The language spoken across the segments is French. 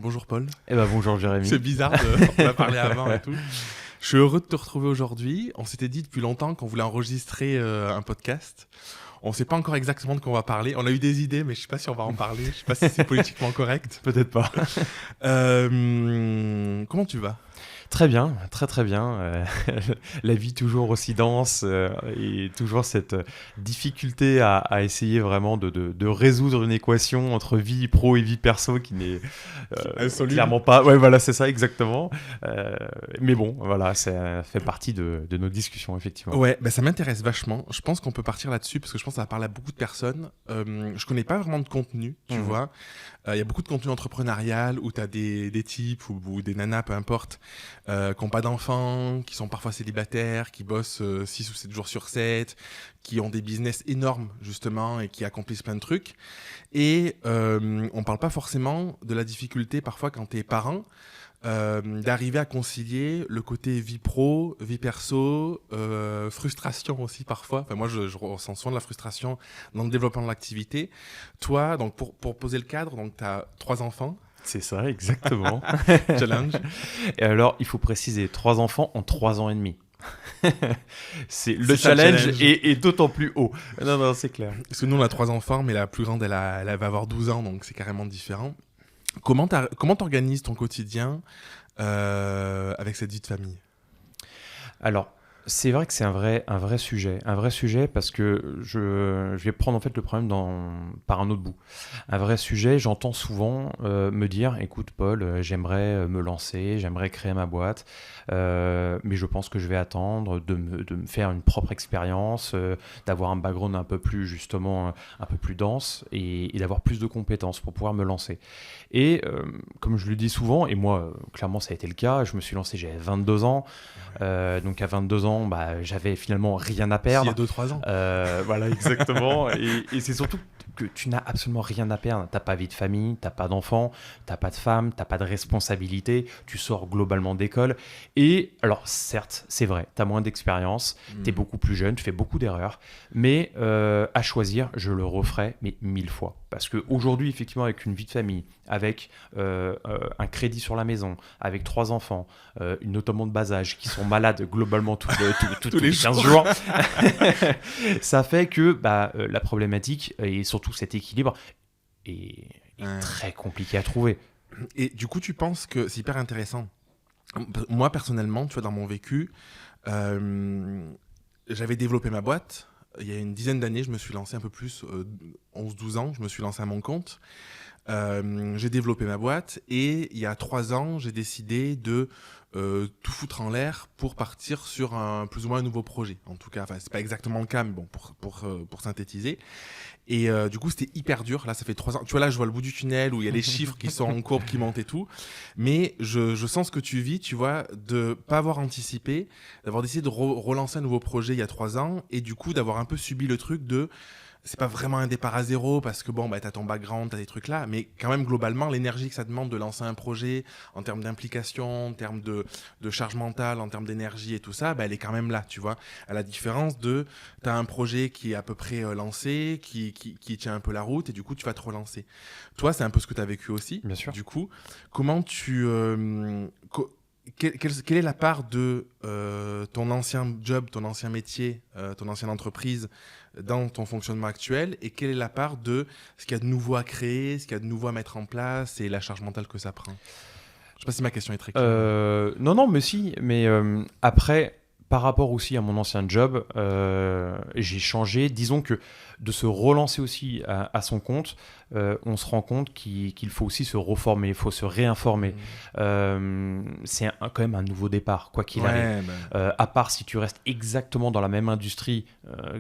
bonjour Paul. Eh ben bonjour Jérémy. C'est bizarre, on a parlé avant et tout. Je suis heureux de te retrouver aujourd'hui. On s'était dit depuis longtemps qu'on voulait enregistrer un podcast. On ne sait pas encore exactement de quoi on va parler. On a eu des idées, mais je ne sais pas si on va en parler. Je ne sais pas si c'est politiquement correct. Peut-être pas. Comment tu vas ? Très bien, très bien. La vie toujours aussi dense et toujours cette difficulté à essayer vraiment de résoudre une équation entre vie pro et vie perso qui n'est clairement pas... Ouais, voilà, c'est ça, exactement. Mais bon, voilà, ça fait partie de nos discussions, effectivement. Ouais, ça m'intéresse vachement. Je pense qu'on peut partir là-dessus parce que je pense que ça va parler à beaucoup de personnes. Je connais pas vraiment de contenu, tu vois. Il y a beaucoup de contenu entrepreneurial où tu as des types ou des nanas, peu importe, qui n'ont pas d'enfants, qui sont parfois célibataires, qui bossent 6 ou 7 jours sur 7, qui ont des business énormes, justement, et qui accomplissent plein de trucs. Et on parle pas forcément de la difficulté, parfois, quand tu es parent, d'arriver à concilier le côté vie pro, vie perso, frustration aussi parfois. Enfin, moi, je ressens souvent de la frustration dans le développement de l'activité. Toi, donc pour poser le cadre, donc tu as 3 enfants. C'est ça, exactement. Challenge. Et alors, il faut préciser, 3 enfants en 3 ans et demi. Le C'est challenge est d'autant plus haut. Non, c'est clair. Parce que nous, on a 3 enfants, mais la plus grande, elle va avoir 12 ans, donc c'est carrément différent. Comment t'organises ton quotidien avec cette vie de famille ? Alors, c'est vrai que c'est un vrai sujet parce que je vais prendre en fait le problème par un autre bout. Un vrai sujet, j'entends souvent me dire, écoute Paul, j'aimerais me lancer, j'aimerais créer ma boîte, mais je pense que je vais attendre de me faire une propre expérience, d'avoir un background un peu plus justement, un peu plus dense et d'avoir plus de compétences pour pouvoir me lancer. Et comme je le dis souvent, et moi clairement ça a été le cas, je me suis lancé, j'avais 22 ans, donc à 22 ans, j'avais finalement rien à perdre. Il y a 2-3 ans. Voilà, exactement. et c'est surtout que tu n'as absolument rien à perdre. Tu n'as pas vie de famille, tu n'as pas d'enfants, tu n'as pas de femme, tu n'as pas de responsabilité, tu sors globalement d'école. Et alors, certes, c'est vrai, tu as moins d'expérience, tu es beaucoup plus jeune, tu fais beaucoup d'erreurs, mais à choisir, je le referai, mais 1000 fois. Parce qu'aujourd'hui, effectivement, avec une vie de famille, avec un crédit sur la maison, avec 3 enfants, notamment de bas âge, qui sont malades globalement tous les 15 jours, ça fait que la problématique, et surtout cet équilibre, est très compliqué à trouver. Et du coup, tu penses que c'est hyper intéressant. Moi, personnellement, tu vois, dans mon vécu, j'avais développé ma boîte. Il y a une dizaine d'années, je me suis lancé un peu plus, 11-12 ans, je me suis lancé à mon compte. J'ai développé ma boîte et il y a 3 ans, j'ai décidé de tout foutre en l'air pour partir sur plus ou moins un nouveau projet. En tout cas, c'est pas exactement le cas, mais bon, pour synthétiser. Et du coup, c'était hyper dur. Là, ça fait 3 ans. Tu vois, là, je vois le bout du tunnel où il y a les chiffres qui sont en courbe, qui montent et tout. Mais je sens ce que tu vis, tu vois, de pas avoir anticipé, d'avoir décidé de relancer un nouveau projet il y a 3 ans et du coup, d'avoir un peu subi le truc de... C'est pas vraiment un départ à zéro parce que t'as ton background, t'as des trucs là, mais quand même globalement l'énergie que ça demande de lancer un projet en termes d'implication, en termes de charge mentale, en termes d'énergie et tout ça, elle est quand même là, tu vois. À la différence de, t'as un projet qui est à peu près lancé, qui tient un peu la route et du coup tu vas te relancer. Toi, c'est un peu ce que t'as vécu aussi. Bien sûr. Du coup, comment tu... Quelle est la part de ton ancien job, ton ancien métier, ton ancienne entreprise dans ton fonctionnement actuel et quelle est la part de ce qu'il y a de nouveau à créer, ce qu'il y a de nouveau à mettre en place et la charge mentale que ça prend ? Je ne sais pas si ma question est très claire. Non, mais si. Mais après, par rapport aussi à mon ancien job, j'ai changé. Disons que de se relancer aussi à son compte, on se rend compte qu'il faut aussi se reformer, il faut se réinformer. C'est quand même un nouveau départ, quoi qu'il arrive. À part si tu restes exactement dans la même industrie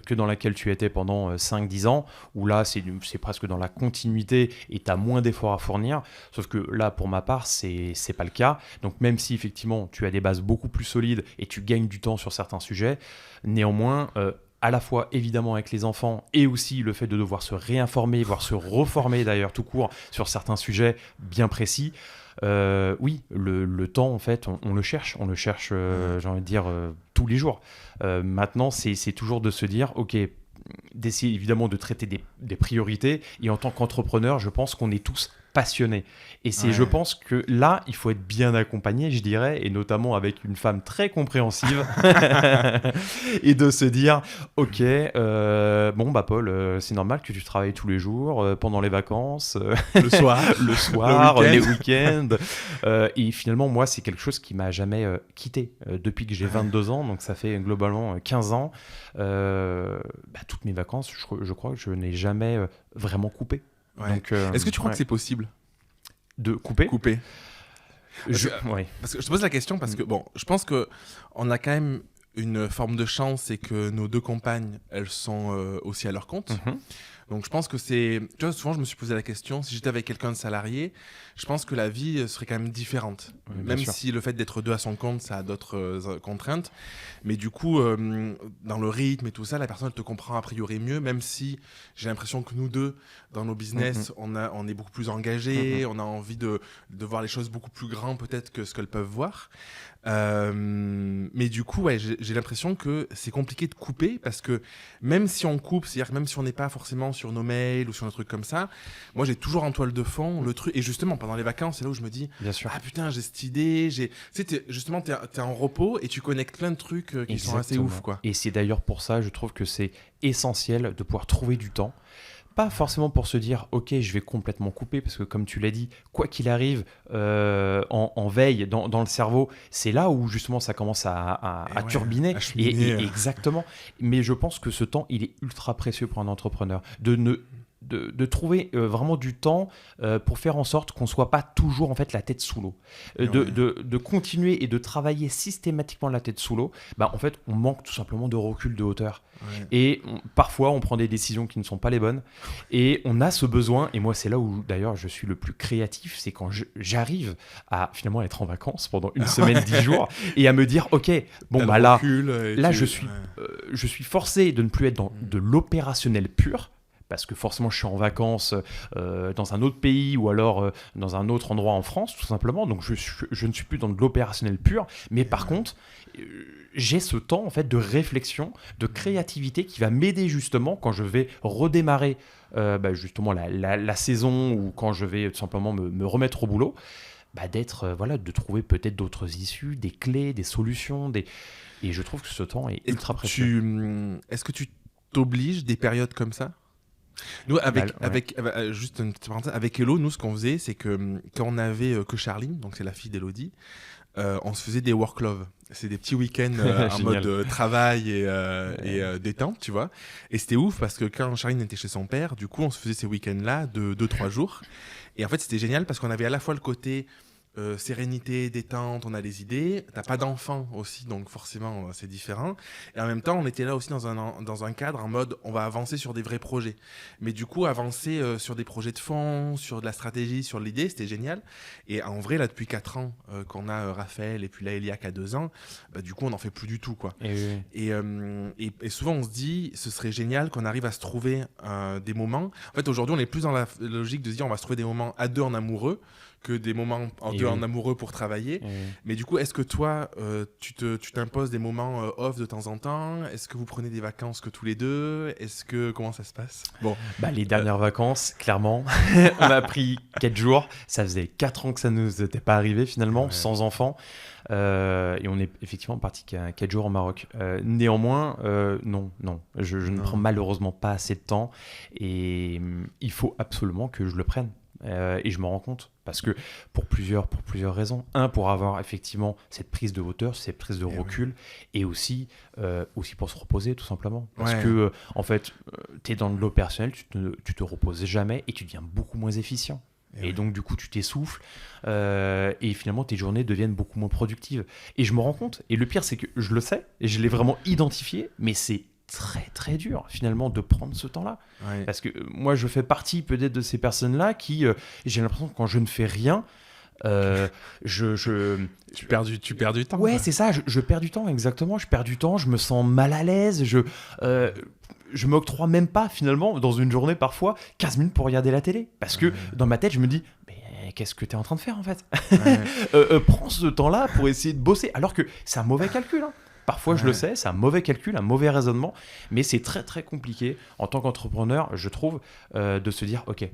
que dans laquelle tu étais pendant 5-10 ans, où là, c'est presque dans la continuité et tu as moins d'efforts à fournir. Sauf que là, pour ma part, c'est pas le cas. Donc même si effectivement, tu as des bases beaucoup plus solides et tu gagnes du temps sur certains sujets, néanmoins... à la fois évidemment avec les enfants et aussi le fait de devoir se réinformer, voire se reformer d'ailleurs tout court sur certains sujets bien précis. Oui, le temps en fait, on le cherche, j'ai envie de dire tous les jours. Maintenant, c'est toujours de se dire, ok, d'essayer évidemment de traiter des priorités et en tant qu'entrepreneur, je pense qu'on est tous passionné. Et je pense que là, il faut être bien accompagné, je dirais, et notamment avec une femme très compréhensive, et de se dire, ok, bon bah Paul, c'est normal que tu travailles tous les jours, pendant les vacances, le soir, les week-ends. Et finalement, moi, c'est quelque chose qui m'a jamais quitté depuis que j'ai 22 ans, donc ça fait globalement 15 ans. Toutes mes vacances, je crois que je n'ai jamais vraiment coupé. Ouais. Donc, est-ce que tu crois que c'est possible de couper Parce que je te pose la question parce que je pense que on a quand même une forme de chance, c'est que nos deux compagnes, elles sont aussi à leur compte. Donc je pense que c'est... Tu vois, souvent je me suis posé la question, si j'étais avec quelqu'un de salarié, je pense que la vie serait quand même différente. Oui, même sûr. si le fait d'être deux à son compte, ça a d'autres contraintes. Mais du coup, dans le rythme et tout ça, la personne elle te comprend a priori mieux, même si j'ai l'impression que nous deux, dans nos business, on est beaucoup plus engagés, on a envie de voir les choses beaucoup plus grandes peut-être que ce qu'elles peuvent voir. Mais du coup, j'ai l'impression que c'est compliqué de couper parce que même si on coupe, c'est-à-dire que même si on n'est pas forcément sur nos mails ou sur un truc comme ça, moi j'ai toujours en toile de fond le truc. Et justement, pendant les vacances, c'est là où je me dis, bien sûr. Ah putain, j'ai cette idée. Tu sais, justement, t'es en repos et tu connectes plein de trucs qui sont assez ouf, quoi. Et c'est d'ailleurs pour ça, je trouve que c'est essentiel de pouvoir trouver du temps. Pas forcément pour se dire, ok, je vais complètement couper, parce que comme tu l'as dit, quoi qu'il arrive, en veille dans le cerveau, c'est là où justement ça commence à turbiner. Exactement. Mais je pense que ce temps, il est ultra précieux pour un entrepreneur. De trouver vraiment du temps pour faire en sorte qu'on ne soit pas toujours en fait la tête sous l'eau. De continuer et de travailler systématiquement la tête sous l'eau, en fait, on manque tout simplement de recul, de hauteur. Et parfois, on prend des décisions qui ne sont pas les bonnes. Et on a ce besoin, et moi, c'est là où d'ailleurs je suis le plus créatif, c'est quand j'arrive à finalement être en vacances pendant une semaine, 10 jours, et à me dire, ok, bon, là, je suis forcé de ne plus être dans de l'opérationnel pur, parce que forcément je suis en vacances dans un autre pays ou alors dans un autre endroit en France, tout simplement. Donc je ne suis plus dans de l'opérationnel pur, mais par contre, j'ai ce temps en fait de réflexion, de créativité qui va m'aider justement quand je vais redémarrer justement la saison ou quand je vais tout simplement me remettre au boulot, de trouver peut-être d'autres issues, des clés, des solutions, et je trouve que ce temps est ultra précieux. Est-ce que tu t'obliges des périodes comme ça ? Nous, juste une petite parenthèse, avec Hello, nous, ce qu'on faisait, c'est que quand on avait que Charline, donc c'est la fille d'Elodie, on se faisait des work love. C'est des petits week-ends en mode travail et détente, tu vois. Et c'était ouf parce que quand Charline était chez son père, du coup, on se faisait ces week-ends-là de 2-3 jours. Et en fait, c'était génial parce qu'on avait à la fois le côté sérénité, détente, on a les idées. T'as pas d'enfant aussi, donc forcément c'est différent. Et en même temps, on était là aussi dans un cadre en mode on va avancer sur des vrais projets. Mais du coup, avancer sur des projets de fond, sur de la stratégie, sur l'idée, c'était génial. Et en vrai, là, depuis 4 ans qu'on a Raphaël et puis là, Elia qui a 2 ans, du coup, on n'en fait plus du tout, quoi. Et souvent, on se dit, ce serait génial qu'on arrive à se trouver des moments. En fait, aujourd'hui, on est plus dans la logique de se dire on va se trouver des moments à deux en amoureux que des moments en amoureux pour travailler. Mais du coup, est-ce que toi, tu t'imposes des moments off de temps en temps ? Est-ce que vous prenez des vacances que tous les deux ? Comment ça se passe ? Les dernières vacances, clairement, on a pris 4 jours. Ça faisait 4 ans que ça ne nous était pas arrivé finalement, sans enfants. Et on est effectivement parti 4 jours au Maroc. Néanmoins, non, je ne prends malheureusement pas assez de temps. Et il faut absolument que je le prenne. Et je me rends compte parce que pour plusieurs raisons. Pour avoir effectivement cette prise de hauteur, cette prise de recul, et aussi pour se reposer tout simplement. Parce que en fait, tu es dans de l'opérationnel, tu te reposes jamais et tu deviens beaucoup moins efficient. Et donc du coup tu t'essouffles et finalement tes journées deviennent beaucoup moins productives. Et je me rends compte, et le pire c'est que je le sais, et je l'ai vraiment identifié, mais c'est très très dur finalement de prendre ce temps-là, parce que moi je fais partie peut-être de ces personnes-là qui j'ai l'impression que quand je ne fais rien, tu perds du temps. C'est ça, je perds du temps, exactement, je perds du temps, je me sens mal à l'aise, je m'octroie même pas finalement dans une journée parfois 15 minutes pour regarder la télé, parce que dans ma tête je me dis mais qu'est-ce que tu es en train de faire en fait ? Prends ce temps-là pour essayer de bosser, alors que c'est un mauvais calcul, hein. Parfois, je le sais, c'est un mauvais calcul, un mauvais raisonnement, mais c'est très très compliqué en tant qu'entrepreneur, je trouve, de se dire, ok,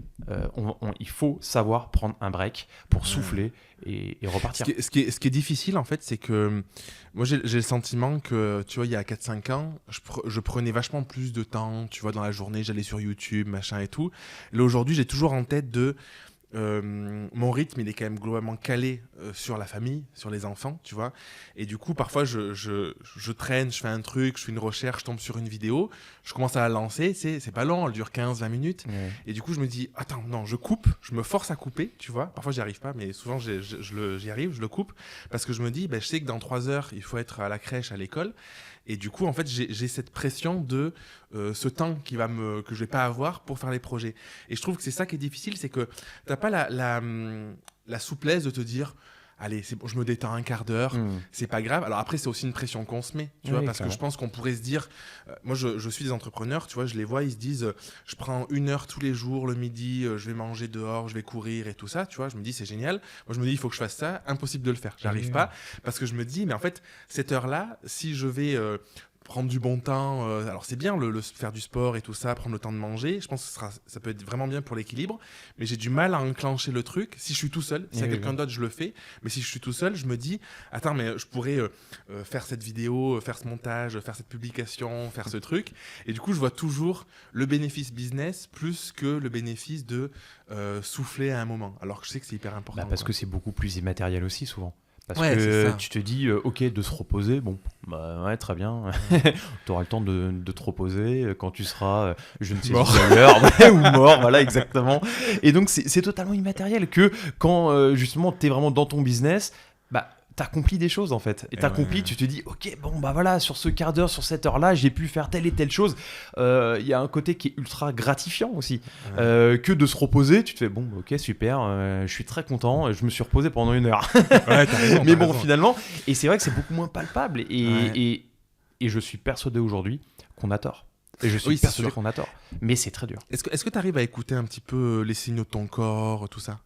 il faut savoir prendre un break pour souffler et repartir. Ce qui est difficile, en fait, c'est que moi, j'ai le sentiment que, tu vois, il y a 4-5 ans, je prenais vachement plus de temps, tu vois, dans la journée, j'allais sur YouTube, machin et tout. Là, aujourd'hui, j'ai toujours en tête mon rythme, il est quand même globalement calé sur la famille, sur les enfants, tu vois. Et du coup, parfois, je traîne, je fais un truc, je fais une recherche, je tombe sur une vidéo, je commence à la lancer, c'est pas long, elle dure 15-20 minutes. Ouais. Et du coup, je me dis, attends, non, je coupe, je me force à couper, tu vois. Parfois, j'y arrive pas, mais souvent, j'y arrive, je le coupe, parce que je me dis, je sais que dans 3 heures, il faut être à la crèche, à l'école. Et du coup, en fait, j'ai cette pression de ce temps que je vais pas avoir pour faire les projets. Et je trouve que c'est ça qui est difficile, c'est que t'as pas la souplesse de te dire, allez, c'est bon, je me détends un quart d'heure, c'est pas grave. Alors après, c'est aussi une pression qu'on se met, tu vois, parce que je pense qu'on pourrait se dire, moi, je suis des entrepreneurs, tu vois, je les vois, ils se disent, je prends 1 heure tous les jours, le midi, je vais manger dehors, je vais courir et tout ça, tu vois, je me dis, c'est génial. Moi, je me dis, il faut que je fasse ça, impossible de le faire, j'arrive pas, parce que je me dis, mais en fait, cette heure-là, si je vais prendre du bon temps, alors c'est bien faire du sport et tout ça, prendre le temps de manger, je pense que ça peut être vraiment bien pour l'équilibre, mais j'ai du mal à enclencher le truc si je suis tout seul. Si y a quelqu'un d'autre, je le fais, mais si je suis tout seul, je me dis, attends, mais je pourrais faire cette vidéo, faire ce montage, faire cette publication, faire ce truc, et du coup je vois toujours le bénéfice business plus que le bénéfice de souffler à un moment, alors que je sais que c'est hyper important. Parce que c'est beaucoup plus immatériel aussi souvent. Parce Ouais, que tu te dis, ok, de se reposer, bon, ouais, très bien. Tu auras le temps de te reposer quand tu seras, je ne sais Mort. plus à l'heure, ou mort, voilà, exactement. Et donc, c'est totalement immatériel que quand, justement, tu es vraiment dans ton business, t'accomplis des choses en fait. Et t'accomplis, tu te dis, ok, bon, voilà, sur ce quart d'heure, sur cette heure-là, j'ai pu faire telle et telle chose. Il y a un côté qui est ultra gratifiant aussi. Que de se reposer, tu te fais, bon, ok, super, je suis très content, je me suis reposé pendant 1 heure. Ouais, t'as raison, Mais bon, finalement, et c'est vrai que c'est beaucoup moins palpable. Et je suis persuadé aujourd'hui qu'on a tort. Et je suis persuadé qu'on a tort. Mais c'est très dur. Est-ce que tu arrives à écouter un petit peu les signaux de ton corps, tout ça?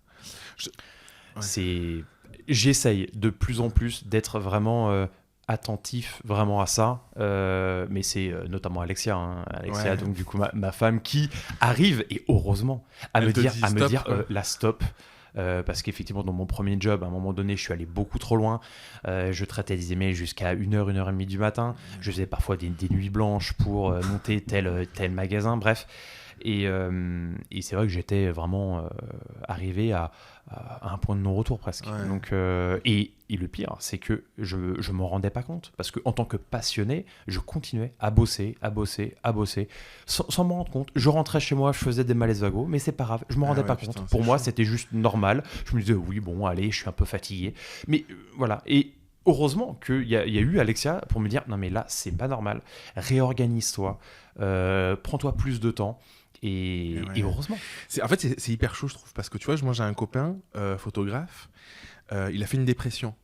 J'essaye de plus en plus d'être vraiment attentif vraiment à ça, mais c'est notamment Alexia, donc du coup ma femme qui arrive, et heureusement, à me dire la stop. Parce qu'effectivement, dans mon premier job, à un moment donné, je suis allé beaucoup trop loin. Je traitais des emails jusqu'à 1h, 1h30 du matin. Je faisais parfois des nuits blanches pour monter tel magasin, bref. Et c'est vrai que j'étais vraiment arrivé à un point de non-retour presque. Ouais. Donc, et le pire, c'est que je ne m'en rendais pas compte. Parce qu'en tant que passionné, je continuais à bosser, sans m'en rendre compte. Je rentrais chez moi, je faisais des malaises vagos, mais c'est pas grave, je ne m'en rendais pas compte. Pour moi, c'était juste normal. Je me disais, oui, bon, allez, je suis un peu fatigué. Mais voilà. Et heureusement qu'il y a eu Alexia pour me dire, non mais là, c'est pas normal. Réorganise-toi, prends-toi plus de temps. Et heureusement. En fait, c'est hyper chaud, je trouve, parce que tu vois, moi j'ai un copain photographe, il a fait une dépression.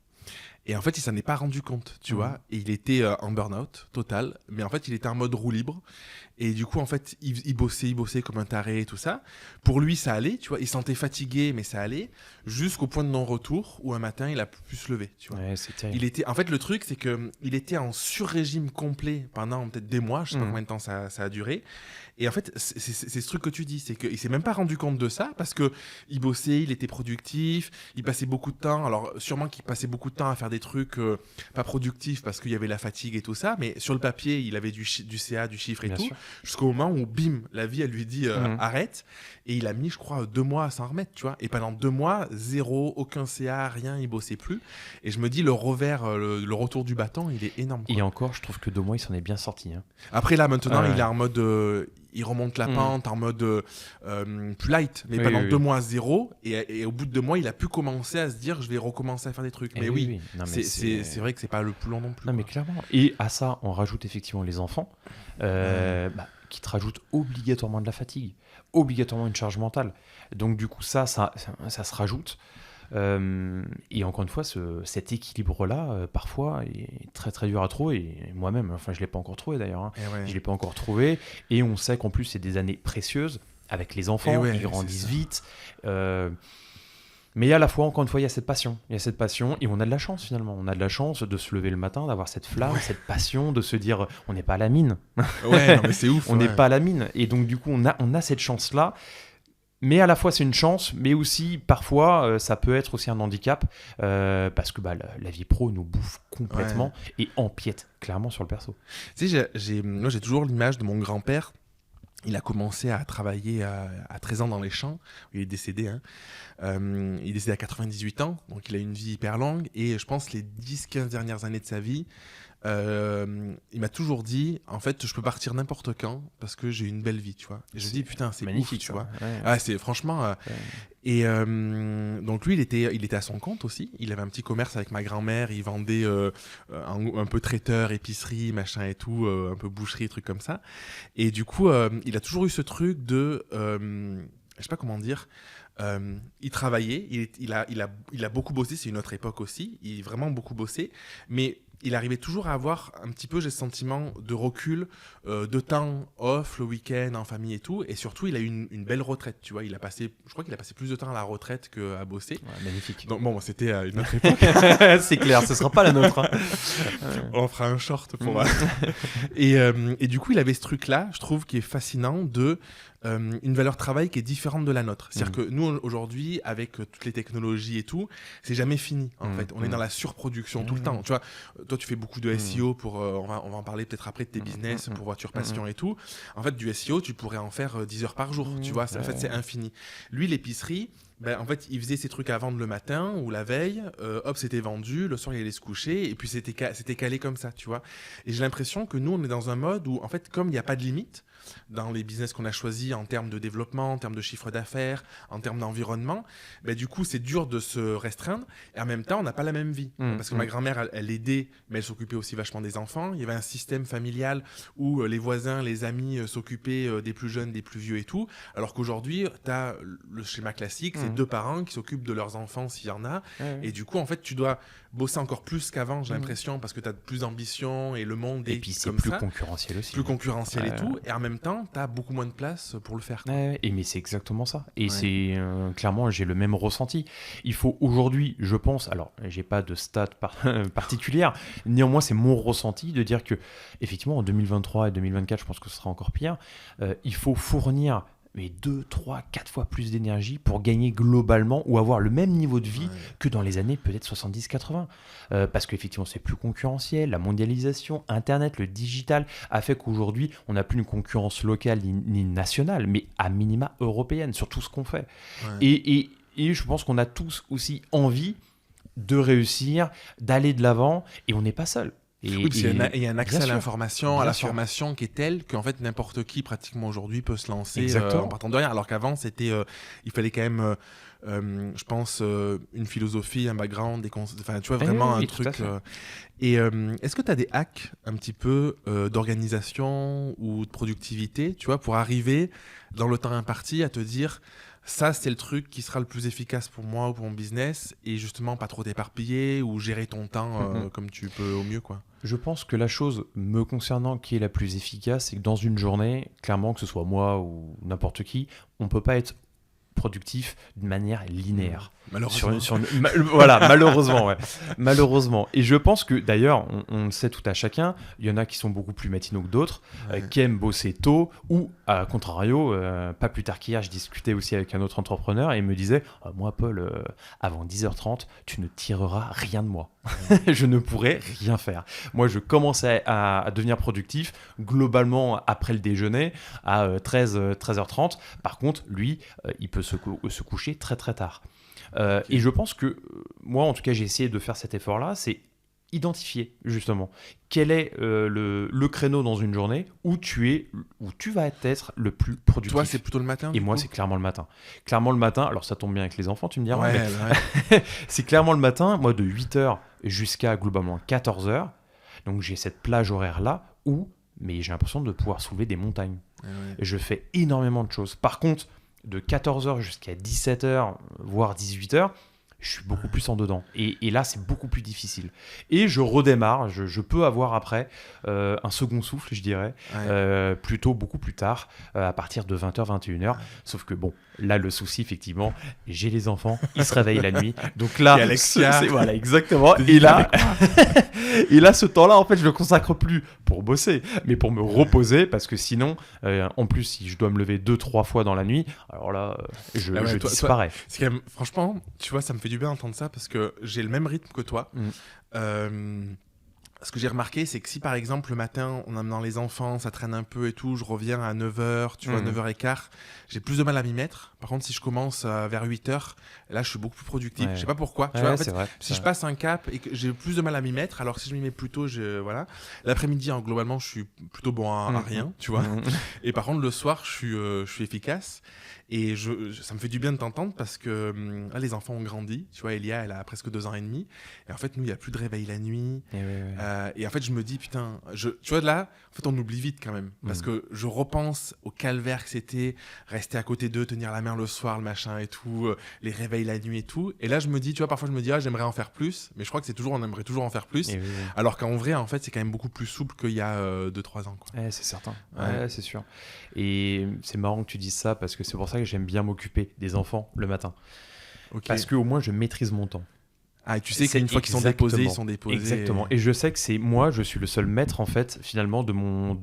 Et en fait, il s'en est pas rendu compte, tu vois. Et il était en burn-out total, mais en fait, il était en mode roue libre. Et du coup, en fait, il bossait comme un taré et tout ça. Pour lui, ça allait, tu vois. Il se sentait fatigué, mais ça allait, jusqu'au point de non-retour où un matin, il a pu se lever, tu vois. Ouais, c'est terrible. En fait, le truc, c'est qu'il était en sur-régime complet pendant peut-être des mois, je sais pas combien de temps ça a duré. Et en fait, c'est ce truc que tu dis, c'est qu'il s'est même pas rendu compte de ça, parce que il bossait, il était productif, il passait beaucoup de temps. Alors, sûrement qu'il passait beaucoup de temps à faire des trucs pas productifs parce qu'il y avait la fatigue et tout ça, mais sur le papier, il avait du CA, du chiffre et Bien tout, sûr. jusqu'au moment où, bim, la vie, elle lui dit arrête. Et il a mis, je crois, 2 mois à s'en remettre, tu vois. Et pendant 2 mois, zéro, aucun CA, rien, il bossait plus. Et je me dis, le revers, le retour du bâton, il est énorme, quoi. Et encore, je trouve que 2 mois, il s'en est bien sorti. Après, là, maintenant, il est en mode... il remonte la pente en mode plus light, mais pendant 2 mois, zéro. Et au bout de 2 mois, il a pu commencer à se dire, je vais recommencer à faire des trucs. Mais oui. Non, mais c'est vrai que c'est pas le plus long non plus. Non, mais clairement. Et à ça, on rajoute effectivement les enfants qui te rajoutent obligatoirement de la fatigue, obligatoirement une charge mentale. Donc du coup, ça se rajoute. Et encore une fois, cet équilibre-là, parfois, est très très dur à trouver. Et moi-même, enfin, je ne l'ai pas encore trouvé d'ailleurs. Je ne l'ai pas encore trouvé. Et on sait qu'en plus, c'est des années précieuses avec les enfants. Ils grandissent vite. Mais à la fois, encore une fois, il y a cette passion. Il y a cette passion et on a de la chance finalement. On a de la chance de se lever le matin, d'avoir cette flamme, cette passion, de se dire on n'est pas à la mine. Ouais, non, mais c'est ouf. On n'est pas à la mine. Et donc du coup, on a cette chance-là. Mais à la fois, c'est une chance, mais aussi, parfois, ça peut être aussi un handicap, parce que la vie pro nous bouffe complètement et empiète clairement sur le perso. Tu sais, moi, j'ai toujours l'image de mon grand-père. Il a commencé à travailler à 13 ans dans les champs. Il est décédé. Hein. Il est décédé à 98 ans, donc il a une vie hyper longue. Et je pense les 10-15 dernières années de sa vie, il m'a toujours dit, en fait, je peux partir n'importe quand parce que j'ai une belle vie, tu vois. Et je me dis, putain, c'est magnifique, ouf, tu vois. Ouais. Ah, c'est franchement... Et donc lui, il était à son compte aussi. Il avait un petit commerce avec ma grand-mère. Il vendait un peu traiteur, épicerie, machin et tout, un peu boucherie, trucs comme ça. Et du coup, il a toujours eu ce truc de... je sais pas comment dire... il travaillait, il a beaucoup bossé, c'est une autre époque aussi, il a vraiment beaucoup bossé, mais il arrivait toujours à avoir un petit peu, j'ai ce sentiment de recul, de temps off, le week-end, en famille et tout, et surtout il a eu une belle retraite, tu vois, je crois qu'il a passé plus de temps à la retraite qu'à bosser. Ouais, magnifique. Donc bon, c'était une autre époque. C'est clair, ce sera pas la nôtre. Hein. On fera un short pour... et du coup, il avait ce truc-là, je trouve, qui est fascinant de... une valeur travail qui est différente de la nôtre. C'est-à-dire que nous, aujourd'hui, avec toutes les technologies et tout, c'est jamais fini, en fait. On est dans la surproduction tout le temps. Tu vois, toi, tu fais beaucoup de SEO pour... on va en parler peut-être après de tes business pour Voiture Passion et tout. En fait, du SEO, tu pourrais en faire 10 heures par jour, tu vois. En fait, c'est infini. Lui, l'épicerie... en fait, il faisait ses trucs à vendre le matin ou la veille, hop, c'était vendu, le soir il allait se coucher, et puis c'était calé comme ça, tu vois. Et j'ai l'impression que nous, on est dans un mode où, en fait, comme il n'y a pas de limite dans les business qu'on a choisis en termes de développement, en termes de chiffre d'affaires, en termes d'environnement, du coup, c'est dur de se restreindre, et en même temps, on n'a pas la même vie. Parce que ma grand-mère, elle aidait, mais elle s'occupait aussi vachement des enfants. Il y avait un système familial où les voisins, les amis s'occupaient des plus jeunes, des plus vieux et tout, alors qu'aujourd'hui, tu as le schéma classique, c'est 2 parents qui s'occupent de leurs enfants s'il y en a. Et du coup, en fait, tu dois bosser encore plus qu'avant, j'ai l'impression, parce que tu as plus d'ambition et le monde est puis c'est comme plus ça. concurrentiel aussi. Plus concurrentiel et tout. Et en même temps, tu as beaucoup moins de place pour le faire. Et mais c'est exactement ça. Et c'est clairement, j'ai le même ressenti. Il faut aujourd'hui, je pense, alors j'ai pas de stats particulières, néanmoins c'est mon ressenti de dire que effectivement en 2023 et 2024, je pense que ce sera encore pire, il faut fournir 2, 3, 4 fois plus d'énergie pour gagner globalement ou avoir le même niveau de vie que dans les années peut-être 70-80. Parce qu'effectivement, c'est plus concurrentiel, la mondialisation, Internet, le digital a fait qu'aujourd'hui, on n'a plus une concurrence locale ni nationale, mais à minima européenne sur tout ce qu'on fait. Et je pense qu'on a tous aussi envie de réussir, d'aller de l'avant, et on n'est pas seul. Oui, il y a un accès à l'information, à la formation qui est tel qu'en fait n'importe qui pratiquement aujourd'hui peut se lancer en partant de rien. Alors qu'avant, il fallait quand même, je pense, une philosophie, un background, enfin, tu vois, vraiment un truc. Et est-ce que tu as des hacks un petit peu d'organisation ou de productivité, tu vois, pour arriver dans le temps imparti à te dire... Ça, c'est le truc qui sera le plus efficace pour moi ou pour mon business, et justement pas trop t'éparpiller ou gérer ton temps comme tu peux au mieux, quoi. Je pense que la chose me concernant qui est la plus efficace, c'est que dans une journée, clairement, que ce soit moi ou n'importe qui, on ne peut pas être productif d'une manière linéaire. Malheureusement. Voilà, malheureusement, ouais. Malheureusement. Et je pense que, d'ailleurs, on le sait tout à chacun, il y en a qui sont beaucoup plus matinaux que d'autres, qui aiment bosser tôt, ou, à contrario, pas plus tard qu'hier, je discutais aussi avec un autre entrepreneur et il me disait « Moi, Paul, avant 10h30, tu ne tireras rien de moi. Je ne pourrai rien faire. Moi, je commence à devenir productif, globalement, après le déjeuner, à 13h30. Par contre, lui, il peut se coucher très, très tard. Et je pense que moi, en tout cas, j'ai essayé de faire cet effort-là, c'est identifier justement quel est le créneau dans une journée où tu vas être le plus productif. Toi, c'est plutôt le matin. Et moi, c'est clairement le matin. Clairement le matin. Alors, ça tombe bien avec les enfants, tu me diras. Ouais, mais c'est clairement le matin. Moi, de 8h jusqu'à globalement 14h. Donc, j'ai cette plage horaire-là où j'ai l'impression de pouvoir soulever des montagnes. Et je fais énormément de choses. Par contre, de 14h jusqu'à 17h, voire 18h, je suis beaucoup plus en dedans. Et là, c'est beaucoup plus difficile. Et je redémarre, je peux avoir après un second souffle, je dirais, plutôt beaucoup plus tard, à partir de 20h, 21h. Sauf que bon, là, le souci, effectivement, j'ai les enfants, ils se réveillent la nuit. Donc là, voilà, exactement. Et là, et là, ce temps-là, en fait, je le consacre plus pour bosser, mais pour me reposer, parce que sinon, en plus, si je dois me lever 2-3 fois dans la nuit, alors là, je disparais. C'est quand même, franchement, tu vois, ça me fait du bien d'entendre ça parce que j'ai le même rythme que toi. Ce que j'ai remarqué, c'est que si par exemple le matin, en amenant les enfants, ça traîne un peu et tout, je reviens à 9h, tu vois, 9h15, j'ai plus de mal à m'y mettre. Par contre, si je commence vers 8h, là, je suis beaucoup plus productif. Je sais pas pourquoi. Tu vois, en fait, vrai, si je passe un cap et que j'ai plus de mal à m'y mettre, alors si je m'y mets plus tôt, voilà. L'après-midi, globalement, je suis plutôt bon à rien, tu vois. Et par contre, le soir, je suis efficace. Et ça me fait du bien de t'entendre parce que là, les enfants ont grandi. Tu vois, Elia, elle a presque 2 ans et demi. Et en fait, nous, il n'y a plus de réveil la nuit. Et en fait, je me dis, putain, tu vois, là, en fait, on oublie vite quand même. Parce que je repense au calvaire que c'était, rester à côté d'eux, tenir la main le soir, le machin et tout, les réveils la nuit et tout. Et là, je me dis, tu vois, parfois, je me dis, j'aimerais en faire plus. Mais je crois que on aimerait toujours en faire plus. Alors qu'en vrai, en fait, c'est quand même beaucoup plus souple qu'il y a 2-3 ans. Quoi. C'est certain. C'est sûr. Et c'est marrant que tu dises ça parce que c'est pour ça que j'aime bien m'occuper des enfants le matin. Parce qu'au moins, je maîtrise mon temps. Ah, et tu sais qu'une fois qu'ils sont déposés, ils sont déposés. Exactement. Et je sais que je suis le seul maître en fait, finalement, de mon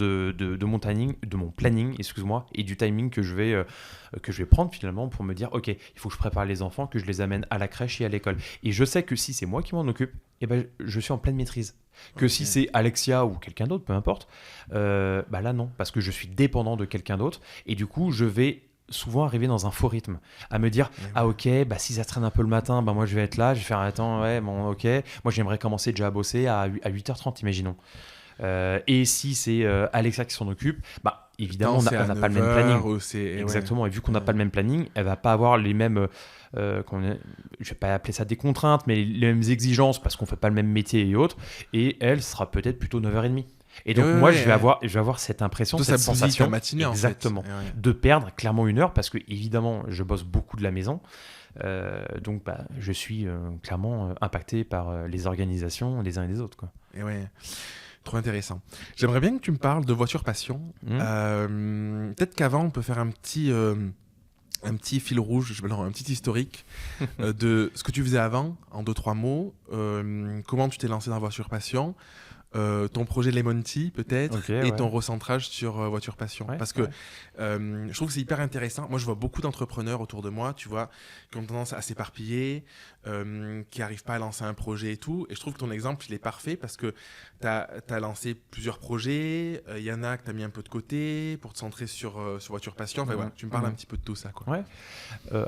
planning, excuse-moi, et du timing que je vais prendre finalement pour me dire, ok, il faut que je prépare les enfants, que je les amène à la crèche et à l'école. Et je sais que si c'est moi qui m'en occupe, eh ben, je suis en pleine maîtrise. Que si c'est Alexia ou quelqu'un d'autre, peu importe, là non, parce que je suis dépendant de quelqu'un d'autre. Et du coup, je vais souvent arriver dans un faux rythme, à me dire ok, si ça traîne un peu le matin, moi je vais être là, je vais faire ok, moi j'aimerais commencer déjà à bosser à 8h30, imaginons. Et si c'est Alexa qui s'en occupe, évidemment on n'a pas le même planning. Exactement, et vu qu'on n'a pas le même planning, elle va pas avoir les mêmes je vais pas appeler ça des contraintes, mais les mêmes exigences parce qu'on fait pas le même métier et autres, et elle sera peut-être plutôt 9h30. Et donc moi je vais avoir cette impression, cette sensation matinée, exactement, en fait. de perdre clairement 1 heure parce que évidemment je bosse beaucoup de la maison, donc je suis clairement impacté par les organisations les uns et les autres, quoi. Et trop intéressant. J'aimerais bien que tu me parles de voiture passion. Peut-être qu'avant on peut faire un petit fil rouge, un petit historique de ce que tu faisais avant, en 2-3 mots. Comment tu t'es lancé dans Voiture Passion, ton projet Lemon Tea peut-être, et ton recentrage sur Voiture Passion. Parce que je trouve que c'est hyper intéressant. Moi, je vois beaucoup d'entrepreneurs autour de moi, tu vois, qui ont tendance à s'éparpiller, qui n'arrivent pas à lancer un projet et tout. Et je trouve que ton exemple, il est parfait parce que tu as lancé plusieurs projets. Il y en a que tu as mis un peu de côté pour te centrer sur Voiture Passion. Enfin, voilà, tu me parles un petit peu de tout ça, quoi.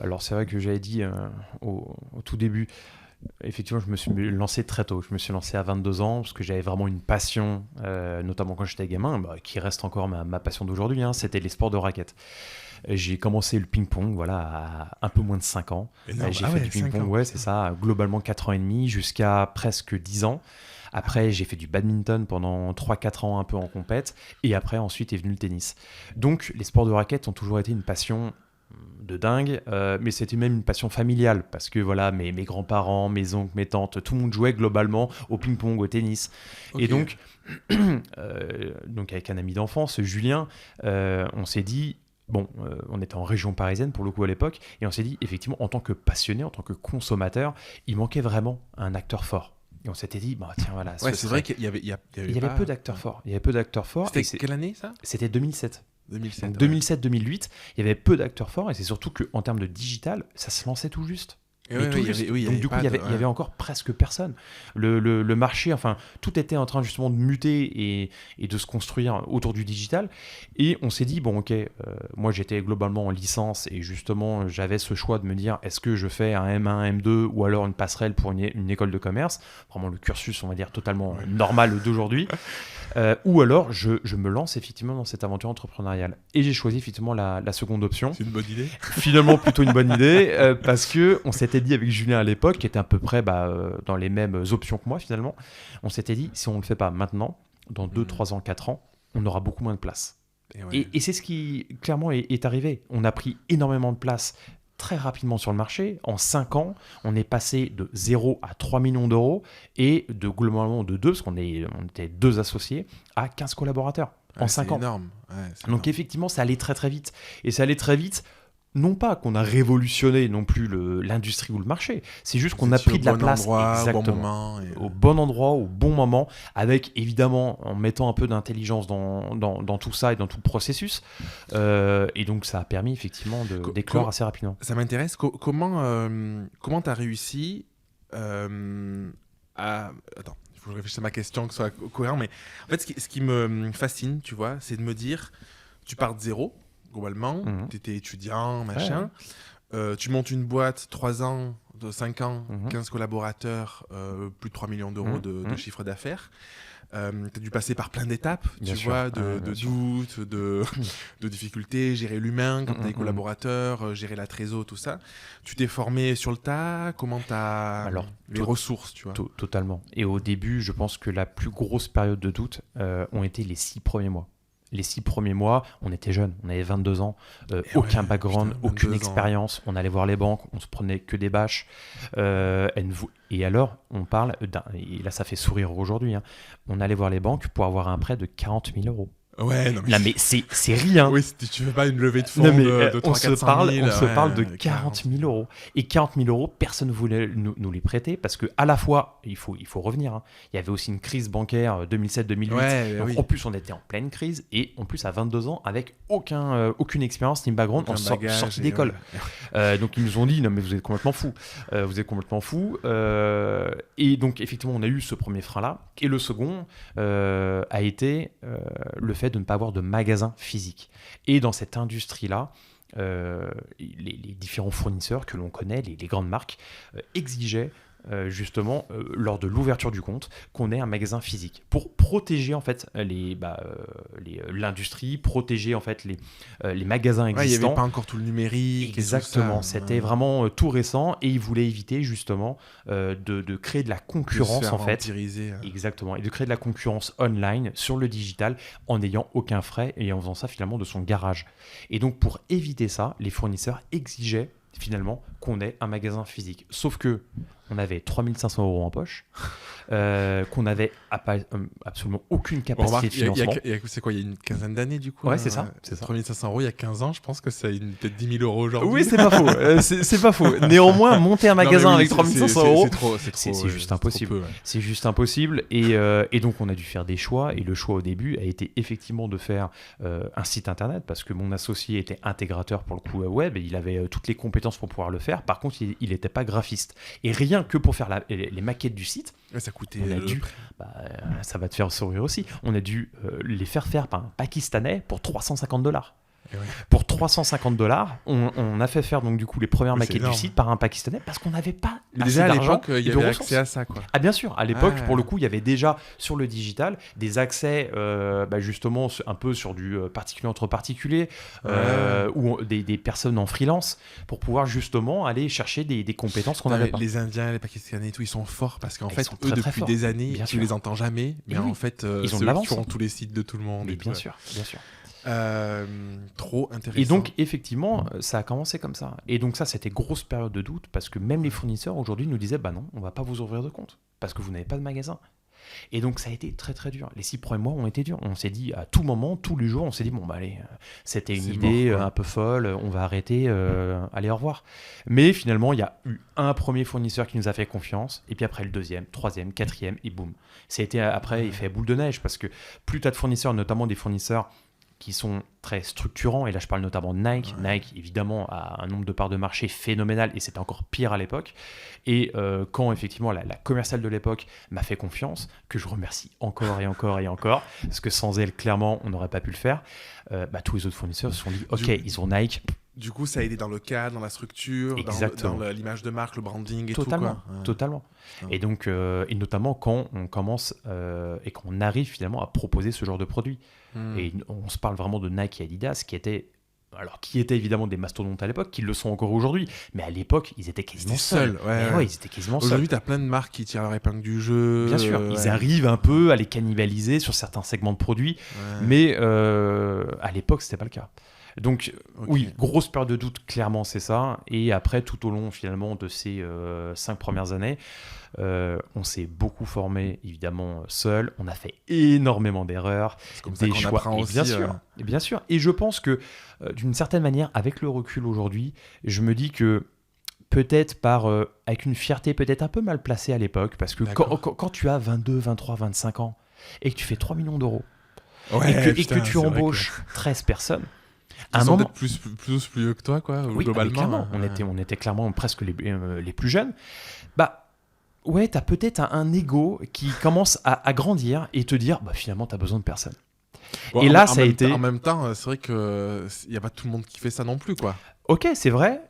Alors, c'est vrai que j'avais dit au tout début, effectivement, je me suis lancé très tôt. Je me suis lancé à 22 ans parce que j'avais vraiment une passion, notamment quand j'étais gamin, qui reste encore ma passion d'aujourd'hui, c'était les sports de raquettes. J'ai commencé le ping-pong à un peu moins de 5 ans. J'ai fait du ping-pong, c'est ça, globalement 4 ans et demi jusqu'à presque 10 ans. Après, j'ai fait du badminton pendant 3-4 ans un peu en compète. Et après, ensuite est venu le tennis. Donc, les sports de raquettes ont toujours été une passion de dingue, mais c'était même une passion familiale parce que mes grands-parents, mes oncles, mes tantes, tout le monde jouait globalement au ping-pong, au tennis. Et donc avec un ami d'enfance, Julien, on s'est dit, on était en région parisienne pour le coup à l'époque, et on s'est dit effectivement, en tant que passionné, en tant que consommateur, il manquait vraiment un acteur fort. Et on s'était dit, tiens, voilà. C'est vrai qu'il y avait peu d'acteurs forts. Il y avait peu d'acteurs forts. C'était quelle année ça ? C'était 2007. 2007, 2007-2008, il y avait peu d'acteurs forts et c'est surtout qu'en termes de digital, ça se lançait tout juste. Donc du coup, il y avait encore presque personne. Le marché, tout était en train justement de muter et de se construire autour du digital. Et on s'est dit, moi j'étais globalement en licence et justement j'avais ce choix de me dire, est-ce que je fais un M1, M2 ou alors une passerelle pour une école de commerce, vraiment le cursus, on va dire, totalement normal d'aujourd'hui. Ou alors je me lance effectivement dans cette aventure entrepreneuriale. Et j'ai choisi effectivement la seconde option. C'est une bonne idée. Finalement plutôt une bonne idée parce qu'on s'était dit avec Julien à l'époque, qui était à peu près dans les mêmes options que moi finalement, on s'était dit si on ne le fait pas maintenant, dans 2, 3 ans, 4 ans, on aura beaucoup moins de place. Et c'est ce qui clairement est arrivé. On a pris énormément de place très rapidement sur le marché. En 5 ans, on est passé de 0 à 3 millions d'euros et de globalement de 2, parce on était 2 associés, à 15 collaborateurs en 5 ans. Énorme. Ouais, c'est Donc énorme. effectivement, ça allait très très vite. Et ça allait très vite, non pas qu'on a révolutionné non plus l'industrie ou le marché, c'est juste qu'on a pris de la place endroit, exactement, au bon moment. au bon endroit, au bon moment, avec évidemment en mettant un peu d'intelligence dans tout ça et dans tout le processus. Et donc ça a permis effectivement d'éclore assez rapidement. Ça m'intéresse. Comment tu as réussi à... Attends, il faut que je réfléchisse à ma question, que ce soit cohérent. Mais en fait, ce qui me fascine, tu vois, c'est de me dire, tu pars de zéro, globalement, tu étais étudiant, machin. Tu montes une boîte, 3 ans, 5 ans, 15 collaborateurs, plus de 3 millions d'euros de chiffre d'affaires. Tu as dû passer par plein d'étapes, tu vois, de doutes, de difficultés, gérer l'humain quand tu as des collaborateurs, gérer la trésor, tout ça. Tu t'es formé sur le tas, comment tu as les ressources, tu vois. Totalement. Et au début, je pense que la plus grosse période de doute ont été les 6 premiers mois. Les 6 premiers mois, on était jeunes, on avait 22 ans, aucun background, aucune expérience. On allait voir les banques, on se prenait que des bâches. Et alors, on parle, et là ça fait sourire aujourd'hui, hein, on allait voir les banques pour avoir un prêt de 40 000 euros. Ouais, non, mais, là, mais c'est rien. Oui, si tu veux pas une levée de fonds de 300 on 400 000, on se parle de 40 000 euros. Et 40 000 euros, personne ne voulait nous les prêter parce que à la fois, il faut revenir. Hein, il y avait aussi une crise bancaire 2007-2008. Ouais, donc, en plus, on était en pleine crise et en plus à 22 ans avec aucune expérience ni background, en sortie d'école. Donc ils nous ont dit non mais vous êtes complètement fous. Et donc effectivement, on a eu ce premier frein-là. Et le second a été le fait de ne pas avoir de magasin physique. Et dans cette industrie-là, les différents fournisseurs que l'on connaît, les grandes marques, exigeaient justement lors de l'ouverture du compte qu'on ait un magasin physique pour protéger en fait l'industrie, protéger en fait les magasins existants. Il n'y avait pas encore tout le numérique. Exactement, c'était vraiment tout récent et ils voulaient éviter justement de créer de la concurrence en fait. Exactement, et de créer de la concurrence online sur le digital en n'ayant aucun frais et en faisant ça finalement de son garage. Et donc pour éviter ça, les fournisseurs exigeaient finalement qu'on ait un magasin physique. Sauf que on avait 3 500 euros en poche, qu'on n'avait absolument aucune capacité de financement. C'est quoi, il y a une quinzaine d'années du coup? Ouais, c'est ça. 3 500 euros il y a 15 ans, je pense que c'est peut-être 10 000 euros aujourd'hui. Oui, c'est pas faux. C'est pas faux. Néanmoins, monter un magasin avec 3 500 euros, c'est juste impossible. C'est juste impossible. Et donc, on a dû faire des choix. Et le choix au début a été effectivement de faire un site internet parce que mon associé était intégrateur pour le coup web et il avait toutes les compétences pour pouvoir le faire. Par contre, il n'était pas graphiste. Et rien que pour faire les maquettes du site, ça coûtait. Ça va te faire sourire aussi. On a dû les faire par un Pakistanais pour $350. Ouais. Pour $350, on a fait faire donc du coup les premières maquettes du site par un Pakistanais parce qu'on n'avait pas assez d'argent. Déjà à l'époque, il y avait accès à ça, quoi. Ah bien sûr, à l'époque, pour le coup, il y avait déjà sur le digital des accès justement un peu sur du particulier entre particuliers ou des personnes en freelance pour pouvoir justement aller chercher des compétences qu'on n'avait pas. Les Indiens, les Pakistanais et tout, ils sont forts parce qu'en fait, eux, très depuis des années, tu les entends jamais, mais en fait, ils ont de l'avance. Ils font tous les sites de tout le monde. Mais bien sûr. Trop intéressant. Et donc effectivement ça a commencé comme ça et donc ça c'était grosse période de doute parce que même les fournisseurs aujourd'hui nous disaient bah non on va pas vous ouvrir de compte parce que vous n'avez pas de magasin et donc ça a été très très dur. Les 6 premiers mois ont été durs. On s'est dit à tout moment, tous les jours on s'est dit bon bah allez c'était une idée un peu folle, on va arrêter, allez au revoir. Mais finalement il y a eu un premier fournisseur qui nous a fait confiance et puis après le deuxième, troisième, quatrième et boum. Ça a été après effet boule de neige parce que plus tu as de fournisseurs, notamment des fournisseurs qui sont très structurants, et là je parle notamment de Nike. Nike évidemment a un nombre de parts de marché phénoménal et c'était encore pire à l'époque, et quand effectivement la commerciale de l'époque m'a fait confiance, que je remercie encore et encore et encore, parce que sans elle clairement on n'aurait pas pu le faire, tous les autres fournisseurs se sont dit ok ils ont Nike. Du coup, ça a aidé dans le cadre, dans la structure, dans l'image de marque, le branding et totalement, tout, quoi. Totalement. Et donc, et notamment quand on commence et qu'on arrive finalement à proposer ce genre de produit. Et on se parle vraiment de Nike et Adidas qui étaient évidemment des mastodontes à l'époque, qui le sont encore aujourd'hui, mais à l'époque, ils étaient quasiment seuls. Ils étaient quasiment seuls. Aujourd'hui, tu as plein de marques qui tirent leur épingle du jeu. Bien sûr, ils arrivent un peu à les cannibaliser sur certains segments de produits, mais à l'époque, c'était pas le cas. Donc, Ok. oui, grosse peur de doute, clairement, c'est ça. Et après, tout au long, finalement, de ces 5 premières années, on s'est beaucoup formé, évidemment, seul. On a fait énormément d'erreurs, C'est comme ça des qu'on choix. apprend Et aussi. bien sûr, et bien sûr. Et je pense que, d'une certaine manière, avec le recul aujourd'hui, je me dis que peut-être avec une fierté peut-être un peu mal placée à l'époque, parce que D'accord. quand tu as 22, 23, 25 ans, et que tu fais 3 millions d'euros, Ouais, et que putain, tu c'est vrai que- embauches 13 personnes, à Ils un sont moment... peut-être plus vieux que toi, quoi, Oui, ah, mais globalement. clairement, on était clairement presque les plus jeunes. Bah, ouais, t'as peut-être un ego qui commence à grandir et te dire, bah, finalement, t'as besoin de personne. Bon, Et là, ça a été... En même temps, c'est vrai que il n'y a pas tout le monde qui fait ça non plus, quoi. Ok, c'est vrai.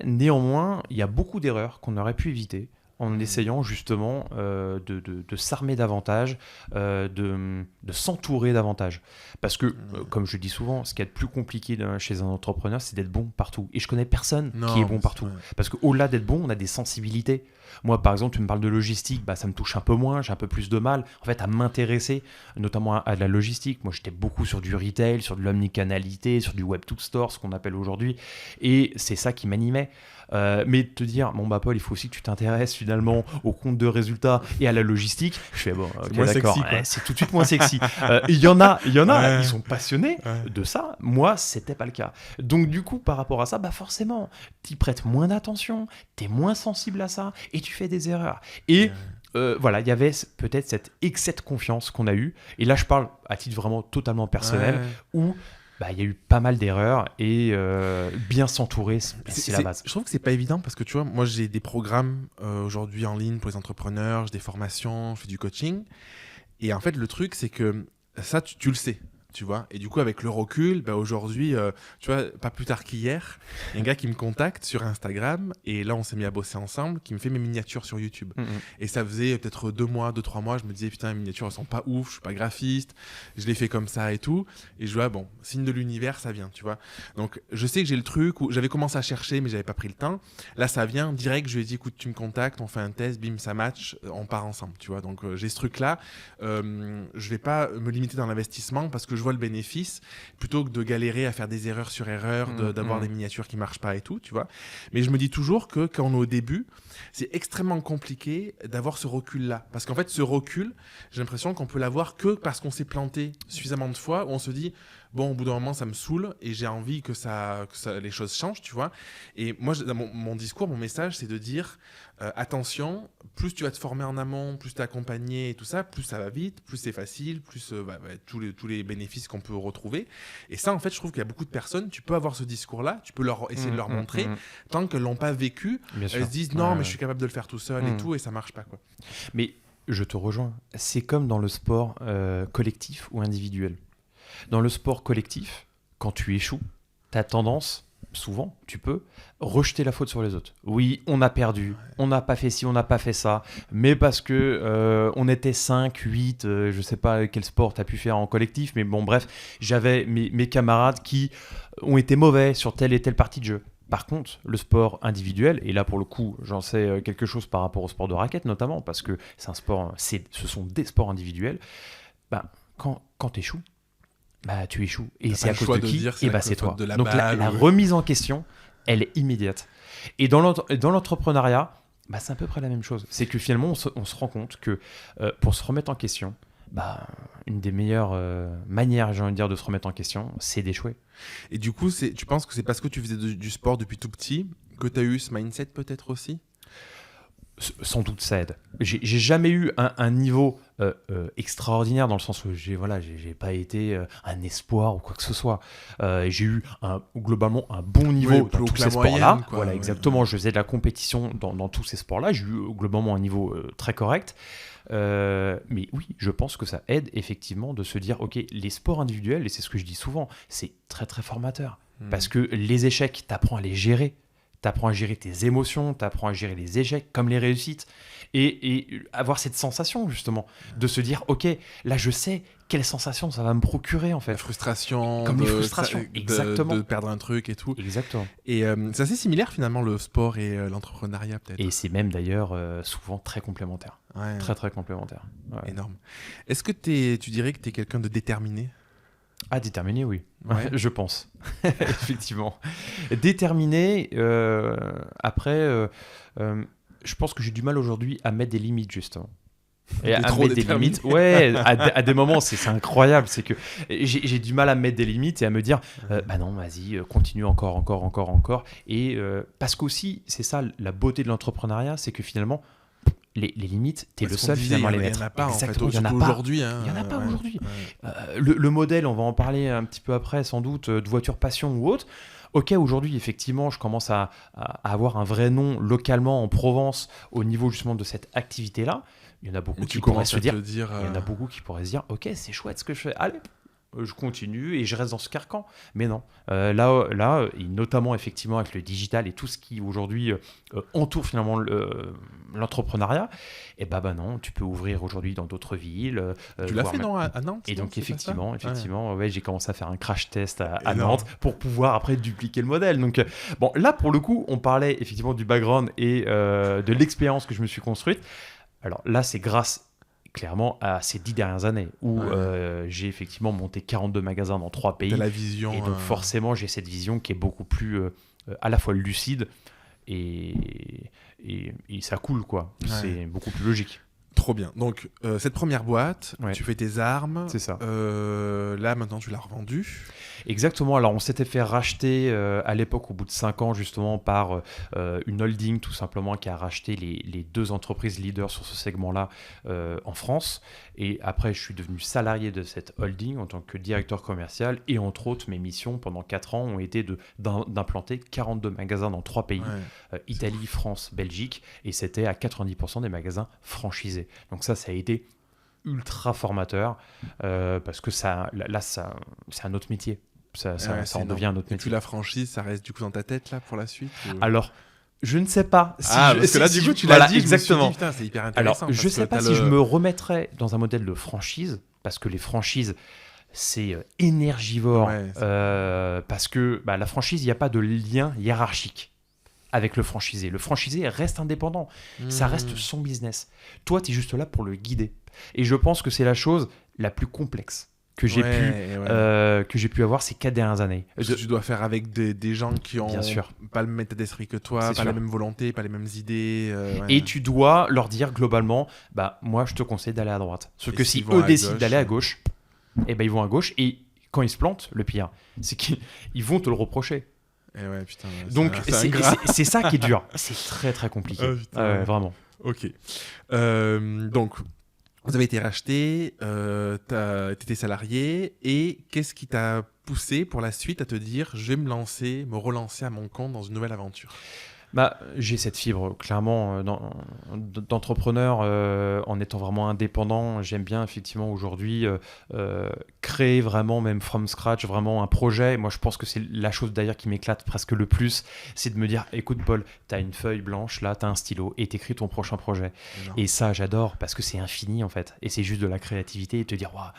Néanmoins, il y a beaucoup d'erreurs qu'on aurait pu éviter en essayant justement de s'armer davantage, de s'entourer davantage. Parce que, comme je dis souvent, ce qu'il y a de plus compliqué chez un entrepreneur, c'est d'être bon partout. Et je connais personne Non, qui est bon mais partout. ouais. Parce qu'au-delà d'être bon, on a des sensibilités. Moi, par exemple, tu me parles de logistique, bah, ça me touche un peu moins, j'ai un peu plus de mal en fait, à m'intéresser, notamment à de la logistique. Moi, j'étais beaucoup sur du retail, sur de l'omnicanalité, sur du web to store, ce qu'on appelle aujourd'hui. Et c'est ça qui m'animait. Mais de te dire, bon bah Paul, il faut aussi que tu t'intéresses finalement au compte de résultats et à la logistique. Je fais bon, ok, moins d'accord, sexy, quoi. c'est tout de suite moins sexy. Il y en a, Ouais. ils sont passionnés Ouais. de ça. Moi, c'était pas le cas. Donc du coup, par rapport à ça, bah forcément, t'y prêtes moins d'attention, t'es moins sensible à ça et tu fais des erreurs. Et voilà, il y avait peut-être cet excès de confiance qu'on a eu. Et là, je parle à titre vraiment totalement personnel, Ouais. où bah, il y a eu pas mal d'erreurs et bien s'entourer, c'est la base. Je trouve que c'est pas évident parce que tu vois, moi j'ai des programmes aujourd'hui en ligne pour les entrepreneurs, j'ai des formations, je fais du coaching. Et en fait, le truc, c'est que ça, tu le sais. Tu vois, et du coup, avec le recul, bah, aujourd'hui, tu vois, pas plus tard qu'hier, il y a un gars qui me contacte sur Instagram, et là, on s'est mis à bosser ensemble, qui me fait mes miniatures sur YouTube. Et ça faisait peut-être 2 mois, 2-3 mois, je me disais, putain, les miniatures, elles sont pas ouf, je suis pas graphiste, je les fais comme ça et tout. Et je vois, bon, signe de l'univers, ça vient, tu vois. Donc, je sais que j'ai le truc où j'avais commencé à chercher, mais j'avais pas pris le temps. Là, ça vient, direct, je lui ai dit, écoute, tu me contactes, on fait un test, bim, ça match, on part ensemble, tu vois. Donc, j'ai ce truc-là. Je vais pas me limiter dans l'investissement parce que je vois le bénéfice plutôt que de galérer à faire des erreurs sur erreurs, d'avoir des miniatures qui marchent pas et tout, tu vois. Mais je me dis toujours que quand on est au début, c'est extrêmement compliqué d'avoir ce recul-là. Parce qu'en fait, ce recul, j'ai l'impression qu'on peut l'avoir que parce qu'on s'est planté suffisamment de fois où on se dit, bon, au bout d'un moment, ça me saoule et j'ai envie que les choses changent, tu vois. Et moi, mon discours, mon message, c'est de dire, attention, plus tu vas te former en amont, plus tu es accompagné et tout ça, plus ça va vite, plus c'est facile, plus tous les bénéfices qu'on peut retrouver. Et ça, en fait, je trouve qu'il y a beaucoup de personnes, tu peux avoir ce discours-là, tu peux essayer de leur montrer, tant qu'elles ne l'ont pas vécu, elles se disent, non, mais je suis capable de le faire tout seul et tout, et ça marche pas, quoi. Mais je te rejoins. C'est comme dans le sport collectif ou individuel. Dans le sport collectif, quand tu échoues, tu as tendance, souvent, tu peux rejeter la faute sur les autres. Oui, on a perdu, on n'a pas fait ci, on n'a pas fait ça, mais parce que on était 5, 8, je sais pas quel sport tu as pu faire en collectif, mais bon, bref, j'avais mes camarades qui ont été mauvais sur telle et telle partie de jeu. Par contre, le sport individuel, et là pour le coup, j'en sais quelque chose par rapport au sport de raquette notamment, parce que c'est un sport, ce sont des sports individuels, bah, quand tu échoues, bah, tu échoues. Et c'est à cause de qui ? Et bah, c'est toi. Donc la remise en question, elle est immédiate. Et dans l'entrepreneuriat, bah, c'est à peu près la même chose. C'est que finalement, on se rend compte que pour se remettre en question, bah, une des meilleures manières, j'ai envie de dire, de se remettre en question, c'est d'échouer. Et du coup, tu penses que c'est parce que tu faisais du sport depuis tout petit que tu as eu ce mindset peut-être aussi ? Sans doute ça aide. J'ai jamais eu un niveau extraordinaire dans le sens où j'ai pas été un espoir ou quoi que ce soit. J'ai eu globalement un bon niveau dans tous ces sports-là. Voilà, exactement. Je faisais de la compétition dans tous ces sports-là. J'ai eu globalement un niveau très correct. Mais oui, je pense que ça aide effectivement de se dire, ok, les sports individuels, et c'est ce que je dis souvent, c'est très très formateur. Parce que les échecs, t'apprends à les gérer. T'apprends à gérer tes émotions, t'apprends à gérer les échecs comme les réussites. Et avoir cette sensation, justement, de se dire, ok, là, je sais quelle sensation ça va me procurer, en fait. La frustration. Comme les frustrations, exactement. De perdre un truc et tout. Exactement. Et c'est assez similaire, finalement, le sport et l'entrepreneuriat, peut-être. Et c'est même, d'ailleurs, souvent très complémentaire. Ouais. Très, très complémentaire. Ouais. Énorme. Est-ce que tu dirais que tu es quelqu'un de déterminé ? Ah, déterminé, oui. Ouais. Je pense. Effectivement. Déterminé, je pense que j'ai du mal aujourd'hui à mettre des limites, justement. Et T'es à trop mettre des déterminé. limites, ouais, à des moments, c'est incroyable. C'est que j'ai du mal à mettre des limites et à me dire, bah non, vas-y, continue encore. Et parce qu'aussi, c'est ça la beauté de l'entrepreneuriat, c'est que finalement, les limites, t'es le seul finalement à les mettre. Il n'y en a pas, Exactement, en fait. il y en a Surtout pas. aujourd'hui. Hein, Il n'y en a pas ouais, aujourd'hui. ouais. Le modèle, on va en parler un petit peu après, sans doute, de voiture passion ou autre. Ok, aujourd'hui, effectivement, je commence à avoir un vrai nom localement en Provence au niveau justement de cette activité-là. Il y en a beaucoup Mais qui tu pourraient commences se à dire, te dire... il y en a beaucoup qui pourraient se dire, ok, c'est chouette ce que je fais. Allez, je continue et je reste dans ce carcan. Mais non, là, et notamment effectivement avec le digital et tout ce qui aujourd'hui entoure finalement l'entrepreneuriat, et bah non, tu peux ouvrir aujourd'hui dans d'autres villes. Tu l'as voire fait, même- non, à Nantes? Et non, donc c'est pas ça effectivement, ouais, j'ai commencé à faire un crash test à Énorme. Nantes pour pouvoir après dupliquer le modèle. Donc bon, là pour le coup, on parlait effectivement du background et de l'expérience que je me suis construite. Alors là, c'est grâce clairement à ces 10 dernières années où j'ai effectivement monté 42 magasins dans 3 pays. T'as la vision... Et donc forcément, j'ai cette vision qui est beaucoup plus à la fois lucide et ça coule, quoi. Ouais. C'est beaucoup plus logique. Trop bien. Donc, cette première boîte, Ouais. tu fais tes armes. C'est ça. Là, maintenant, tu l'as revendue. Exactement. Alors, on s'était fait racheter à l'époque, au bout de 5 ans, justement, par une holding, tout simplement, qui a racheté les 2 entreprises leaders sur ce segment-là en France. Et après, je suis devenu salarié de cette holding en tant que directeur commercial. Et entre autres, mes missions pendant 4 ans ont été d'implanter 42 magasins dans 3 pays. Ouais. Italie, France, Belgique. Et c'était à 90% des magasins franchisés. Donc ça a été ultra formateur parce que là, c'est un autre métier. Ça en devient un autre Et métier. puis la franchise, ça reste du coup dans ta tête là pour la suite ou... Alors, je ne sais pas. Si parce que là, du coup, tu l'as voilà, dit, exactement. Je me suis dit, putain, c'est hyper intéressant. Alors, je ne sais pas si je me remettrais dans un modèle de franchise, parce que les franchises, c'est énergivore, Ouais, parce que la franchise, il n'y a pas de lien hiérarchique avec le franchisé. Le franchisé reste indépendant, ça reste son business. Toi, tu es juste là pour le guider. Et je pense que c'est la chose la plus complexe que j'ai pu avoir ces 4 dernières années. Parce que tu dois faire avec des gens qui ont Bien sûr. pas le même état d'esprit que toi, C'est pas sûr. la même volonté, pas les mêmes idées. Et tu dois leur dire globalement, moi je te conseille d'aller à droite. Sauf Et que s'ils si vont eux à décident gauche, d'aller à gauche, ils vont à gauche et quand ils se plantent, le pire, c'est qu'ils vont te le reprocher. Et ouais, putain, Donc ingrat. c'est ça qui est dur. C'est très très compliqué. Ah, putain, ouais. Vraiment. Ok. Donc, vous avez été racheté, t'étais salarié, et qu'est-ce qui t'a poussé pour la suite à te dire je vais me relancer à mon compte dans une nouvelle aventure? J'ai cette fibre clairement d'entrepreneur en étant vraiment indépendant. J'aime bien effectivement aujourd'hui créer vraiment même from scratch vraiment un projet. Moi je pense que c'est la chose d'ailleurs qui m'éclate presque le plus, c'est de me dire écoute Paul, t'as une feuille blanche là, t'as un stylo et t'écris ton prochain projet. Non. Et ça j'adore parce que c'est infini en fait et c'est juste de la créativité et te dire waouh,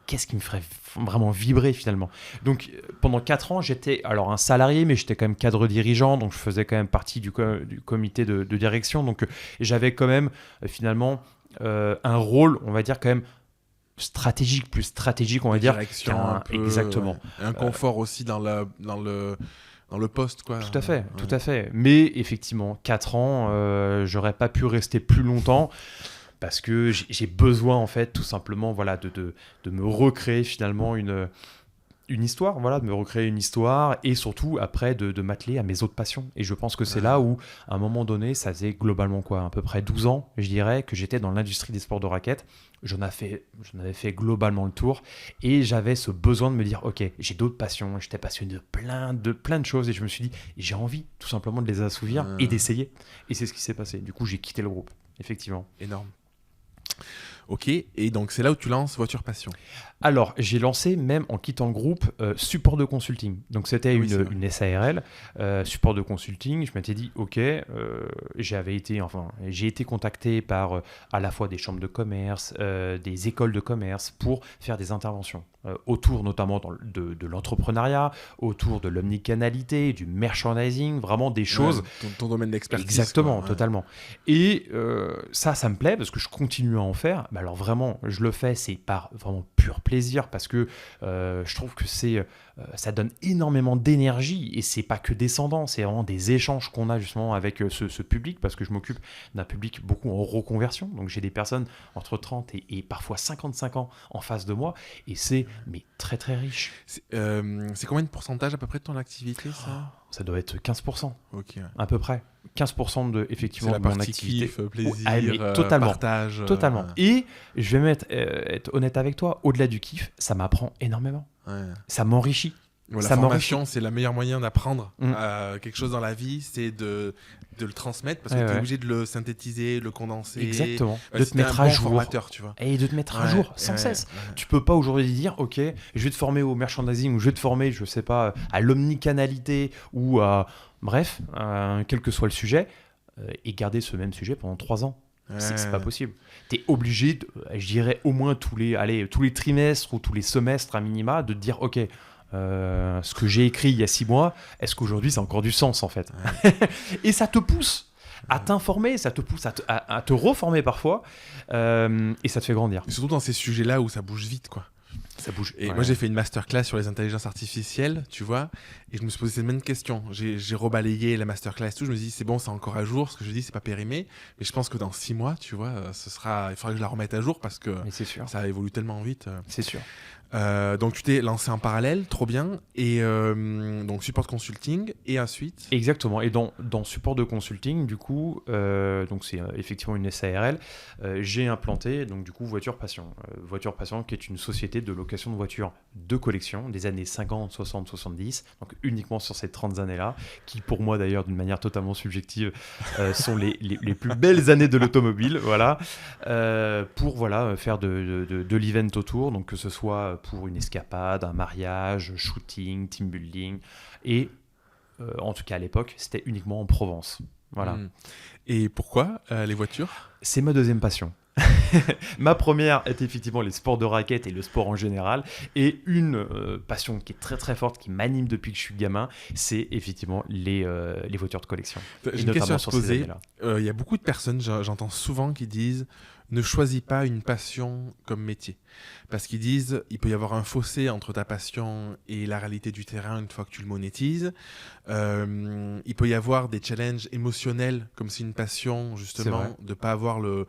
qu'est-ce qui me ferait vraiment vibrer finalement. Donc pendant 4 ans j'étais alors un salarié mais j'étais quand même cadre dirigeant, donc je faisais quand même partie du comité de direction, donc j'avais quand même finalement un rôle on va dire quand même plus stratégique on va dire Direction un peu, exactement. Ouais. Un confort aussi dans le poste quoi. Tout à fait. Mais effectivement 4 ans j'aurais pas pu rester plus longtemps parce que j'ai besoin en fait tout simplement de me recréer finalement une histoire, de me recréer une histoire et surtout après de m'atteler à mes autres passions. Et je pense que c'est là où à un moment donné ça faisait globalement à peu près 12 ans je dirais que j'étais dans l'industrie des sports de raquettes. J'en avais fait globalement le tour et j'avais ce besoin de me dire ok, j'ai d'autres passions, j'étais passionné de plein de choses et je me suis dit j'ai envie tout simplement de les assouvir et d'essayer. Et c'est ce qui s'est passé. Du coup j'ai quitté le groupe, effectivement. Énorme. Ok, et donc c'est là où tu lances Voiture Passion. Alors, j'ai lancé même en quittant le groupe support de consulting. Donc, c'était une SARL, support de consulting. Je m'étais dit, ok, j'ai été contacté par à la fois des chambres de commerce, des écoles de commerce pour faire des interventions autour notamment de l'entrepreneuriat, autour de l'omnicanalité, du merchandising, vraiment des choses. Ton domaine d'expertise. Exactement, totalement. Et ça me plaît parce que je continue à en faire. Mais alors vraiment, je le fais, c'est par vraiment pure pur plaisir parce que je trouve que ça donne énormément d'énergie et c'est pas que descendant, c'est vraiment des échanges qu'on a justement avec ce public parce que je m'occupe d'un public beaucoup en reconversion. Donc j'ai des personnes entre 30 et parfois 55 ans en face de moi et c'est mais très très riche. C'est combien de pourcentage à peu près de ton activité, ça? Ça doit être 15%, Ok. à peu près. 15% de, C'est effectivement, la de mon partie activité. kiff, plaisir, Mais totalement. partage. Totalement. Et je vais être honnête avec toi, au-delà du kiff, ça m'apprend énormément. Ouais. Ça m'enrichit. La Ça formation, c'est le meilleur moyen d'apprendre Mm. quelque chose dans la vie, c'est de le transmettre parce que Ouais, tu es ouais. obligé de le synthétiser, de le condenser. Exactement. Ouais, De si te t'es mettre un à bon jour. formateur, tu vois. Et de te mettre à Ouais, jour sans ouais, cesse. ouais. Tu peux pas aujourd'hui dire, ok, je vais te former au merchandising ou je vais te former, je sais pas, à l'omnicanalité ou à, bref, quel que soit le sujet, et garder ce même sujet pendant 3 ans. C'est pas possible. Tu es obligé, je dirais au moins tous les trimestres ou tous les semestres à minima, de te dire, ok, ce que j'ai écrit il y a 6 mois, est-ce qu'aujourd'hui ça a encore du sens en fait? Et ça te pousse à t'informer, ça te pousse à te reformer parfois, et ça te fait grandir. Et surtout dans ces sujets-là où ça bouge vite, quoi. Ça bouge. Et Ouais. moi, j'ai fait une masterclass sur les intelligences artificielles, tu vois, et je me suis posé cette même question. J'ai rebalayé la masterclass, tout. Je me dis, c'est bon, c'est encore à jour. Ce que je dis, c'est pas périmé. Mais je pense que dans 6 mois, tu vois, il faudra que je la remette à jour parce que Mais c'est sûr. ça évolue tellement vite. C'est sûr. Donc, tu t'es lancé en parallèle, trop bien. Et donc, support consulting. Et ensuite. Exactement. Et dans support de consulting, du coup, donc c'est effectivement une SARL, j'ai implanté donc du coup Voiture Passion. Voiture Passion, qui est une société de location de voitures de collection des années 50, 60, 70, donc uniquement sur ces 30 années-là, qui pour moi d'ailleurs d'une manière totalement subjective sont les plus belles années de l'automobile, voilà, pour voilà faire de l'event autour, donc que ce soit pour une escapade, un mariage, shooting, team building, et en tout cas à l'époque, c'était uniquement en Provence. Voilà. Et pourquoi les voitures? C'est ma deuxième passion. Ma première est effectivement les sports de raquettes et le sport en général. Et une passion qui est très très forte, qui m'anime depuis que je suis gamin, c'est effectivement les voitures de collection. J'ai une question à te poser. Il y a beaucoup de personnes, j'entends souvent, qui disent ne choisis pas une passion comme métier. Parce qu'ils disent il peut y avoir un fossé entre ta passion et la réalité du terrain une fois que tu le monétises. Il peut y avoir des challenges émotionnels, comme c'est une passion, justement, de ne pas avoir le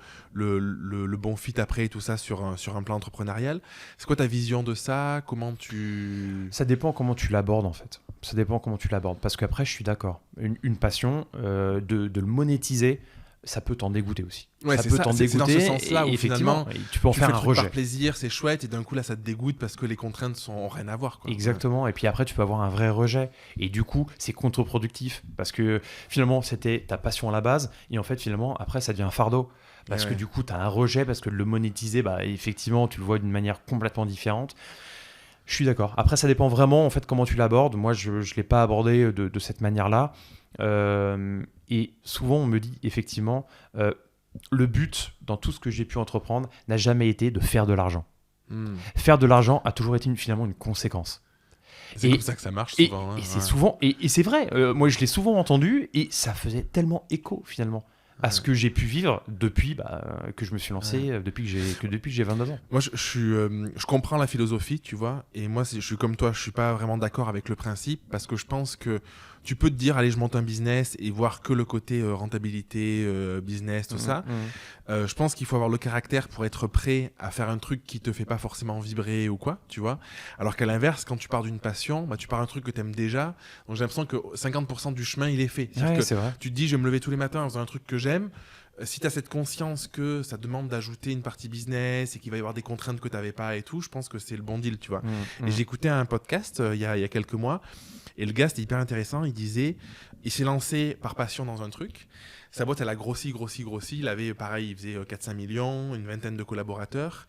bon fit après et tout ça sur un plan entrepreneurial. C'est quoi ta vision de ça? Comment tu... Ça dépend comment tu l'abordes en fait. Ça dépend comment tu l'abordes. Parce qu'après, je suis d'accord. Une passion, de le monétiser, ça peut t'en dégoûter aussi. Ouais, ça c'est peut ça, t'en c'est dégoûter. dans ce sens-là où effectivement, tu peux en tu faire fais un le truc rejet. par plaisir, c'est chouette, et d'un coup là ça te dégoûte parce que les contraintes ont rien à voir, quoi. Exactement. Et puis après, tu peux avoir un vrai rejet. Et du coup, c'est contre-productif parce que finalement, c'était ta passion à la base. Et en fait, finalement, après, ça devient un fardeau. Parce que du coup, tu as un rejet, parce que le monétiser, bah, effectivement, tu le vois d'une manière complètement différente. Je suis d'accord. Après, ça dépend vraiment en fait comment tu l'abordes. Moi, je ne l'ai pas abordé de cette manière-là. Et souvent, on me dit effectivement, le but dans tout ce que j'ai pu entreprendre n'a jamais été de faire de l'argent. Faire de l'argent a toujours été finalement une conséquence. C'est comme ça que ça marche souvent. Et c'est souvent, et c'est vrai, moi je l'ai souvent entendu et ça faisait tellement écho finalement à ce que j'ai pu vivre depuis que je me suis lancé, depuis que j'ai 22 ans. Moi, je comprends la philosophie, tu vois, et moi, je suis comme toi, je suis pas vraiment d'accord avec le principe, parce que je pense que tu peux te dire, allez, je monte un business et voir que le côté rentabilité, business, tout ça. Je pense qu'il faut avoir le caractère pour être prêt à faire un truc qui te fait pas forcément vibrer ou quoi, tu vois. Alors qu'à l'inverse, quand tu pars d'une passion, bah, tu pars un truc que tu aimes déjà, donc j'ai l'impression que 50% du chemin, il est fait. Ouais, c'est vrai. Tu te dis, je vais me lever tous les matins en faisant un truc que j'aime. Si tu as cette conscience que ça demande d'ajouter une partie business et qu'il va y avoir des contraintes que tu n'avais pas et tout, je pense que c'est le bon deal, tu vois. Et j'ai écouté un podcast il y a quelques mois et le gars, c'était hyper intéressant. Il disait, il s'est lancé par passion dans un truc. Sa boîte, elle a grossi. Il avait, pareil, il faisait 4-5 millions, une vingtaine de collaborateurs.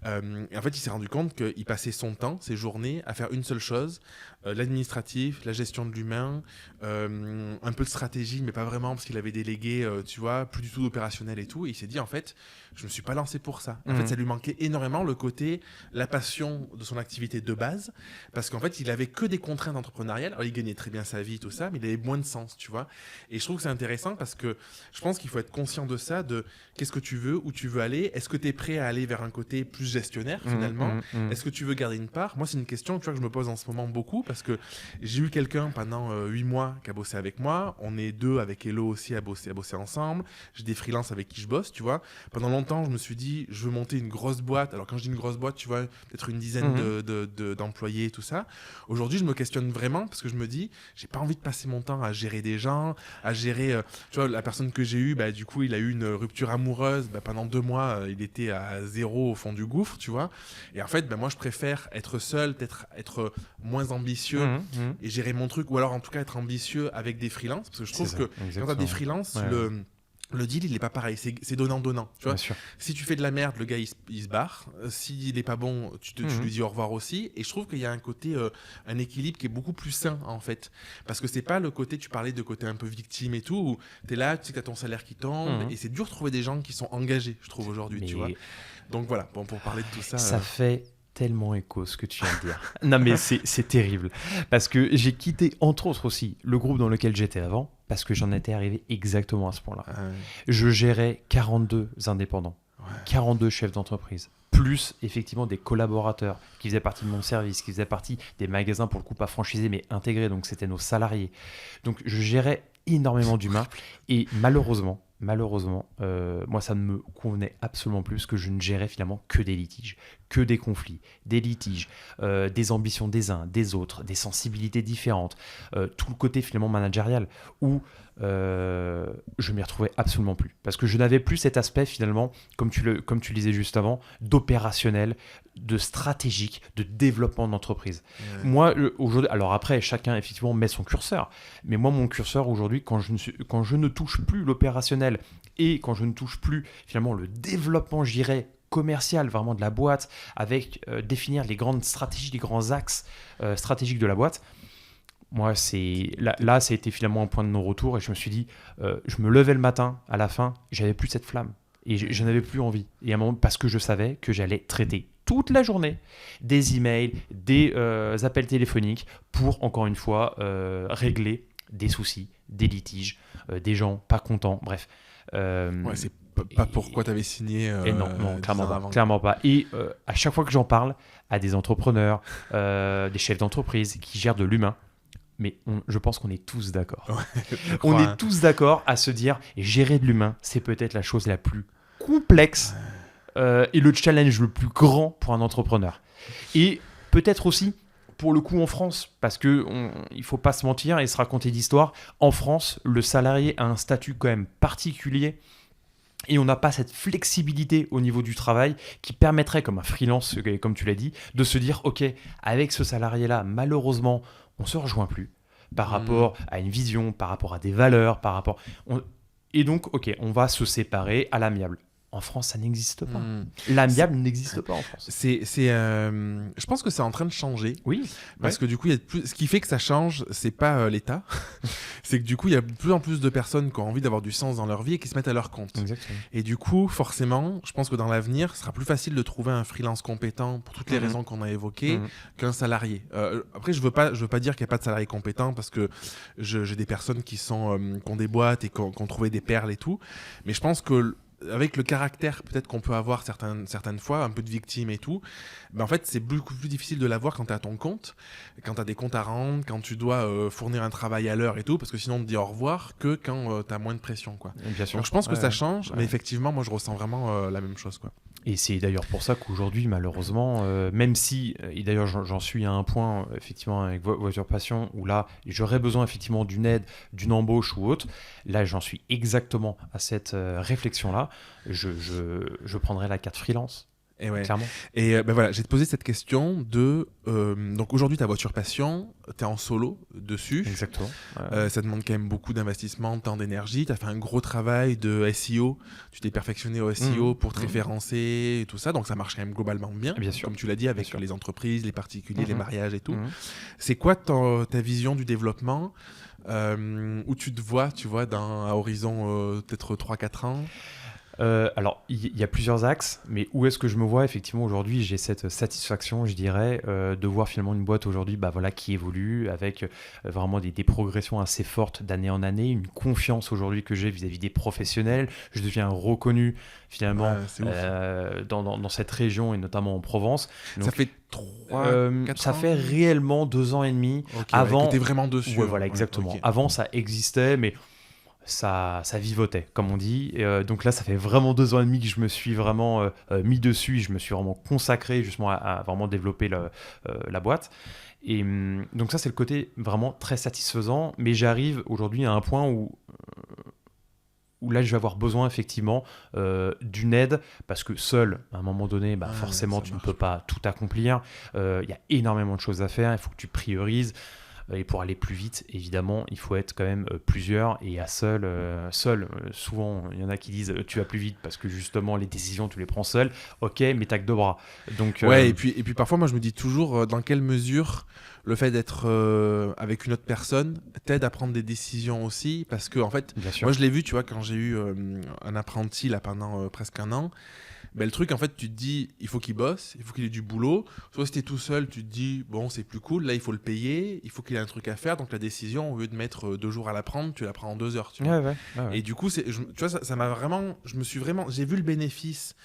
Et en fait, il s'est rendu compte qu'il passait son temps, ses journées, à faire une seule chose, l'administratif, la gestion de l'humain, un peu de stratégie, mais pas vraiment, parce qu'il avait délégué, tu vois, plus du tout d'opérationnel et tout. Et il s'est dit, en fait, je me suis pas lancé pour ça. En fait, ça lui manquait énormément le côté, la passion de son activité de base, parce qu'en fait, il avait que des contraintes entrepreneuriales. Alors, il gagnait très bien sa vie, tout ça, mais il avait moins de sens, tu vois. Et je trouve que c'est intéressant parce que je pense qu'il faut être conscient de ça, de qu'est-ce que tu veux, où tu veux aller, est-ce que tu es prêt à aller vers un côté plus gestionnaire finalement, est-ce que tu veux garder une part. Moi, c'est une question, tu vois, que je me pose en ce moment beaucoup, parce que j'ai eu quelqu'un pendant 8 mois qui a bossé avec moi, on est 2 avec Hello aussi à bosser ensemble, j'ai des freelances avec qui je bosse, tu vois. Pendant longtemps, je me suis dit, je veux monter une grosse boîte. Alors quand je dis une grosse boîte, tu vois, peut-être une dizaine d'employés, tout ça. Aujourd'hui, je me questionne vraiment parce que je me dis, j'ai pas envie de passer mon temps à gérer des gens, à gérer, tu vois, la personne que j'ai eue, bah, du coup, il a eu une rupture amoureuse, bah, pendant 2 mois, il était à 0 au fond du gouffre, tu vois. Et en fait, bah, moi, je préfère être seul, peut-être être moins ambitieux et gérer mon truc, ou alors en tout cas être ambitieux avec des freelances, parce que je trouve que quand tu as des freelances, le deal, il n'est pas pareil, c'est donnant-donnant. Tu vois, si tu fais de la merde, le gars, il se barre. S'il n'est pas bon, tu lui dis au revoir aussi. Et je trouve qu'il y a un côté, un équilibre qui est beaucoup plus sain, en fait. Parce que c'est pas le côté, tu parlais de côté un peu victime et tout, où tu es là, tu sais que tu as ton salaire qui tombe, et c'est dur de trouver des gens qui sont engagés, je trouve, aujourd'hui, tu vois. Donc voilà, bon, pour parler de tout ça... Ça fait tellement écho ce que tu viens de dire. Non mais c'est terrible. Parce que j'ai quitté, entre autres aussi, le groupe dans lequel j'étais avant, parce que j'en étais arrivé exactement à ce point-là. Je gérais 42 indépendants, 42 chefs d'entreprise, plus effectivement des collaborateurs qui faisaient partie de mon service, qui faisaient partie des magasins, pour le coup pas franchisés mais intégrés, donc c'était nos salariés. Donc je gérais énormément d'humains et malheureusement, moi ça ne me convenait absolument plus, que je ne gérais finalement que des litiges, que des conflits, des litiges, des ambitions des uns, des autres, des sensibilités différentes, tout le côté finalement managérial où je m'y retrouvais absolument plus, parce que je n'avais plus cet aspect finalement, comme tu le disais juste avant, d'opérationnel, de stratégique, de développement d'entreprise. Moi aujourd'hui, alors après chacun effectivement met son curseur, mais moi mon curseur aujourd'hui, quand je ne touche plus l'opérationnel et quand je ne touche plus finalement le développement, je dirais, commercial vraiment de la boîte, avec définir les grandes stratégies, les grands axes stratégiques de la boîte, moi là ça a été finalement un point de non-retour, et je me suis dit, je me levais le matin, à la fin j'avais plus cette flamme et je n'avais plus envie, et à un moment, parce que je savais que j'allais traiter toute la journée des emails, des appels téléphoniques pour, encore une fois, régler des soucis, des litiges, des gens pas contents, bref. C'est pas pourquoi tu avais signé. Et non, clairement pas. Et à chaque fois que j'en parle à des entrepreneurs, des chefs d'entreprise qui gèrent de l'humain, mais je pense qu'on est tous d'accord. On est tous d'accord à se dire, gérer de l'humain, c'est peut-être la chose la plus complexe et le challenge le plus grand pour un entrepreneur. Et peut-être aussi, pour le coup, en France, parce qu'il ne faut pas se mentir et se raconter d'histoire, en France, le salarié a un statut quand même particulier. Et on n'a pas cette flexibilité au niveau du travail qui permettrait, comme un freelance, comme tu l'as dit, de se dire, ok, avec ce salarié-là, malheureusement, on ne se rejoint plus par rapport à une vision, par rapport à des valeurs, et donc, ok, on va se séparer à l'amiable. En France, ça n'existe pas. L'amiable n'existe pas en France. Je pense que c'est en train de changer. Oui. Parce que du coup, ce qui fait que ça change, c'est pas l'État. C'est que du coup, il y a de plus en plus de personnes qui ont envie d'avoir du sens dans leur vie et qui se mettent à leur compte. Exactement. Et du coup, forcément, je pense que dans l'avenir, ce sera plus facile de trouver un freelance compétent pour toutes les raisons qu'on a évoquées qu'un salarié. Après, je veux pas dire qu'il n'y a pas de salarié compétent, parce que j'ai des personnes qui ont des boîtes et qui ont trouvé des perles et tout. Mais je pense que avec le caractère peut-être qu'on peut avoir certaines fois, un peu de victime et tout, en fait c'est beaucoup plus difficile de l'avoir quand tu es à ton compte, quand tu as des comptes à rendre, quand tu dois fournir un travail à l'heure et tout, parce que sinon on te dit au revoir que quand tu as moins de pression, quoi. Bien sûr. Donc je pense que ça change, mais effectivement moi je ressens vraiment la même chose, quoi. Et c'est d'ailleurs pour ça qu'aujourd'hui, malheureusement, même si, et d'ailleurs j'en suis à un point, effectivement, avec Voiture Passion, où là, j'aurais besoin effectivement d'une aide, d'une embauche ou autre, là j'en suis exactement à cette réflexion-là. Je prendrai la carte freelance. Et ouais. Clairement. Et voilà, j'ai te posé cette question de... donc aujourd'hui, ta Voiture Passion, tu es en solo dessus. Exactement. Ça demande quand même beaucoup d'investissement, de temps, d'énergie. Tu as fait un gros travail de SEO. Tu t'es perfectionné au SEO pour te référencer et tout ça. Donc ça marche quand même globalement bien. Bien sûr. Comme tu l'as dit, avec les entreprises, les particuliers, les mariages et tout. C'est quoi ta vision du développement, où tu te vois, à horizon peut-être 3-4 ans? Alors, il y a plusieurs axes, mais où est-ce que je me vois? Effectivement, aujourd'hui, j'ai cette satisfaction, je dirais, de voir finalement une boîte aujourd'hui voilà, qui évolue avec vraiment des progressions assez fortes d'année en année, une confiance aujourd'hui que j'ai vis-à-vis des professionnels. Je deviens reconnu finalement C'est ouf. dans cette région et notamment en Provence. Donc, Ça fait 4 ça ans fait réellement 2 ans et demi. Ok, Avant, que t'es vraiment dessus. ouais, voilà, exactement. Ok. Avant, ça existait, mais ça vivotait, comme on dit. Et, donc là, ça fait vraiment 2 ans et demi que je me suis vraiment mis dessus. Je me suis vraiment consacré justement à vraiment développer la boîte. Et donc ça, c'est le côté vraiment très satisfaisant. Mais j'arrive aujourd'hui à un point où là, je vais avoir besoin effectivement d'une aide parce que seul, à un moment donné, forcément, tu ne peux pas tout accomplir. Il y a énormément de choses à faire. Il faut que tu priorises. Et pour aller plus vite, évidemment, il faut être quand même plusieurs. Et à seul, souvent, il y en a qui disent tu vas plus vite parce que justement, les décisions, tu les prends seul. Ok, mais t'as que 2 bras. Donc, Ouais, et puis parfois, moi, je me dis toujours dans quelle mesure le fait d'être avec une autre personne t'aide à prendre des décisions aussi. Parce que, en fait, bien sûr. moi, je l'ai vu, tu vois, quand j'ai eu un apprenti là pendant presque un an. Ben, le truc, en fait, tu te dis, il faut qu'il bosse, il faut qu'il ait du boulot. Soit si t'es tout seul, tu te dis, bon, c'est plus cool, là, il faut le payer, il faut qu'il ait un truc à faire. Donc la décision, au lieu de mettre 2 jours à la prendre, tu la prends en 2 heures. Tu vois. Ouais. Et du coup, tu vois, ça m'a vraiment, j'ai vu le bénéfice.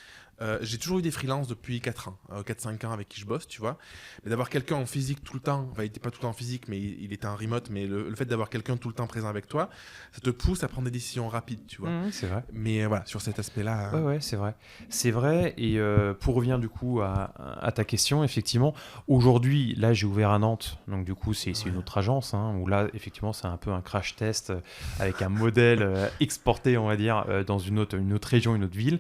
J'ai toujours eu des freelances depuis 4 ans, 4-5 ans avec qui je bosse, tu vois. Mais d'avoir quelqu'un en physique tout le temps, enfin, il n'était pas tout le temps en physique, mais il était en remote, mais le fait d'avoir quelqu'un tout le temps présent avec toi, ça te pousse à prendre des décisions rapides, tu vois. C'est vrai. Mais voilà, sur cet aspect-là. Ouais, c'est vrai. C'est vrai. Et pour revenir du coup à ta question, effectivement, aujourd'hui, là, j'ai ouvert à Nantes. Donc, du coup, c'est une autre agence où là, effectivement, c'est un peu un crash test avec un modèle exporté, on va dire, dans une autre région, une autre ville.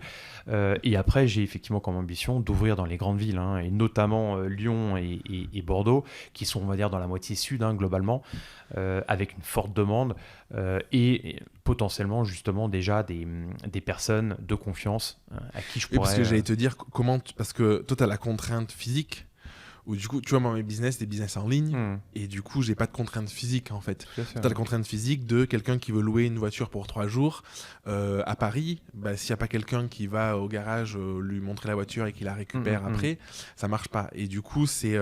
Et après, j'ai effectivement comme ambition d'ouvrir dans les grandes villes, et notamment Lyon et Bordeaux, qui sont, on va dire, dans la moitié sud, globalement, avec une forte demande et potentiellement, justement, déjà des personnes de confiance à qui je pourrais... Oui, parce que j'allais te dire, parce que toi, tu as la contrainte physique. Ou du coup, tu vois, moi, mes business, des business en ligne, et du coup, j'ai pas de contrainte physique en fait. Tu as la contrainte physique de quelqu'un qui veut louer une voiture pour 3 jours à Paris. S'il n'y a pas quelqu'un qui va au garage lui montrer la voiture et qui la récupère après, ça marche pas. Et du coup, c'est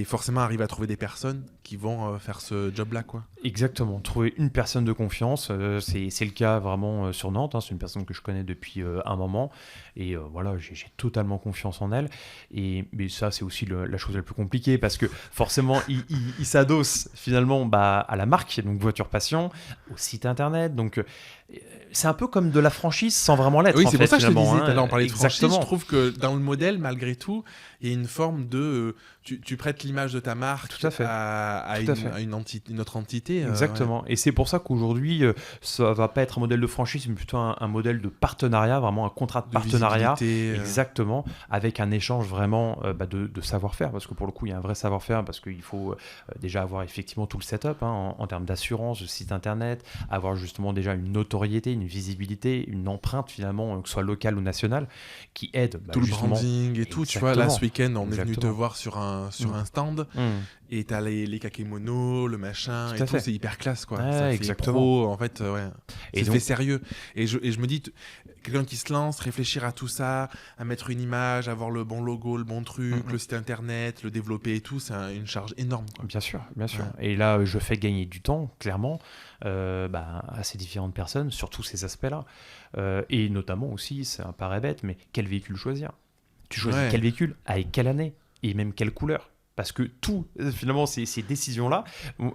forcément arriver à trouver des personnes qui vont faire ce job-là, quoi. Exactement, trouver une personne de confiance, c'est le cas vraiment sur Nantes, c'est une personne que je connais depuis un moment et voilà, j'ai totalement confiance en elle. Mais ça, c'est aussi la chose la plus compliquée parce que forcément, il s'adosse finalement à la marque, donc Voiture Passion, au site internet, donc c'est un peu comme de la franchise sans vraiment l'être. Oui, c'est pour ça que je te disais, tout à l'heure, on parlait de exactement. franchise. Je trouve que dans le modèle, malgré tout, il y a une forme de... tu prêtes l'image de ta marque à une autre entité. Exactement. Et c'est pour ça qu'aujourd'hui, ça va pas être un modèle de franchise, mais plutôt un modèle de partenariat, vraiment un contrat de partenariat. Exactement, avec un échange vraiment de savoir-faire. Parce que pour le coup, il y a un vrai savoir-faire, parce qu'il faut déjà avoir effectivement tout le setup en termes d'assurance, de site internet, avoir justement déjà une notoriété, une visibilité, une empreinte finalement, que ce soit locale ou nationale, qui aide. Tout le branding et tout. Tu vois, là, ce week-end, on est venu te voir sur un stand. Et t'as les kakémonos, le machin, et tout, c'est hyper classe, quoi. Ça fait pro, en fait, c'est fait sérieux. Et je me dis, quelqu'un qui se lance, réfléchir à tout ça, à mettre une image, avoir le bon logo, le bon truc, le site internet, le développer et tout, c'est une charge énorme, quoi. Bien sûr. Et là, je fais gagner du temps, clairement, à ces différentes personnes, sur tous ces aspects-là. Et notamment aussi, c'est un paraît bête, mais quel véhicule choisir ? Tu choisis quel véhicule, avec quelle année, et même quelle couleur ? Parce que tout, finalement, ces décisions-là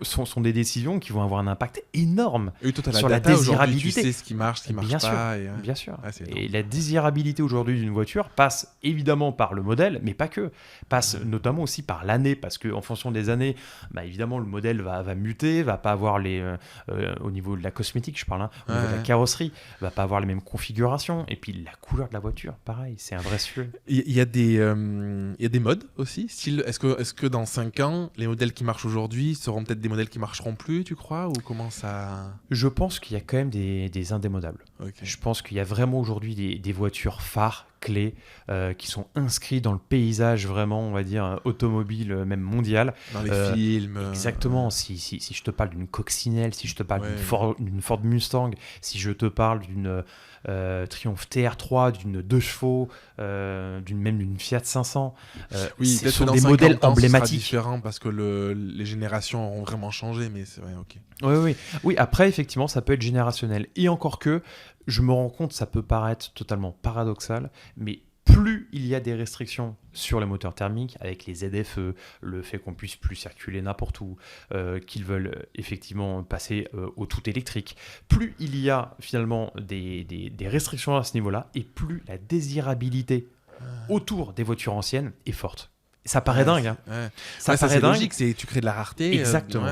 sont des décisions qui vont avoir un impact énorme sur la désirabilité. Tu sais ce qui marche, ce qui marche pas. Bien sûr. Et la désirabilité aujourd'hui d'une voiture passe évidemment par le modèle, mais pas que. Passe notamment aussi par l'année, parce qu'en fonction des années, évidemment, le modèle va muter, va pas avoir au niveau de la cosmétique, je parle, au niveau de la carrosserie, va pas avoir les mêmes configurations. Et puis la couleur de la voiture, pareil, c'est un vrai sujet. Il y a des modes aussi. Est-ce que dans 5 ans, les modèles qui marchent aujourd'hui seront peut-être des modèles qui marcheront plus, tu crois, ou comment ça... Je pense qu'il y a quand même des indémodables. Je pense qu'il y a vraiment aujourd'hui des voitures phares clés, qui sont inscrits dans le paysage vraiment, on va dire, automobile, même mondial. Dans les films. Exactement. Si je te parle d'une coccinelle, si je te parle d'une Ford Mustang, si je te parle d'une Triumph TR3, d'une 2 chevaux, même d'une Fiat 500, ce sont des modèles emblématiques. C'est différent parce que les générations ont vraiment changé, mais c'est vrai, ok. Oui, après, effectivement, ça peut être générationnel. Et encore que, je me rends compte, ça peut paraître totalement paradoxal, mais plus il y a des restrictions sur les moteurs thermiques, avec les ZFE, le fait qu'on puisse plus circuler n'importe où, qu'ils veulent effectivement passer au tout électrique, plus il y a finalement des restrictions à ce niveau-là, et plus la désirabilité autour des voitures anciennes est forte. Ça paraît dingue. Hein. Ça paraît dingue. Logique, tu crées de la rareté. Exactement.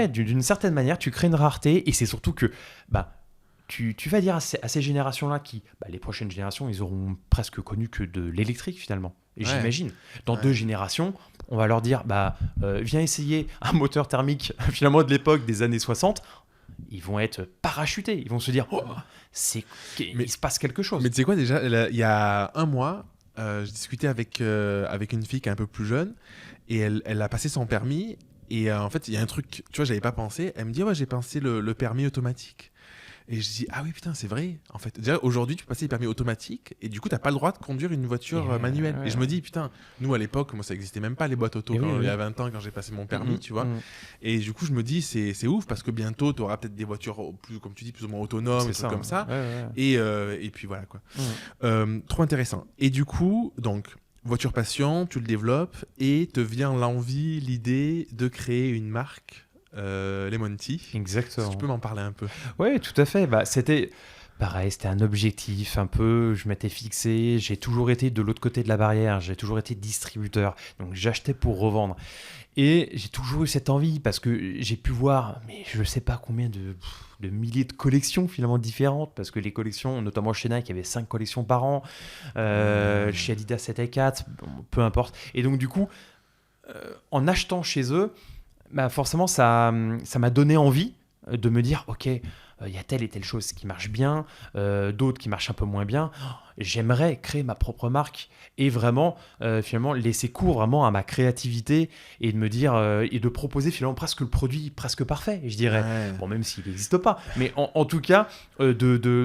D'une certaine manière, tu crées une rareté, et c'est surtout que tu vas dire à ces générations-là qui, les prochaines générations, ils auront presque connu que de l'électrique finalement. Et j'imagine, dans 2 générations, on va leur dire, viens essayer un moteur thermique finalement de l'époque des années 60. Ils vont être parachutés. Ils vont se dire, il se passe quelque chose. Mais tu sais quoi, déjà, il y a un mois, je discutais avec une fille qui est un peu plus jeune, et elle a passé son permis. Et en fait, il y a un truc, tu vois, j'avais pas pensé. Elle me dit, j'ai pensé le permis automatique. Et je dis, ah oui, putain, c'est vrai. En fait, déjà, aujourd'hui, tu peux passer les permis automatiques et du coup, tu n'as pas le droit de conduire une voiture manuelle. Et je me dis, putain, nous, à l'époque, moi, ça n'existait même pas, les boîtes auto, il y a 20 ans, quand j'ai passé mon permis, tu vois. Et du coup, je me dis, c'est ouf parce que bientôt, tu auras peut-être des voitures, plus, comme tu dis, plus ou moins autonomes, des trucs comme ça. Et puis voilà, quoi. Trop intéressant. Et du coup, donc, voiture passion, tu le développes et te vient l'envie, l'idée de créer une marque. Lemon Tea. Exactement. Si tu peux m'en parler un peu. Oui, tout à fait. C'était pareil, c'était un objectif un peu, je m'étais fixé, j'ai toujours été de l'autre côté de la barrière, j'ai toujours été distributeur, donc j'achetais pour revendre. Et j'ai toujours eu cette envie parce que j'ai pu voir, mais je ne sais pas combien de milliers de collections finalement différentes, parce que les collections, notamment chez Nike, il y avait 5 collections par an, chez Adidas c'était 4, peu importe. Et donc du coup, en achetant chez eux, forcément, ça m'a donné envie de me dire, ok, il y a telle et telle chose qui marche bien, d'autres qui marchent un peu moins bien. J'aimerais créer ma propre marque et vraiment, finalement, laisser cours vraiment à ma créativité et de me dire, et de proposer finalement presque le produit presque parfait, je dirais. Bon, même s'il n'existe pas, mais en tout cas,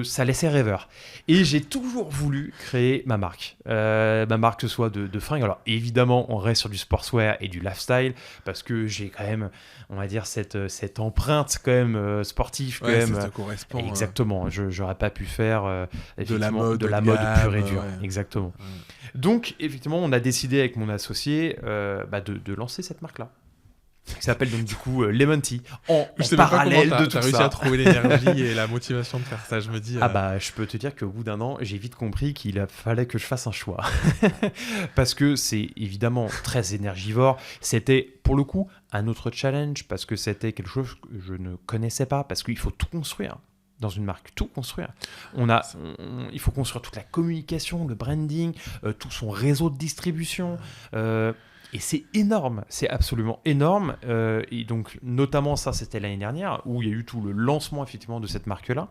ça laissait rêveur. Et j'ai toujours voulu créer ma marque. Ma marque, que ce soit de fringues. Alors, évidemment, on reste sur du sportswear et du lifestyle parce que j'ai quand même, on va dire, cette empreinte quand même sportive. Quand même, ça correspond. Exactement. Je n'aurais pas pu faire de la mode pure et dure. Exactement. Donc, effectivement, on a décidé avec mon associé de lancer cette marque-là. Qui s'appelle donc du coup Lemon Tea. En parallèle de tout ça. Tu as réussi à trouver l'énergie et la motivation de faire ça, je me dis. Je peux te dire qu'au bout d'un an, j'ai vite compris qu'il fallait que je fasse un choix. Parce que c'est évidemment très énergivore. C'était pour le coup un autre challenge parce que c'était quelque chose que je ne connaissais pas. Parce qu'il faut tout construire. Dans une marque, tout construire. Il faut construire toute la communication, le branding, tout son réseau de distribution. Et c'est énorme, c'est absolument énorme. Et donc, notamment, ça, c'était l'année dernière, où il y a eu tout le lancement, effectivement, de cette marque-là.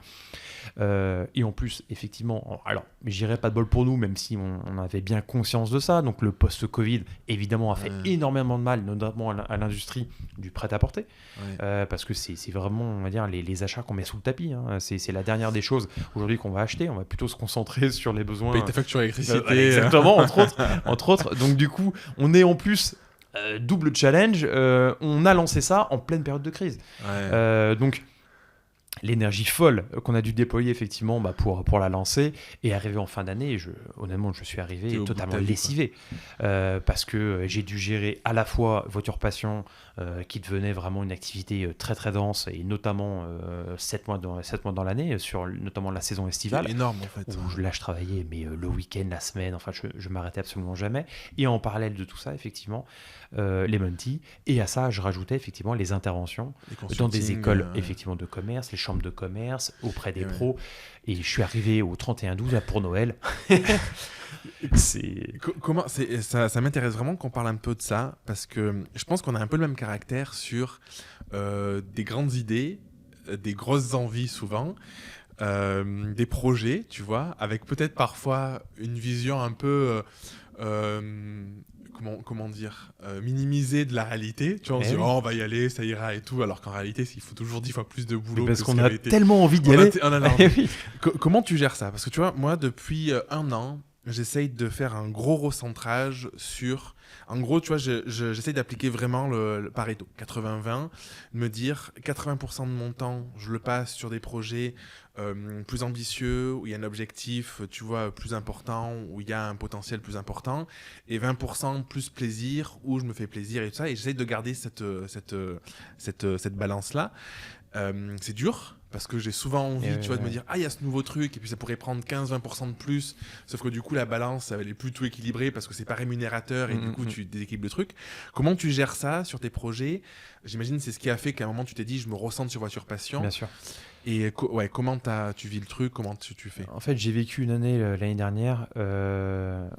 Et en plus, effectivement, alors, je dirais pas de bol pour nous, même si on avait bien conscience de ça. Donc, le post-Covid, évidemment, a fait énormément de mal, notamment à l'industrie du prêt-à-porter. Parce que c'est vraiment, on va dire, les achats qu'on met sous le tapis. Hein. C'est la dernière des choses aujourd'hui qu'on va acheter. On va plutôt se concentrer sur les besoins. Payer ta facture d'électricité. Exactement, entre autres. Donc, du coup, on est en plus double challenge. On a lancé ça en pleine période de crise. Donc, l'énergie folle qu'on a dû déployer effectivement pour la lancer et arriver en fin d'année, honnêtement je suis arrivé totalement lessivé parce que j'ai dû gérer à la fois Voiture Passion qui devenait vraiment une activité très très dense et notamment 7 mois dans l'année sur notamment la saison estivale. C'est énorme en fait. Où là je travaillais mais le week-end, la semaine, enfin je m'arrêtais absolument jamais et en parallèle de tout ça effectivement Lemon Tea et à ça je rajoutais effectivement les interventions dans des écoles effectivement de commerce, les chambres de commerce auprès des pros et je suis arrivé au 31-12 pour Noël. Ça m'intéresse vraiment qu'on parle un peu de ça parce que je pense qu'on a un peu le même caractère sur des grandes idées, des grosses envies souvent. des projets, tu vois, avec peut-être parfois une vision un peu, comment dire, minimisée de la réalité. Tu vois, on se dit, oui. oh, on va y aller, ça ira et tout, alors qu'en réalité, il faut toujours 10 fois plus de boulot Parce que qu'on ce qui a avait été. tellement envie d'y On aller. a Eh envie. oui. Comment tu gères ça? Parce que tu vois, moi, depuis 1 an, j'essaye de faire un gros recentrage sur... En gros, tu vois, j'essaye d'appliquer vraiment le Pareto, 80-20, de me dire 80% de mon temps, je le passe sur des projets plus ambitieux, où il y a un objectif, tu vois, plus important, où il y a un potentiel plus important, et 20% plus plaisir, où je me fais plaisir et tout ça, et j'essaye de garder cette balance-là. C'est dur parce que j'ai souvent envie, tu vois, de me dire ah, il y a ce nouveau truc et puis ça pourrait prendre 15-20% de plus, sauf que du coup la balance elle est plus tout équilibrée parce que c'est pas rémunérateur et du coup tu déséquilibres le truc. Comment tu gères ça sur tes projets? J'imagine c'est ce qui a fait qu'à un moment tu t'es dit je me ressens sur Voiture Passion. Bien sûr. Et comment tu vis le truc? Comment tu fais? En fait, j'ai vécu une année l'année dernière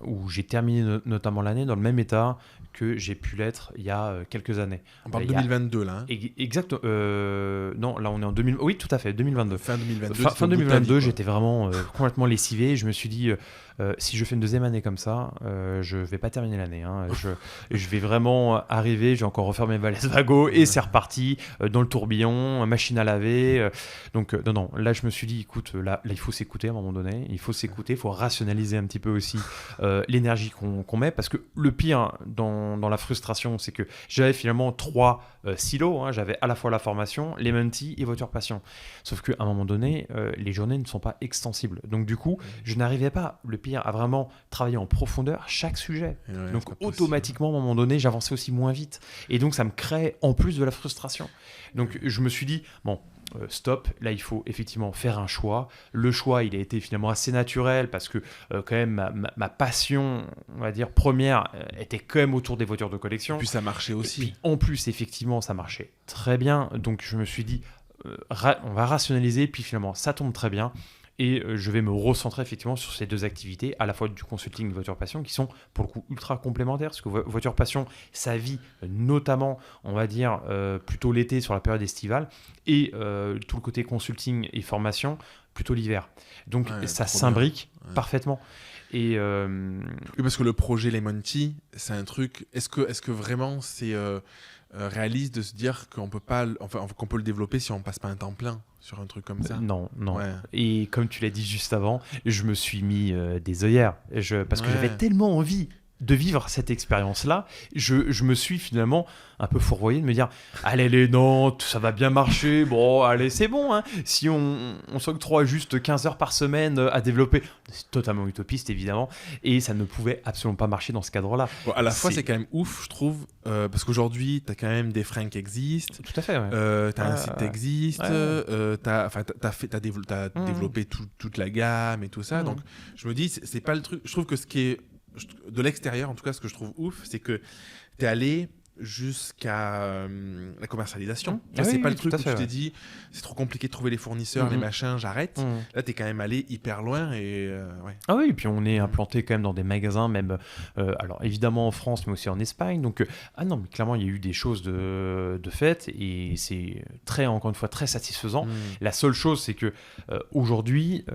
où j'ai terminé notamment l'année dans le même état que j'ai pu l'être il y a quelques années. On parle 2022 là. Exact. Non, là on est en 2000. Oui, tout à fait, 2022. Fin 2022. Fin 2022, j'étais vraiment complètement lessivé. Je me suis dit, si je fais une deuxième année comme ça, je vais pas terminer l'année. Hein. Je vais vraiment arriver, je vais encore refaire mes valaises wago et c'est reparti dans le tourbillon, machine à laver. Donc non, là je me suis dit, écoute, là il faut s'écouter à un moment donné. Il faut s'écouter, il faut rationaliser un petit peu aussi l'énergie qu'on met. Parce que le pire dans la frustration, c'est que j'avais finalement 3 silos. Hein. J'avais à la fois la formation, les Menti et Voiture Passion. Sauf qu'à un moment donné, les journées ne sont pas extensibles. Donc du coup, je n'arrivais pas, le pire, à vraiment travailler en profondeur chaque sujet. Ouais, donc automatiquement, à un moment donné, j'avançais aussi moins vite. Et donc ça me crée en plus de la frustration. Donc je me suis dit, bon, stop, là il faut effectivement faire un choix. Le choix, il a été finalement assez naturel parce que quand même ma passion, on va dire, première était quand même autour des voitures de collection. Et puis ça marchait aussi. Et puis en plus, effectivement, ça marchait très bien. Donc je me suis dit, on va rationaliser, puis finalement ça tombe très bien. Et je vais me recentrer effectivement sur ces 2 activités, à la fois du consulting et Voiture Passion, qui sont pour le coup ultra complémentaires, parce que Voiture Passion, ça vit notamment, on va dire, plutôt l'été sur la période estivale, et tout le côté consulting et formation, plutôt l'hiver. Donc ça s'imbrique parfaitement. Et oui, parce que le projet Lemon Tea, c'est un truc... Est-ce que vraiment c'est réaliste de se dire qu'on peut pas, qu'on peut le développer si on passe pas un temps plein sur un truc comme ça? Non. Ouais. Et comme tu l'as dit juste avant, je me suis mis des œillères. Parce que j'avais tellement envie de vivre cette expérience-là, je me suis finalement un peu fourvoyé de me dire allez non, ça va bien marcher, bon allez c'est bon, hein. Si on s'octroie juste 15 heures par semaine à développer, c'est totalement utopiste évidemment, et ça ne pouvait absolument pas marcher dans ce cadre-là. Bon, à la fois c'est quand même ouf je trouve, parce qu'aujourd'hui tu as quand même des freins qui existent. Tout à fait, ouais. Tu as un site qui existe, tu as développé toute la gamme et tout ça, donc je me dis c'est pas le truc, je trouve que ce qui est de l'extérieur, en tout cas, ce que je trouve ouf, c'est que tu es allé jusqu'à la commercialisation. C'est pas le truc où tu t'es dit c'est trop compliqué de trouver les fournisseurs, les machins, j'arrête. Là, tu es quand même allé hyper loin. Ah oui, et puis on est implanté quand même dans des magasins, même alors évidemment en France, mais aussi en Espagne. Donc, non, mais clairement, il y a eu des choses de fait et c'est encore une fois, très satisfaisant. La seule chose, c'est que aujourd'hui,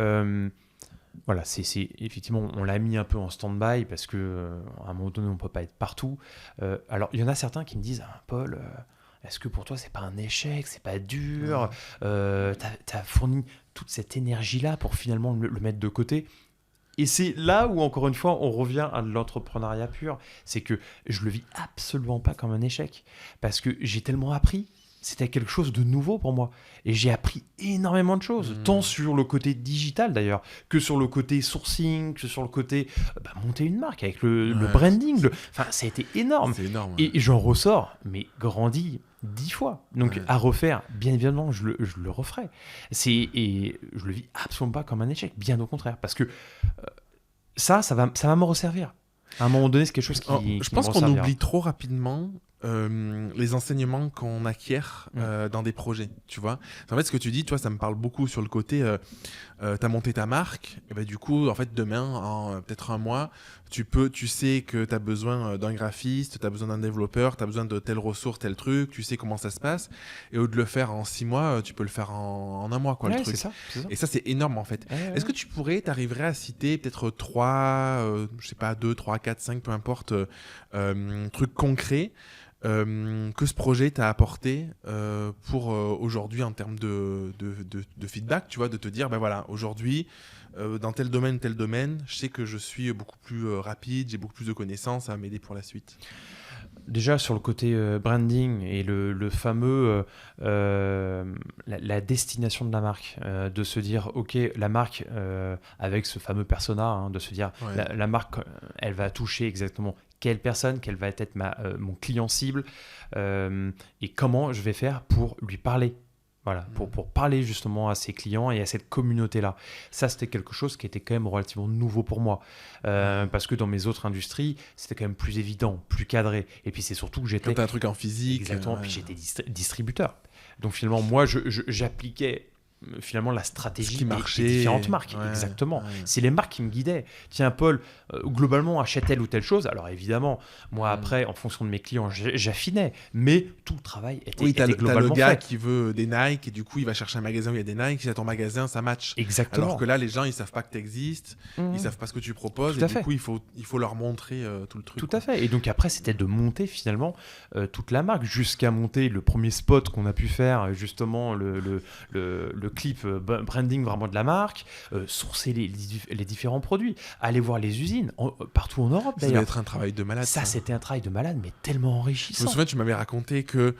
voilà, c'est effectivement, on l'a mis un peu en stand-by parce que à un moment donné, on peut pas être partout. Alors, il y en a certains qui me disent, Paul, est-ce que pour toi, c'est pas un échec, c'est pas dur, t'as fourni toute cette énergie-là pour finalement le mettre de côté. Et c'est là où, encore une fois, on revient à l'entrepreneuriat pur. C'est que je le vis absolument pas comme un échec parce que j'ai tellement appris. C'était quelque chose de nouveau pour moi. Et j'ai appris énormément de choses, tant sur le côté digital d'ailleurs, que sur le côté sourcing, que sur le côté monter une marque avec le branding. Enfin, ça a été énorme. C'est énorme. Et j'en ressors, mais grandi 10 fois. Donc à refaire, bien évidemment, je le referai. Et je le vis absolument pas comme un échec, bien au contraire. Parce que ça va me resservir. À un moment donné, c'est quelque chose qui je pense qu'on oublie trop rapidement les enseignements qu'on acquiert dans des projets, tu vois. En fait, ce que tu dis, toi, ça me parle beaucoup sur le côté, t'as monté ta marque, et ben, du coup, en fait, demain, en peut-être un mois, tu sais que tu as besoin d'un graphiste, tu as besoin d'un développeur, tu as besoin de telle ressource, tel truc, tu sais comment ça se passe. Et au lieu de le faire en 6 mois, tu peux le faire en un mois, quoi, le Ouais, truc. c'est ça. Et ça, c'est énorme, en fait. Est-ce que t'arriverais à citer peut-être 3, je sais pas, 2, 3, 4, 5, peu importe, trucs concrets que ce projet t'a apporté pour aujourd'hui en termes de feedback, tu vois, de te dire, ben voilà, aujourd'hui, dans tel domaine, je sais que je suis beaucoup plus rapide, j'ai beaucoup plus de connaissances, ça va m'aider pour la suite. Déjà sur le côté branding et le fameux la destination de la marque, de se dire ok, la marque avec ce fameux persona, hein, de se dire Ouais. la marque elle va toucher exactement quelle personne, quel va être mon client cible et comment je vais faire pour lui parler. Voilà, pour parler justement à ses clients et à cette communauté-là. Ça, c'était quelque chose qui était quand même relativement nouveau pour moi. Parce que dans mes autres industries, c'était quand même plus évident, plus cadré. Et puis c'est surtout que j'étais... Quand t'as un truc en physique. Exactement, puis j'étais distributeur. Donc finalement, moi, j'appliquais finalement la stratégie qui marchait, des différentes marques. ouais, Exactement. ouais. C'est les marques qui me guidaient. Tiens, Paul, globalement, achète telle ou telle chose. Alors évidemment, moi, après, en fonction de mes clients, j'affinais. Mais tout le travail était T'as globalement le gars fait. qui veut des Nike et du coup, il va chercher un magasin où il y a des Nike. Si c'est ton magasin, ça match. Exactement. Alors que là, les gens, ils savent pas que tu existes, ils savent pas ce que tu proposes. Tout à Et du fait. coup, il faut leur montrer tout le truc. Tout quoi. à fait. Et donc après, c'était de monter finalement toute la marque jusqu'à monter le premier spot qu'on a pu faire, justement le clip branding vraiment de la marque, sourcer les différents produits, aller voir les usines partout en Europe Ça devait d'ailleurs. être un travail de malade. Ça, c'était un travail de malade, mais tellement Je me enrichissant. souviens, tu m'avais raconté que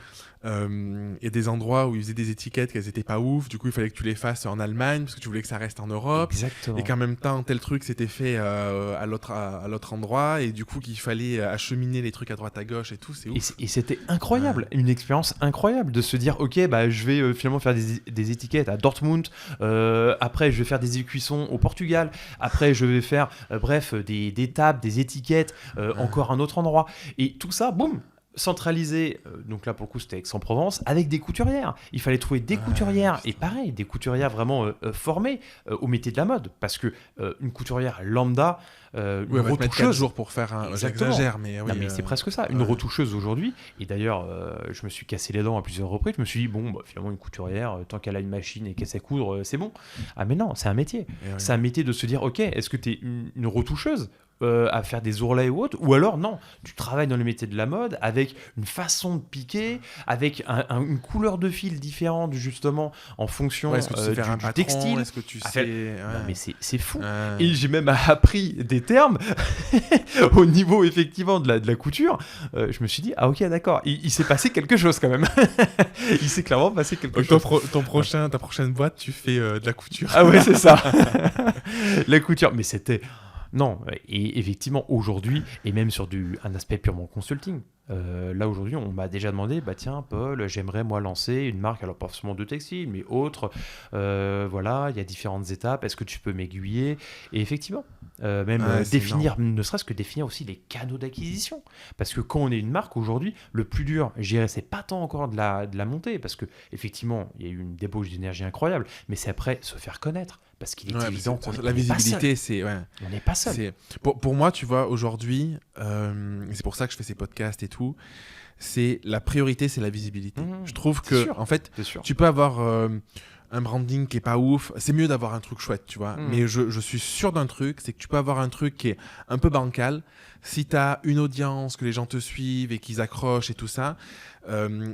y a des endroits où ils faisaient des étiquettes qu'elles étaient pas ouf. Du coup, il fallait que tu les fasses en Allemagne parce que tu voulais que ça reste en Europe. Exactement. Et qu'en même temps, tel truc s'était fait à l'autre endroit. Et du coup, qu'il fallait acheminer les trucs à droite à gauche et tout. C'est ouf. Et c'était incroyable, une expérience incroyable de se dire ok, bah, je vais finalement faire des étiquettes à Dortmund, après je vais faire des écuissons au Portugal, après je vais faire bref des tables, des étiquettes encore à un autre endroit. Et tout ça, boum, centralisé, donc là pour le coup c'était Aix-en-Provence, avec des couturières. Il fallait trouver des couturières, et pareil, des couturières vraiment formées au métier de la mode, parce que une couturière lambda, Oui, une on va te mettre 4 retoucheuse, jours pour faire un. Exactement. J'exagère, mais oui. non, mais c'est presque ça, une retoucheuse aujourd'hui. Et d'ailleurs, je me suis cassé les dents à plusieurs reprises. Je me suis dit, bon, bah, finalement, une couturière, tant qu'elle a une machine et qu'elle sait coudre, c'est bon. Ah, mais non, c'est un métier. C'est un métier de se dire, ok, est-ce que tu es une retoucheuse à faire des ourlets ou autre, ou alors non, tu travailles dans le métier de la mode avec une façon de piquer, avec une couleur de fil différente justement en fonction est-ce que tu sais faire un du patron, textile. est-ce que tu Ah, sais. Non, mais c'est fou. Ouais. Et j'ai même appris des termes au niveau effectivement de la couture. Je me suis dit, ah ok, d'accord, il s'est passé quelque chose quand même. Il s'est clairement passé quelque chose. Ta prochaine boîte, tu fais de la couture. Ah ouais, c'est ça. La couture. Mais c'était... Non, et effectivement, aujourd'hui, et même sur un aspect purement consulting, là aujourd'hui, on m'a déjà demandé, bah tiens, Paul, j'aimerais moi lancer une marque, alors pas forcément de textile, mais autre, voilà, il y a différentes étapes, est-ce que tu peux m'aiguiller? Et effectivement, même définir, ne serait-ce que définir aussi les canaux d'acquisition, parce que quand on est une marque aujourd'hui, le plus dur, je dirais, c'est pas tant encore de la montée, parce que effectivement, il y a eu une débauche d'énergie incroyable, mais c'est après se faire connaître. Parce qu'il est évident qu'on la visibilité, c'est... Ouais. On n'est pas seul. Pour moi, tu vois, aujourd'hui, c'est pour ça que je fais ces podcasts et tout, la priorité, c'est la visibilité. Je trouve que, en fait, tu peux avoir un branding qui est pas ouf. C'est mieux d'avoir un truc chouette, tu vois. Mais je suis sûr d'un truc, c'est que tu peux avoir un truc qui est un peu bancal. Si tu as une audience, que les gens te suivent et qu'ils accrochent et tout ça,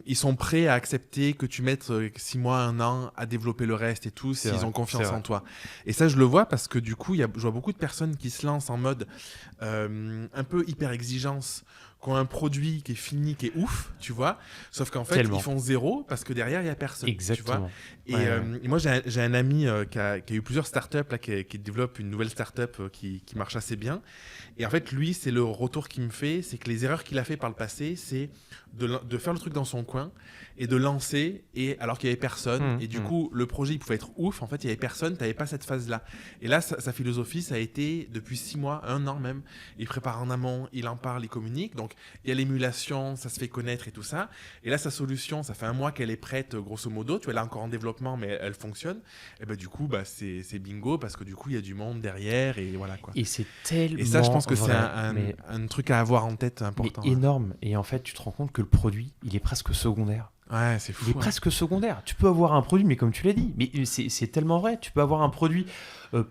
ils sont prêts à accepter que tu mettes 6 mois, 1 an à développer le reste et tout, s'ils ont confiance en toi. Et ça, je le vois parce que du coup, je vois beaucoup de personnes qui se lancent en mode un peu hyper exigence, qui ont un produit qui est fini, qui est ouf, tu vois. Sauf qu'en fait, ils font zéro parce que derrière, il n'y a personne. Exactement. Tu vois. Et moi, j'ai un ami qui a eu plusieurs startups, là, qui développe une nouvelle startup qui marche assez bien. Et en fait, lui, c'est le retour qu'il me fait, c'est que les erreurs qu'il a fait par le passé, c'est de faire le truc dans son coin et de lancer, et alors qu'il n'y avait personne. Et du coup, le projet, il pouvait être ouf. En fait, il n'y avait personne, tu n'avais pas cette phase-là. Et là, sa philosophie, ça a été, depuis 6 mois, 1 an même, il prépare en amont, il en parle, il communique. Donc, il y a l'émulation, ça se fait connaître et tout ça. Et là, sa solution, ça fait 1 mois qu'elle est prête, grosso modo. Tu vois, elle est encore en développement, mais elle fonctionne. Et ben du coup, c'est bingo, parce que du coup, il y a du monde derrière, et voilà, quoi. Et c'est tellement Et ça, je pense que vrai, c'est un truc à avoir en tête important. Mais énorme. Et en fait, tu te rends compte que le produit, il est presque secondaire. Ouais, c'est fou. Il est presque secondaire. Tu peux avoir un produit, mais comme tu l'as dit, mais c'est tellement vrai. Tu peux avoir un produit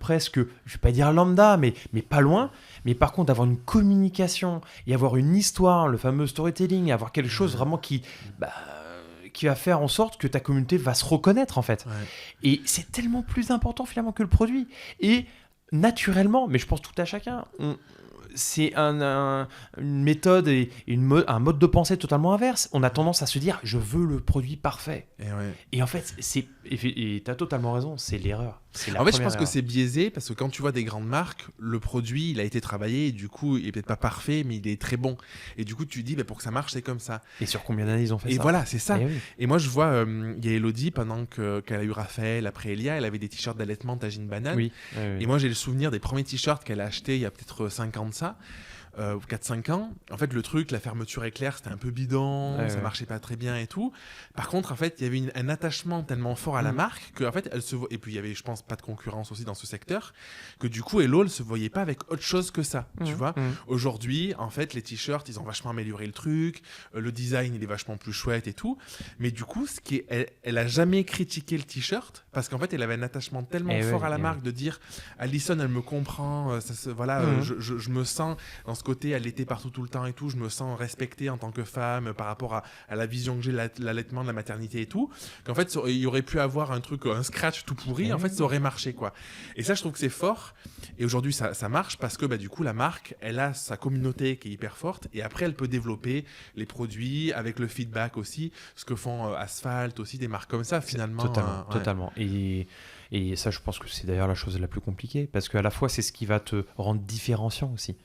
presque, je vais pas dire lambda, mais pas loin. Mais par contre, avoir une communication et avoir une histoire, le fameux storytelling, avoir quelque chose vraiment qui va faire en sorte que ta communauté va se reconnaître, en fait. Ouais. Et c'est tellement plus important, finalement, que le produit. Et naturellement, mais je pense tout à chacun, c'est une méthode et un mode de pensée totalement inverse. On a tendance à se dire, je veux le produit parfait. Et en fait, tu as totalement raison, c'est l'erreur. En fait, je pense que c'est biaisé, parce que quand tu vois des grandes marques, le produit, il a été travaillé, et du coup, il est peut-être pas parfait, mais il est très bon. Et du coup, tu te dis, pour que ça marche, c'est comme ça. Et sur combien d'années ils ont fait ça ? Et voilà, c'est ça. Oui. Et moi, je vois, il y a Elodie, pendant qu'elle a eu Raphaël, après Elia, elle avait des t-shirts d'allaitement Tagine Banane. Oui. Et moi, j'ai le souvenir des premiers t-shirts qu'elle a achetés il y a peut-être 5 ans de ça. 4-5 ans. En fait, le truc, la fermeture éclair, c'était un peu bidon, ça marchait pas très bien et tout. Par contre, en fait, il y avait un attachement tellement fort à la marque que, en fait, elle se et puis il y avait, je pense, pas de concurrence aussi dans ce secteur, que du coup, Hello ne se voyait pas avec autre chose que ça. Tu vois. Aujourd'hui, en fait, les t-shirts, ils ont vachement amélioré le truc, le design, il est vachement plus chouette et tout. Mais du coup, elle a jamais critiqué le t-shirt, parce qu'en fait, elle avait un attachement tellement fort à la marque, de dire, Alison, elle me comprend, je me sens dans ce côté, elle était partout tout le temps et tout, je me sens respectée en tant que femme par rapport à la vision que j'ai de l'allaitement, de la maternité et tout, qu'en fait, il y aurait pu avoir un truc, un scratch tout pourri, en fait, ça aurait marché, quoi. Et ça, je trouve que c'est fort, et aujourd'hui, ça marche, parce que du coup, la marque, elle a sa communauté qui est hyper forte, et après, elle peut développer les produits avec le feedback aussi, ce que font Asphalt aussi, des marques comme ça, finalement. Totalement. Et ça, je pense que c'est d'ailleurs la chose la plus compliquée, parce qu'à la fois, c'est ce qui va te rendre différenciant aussi.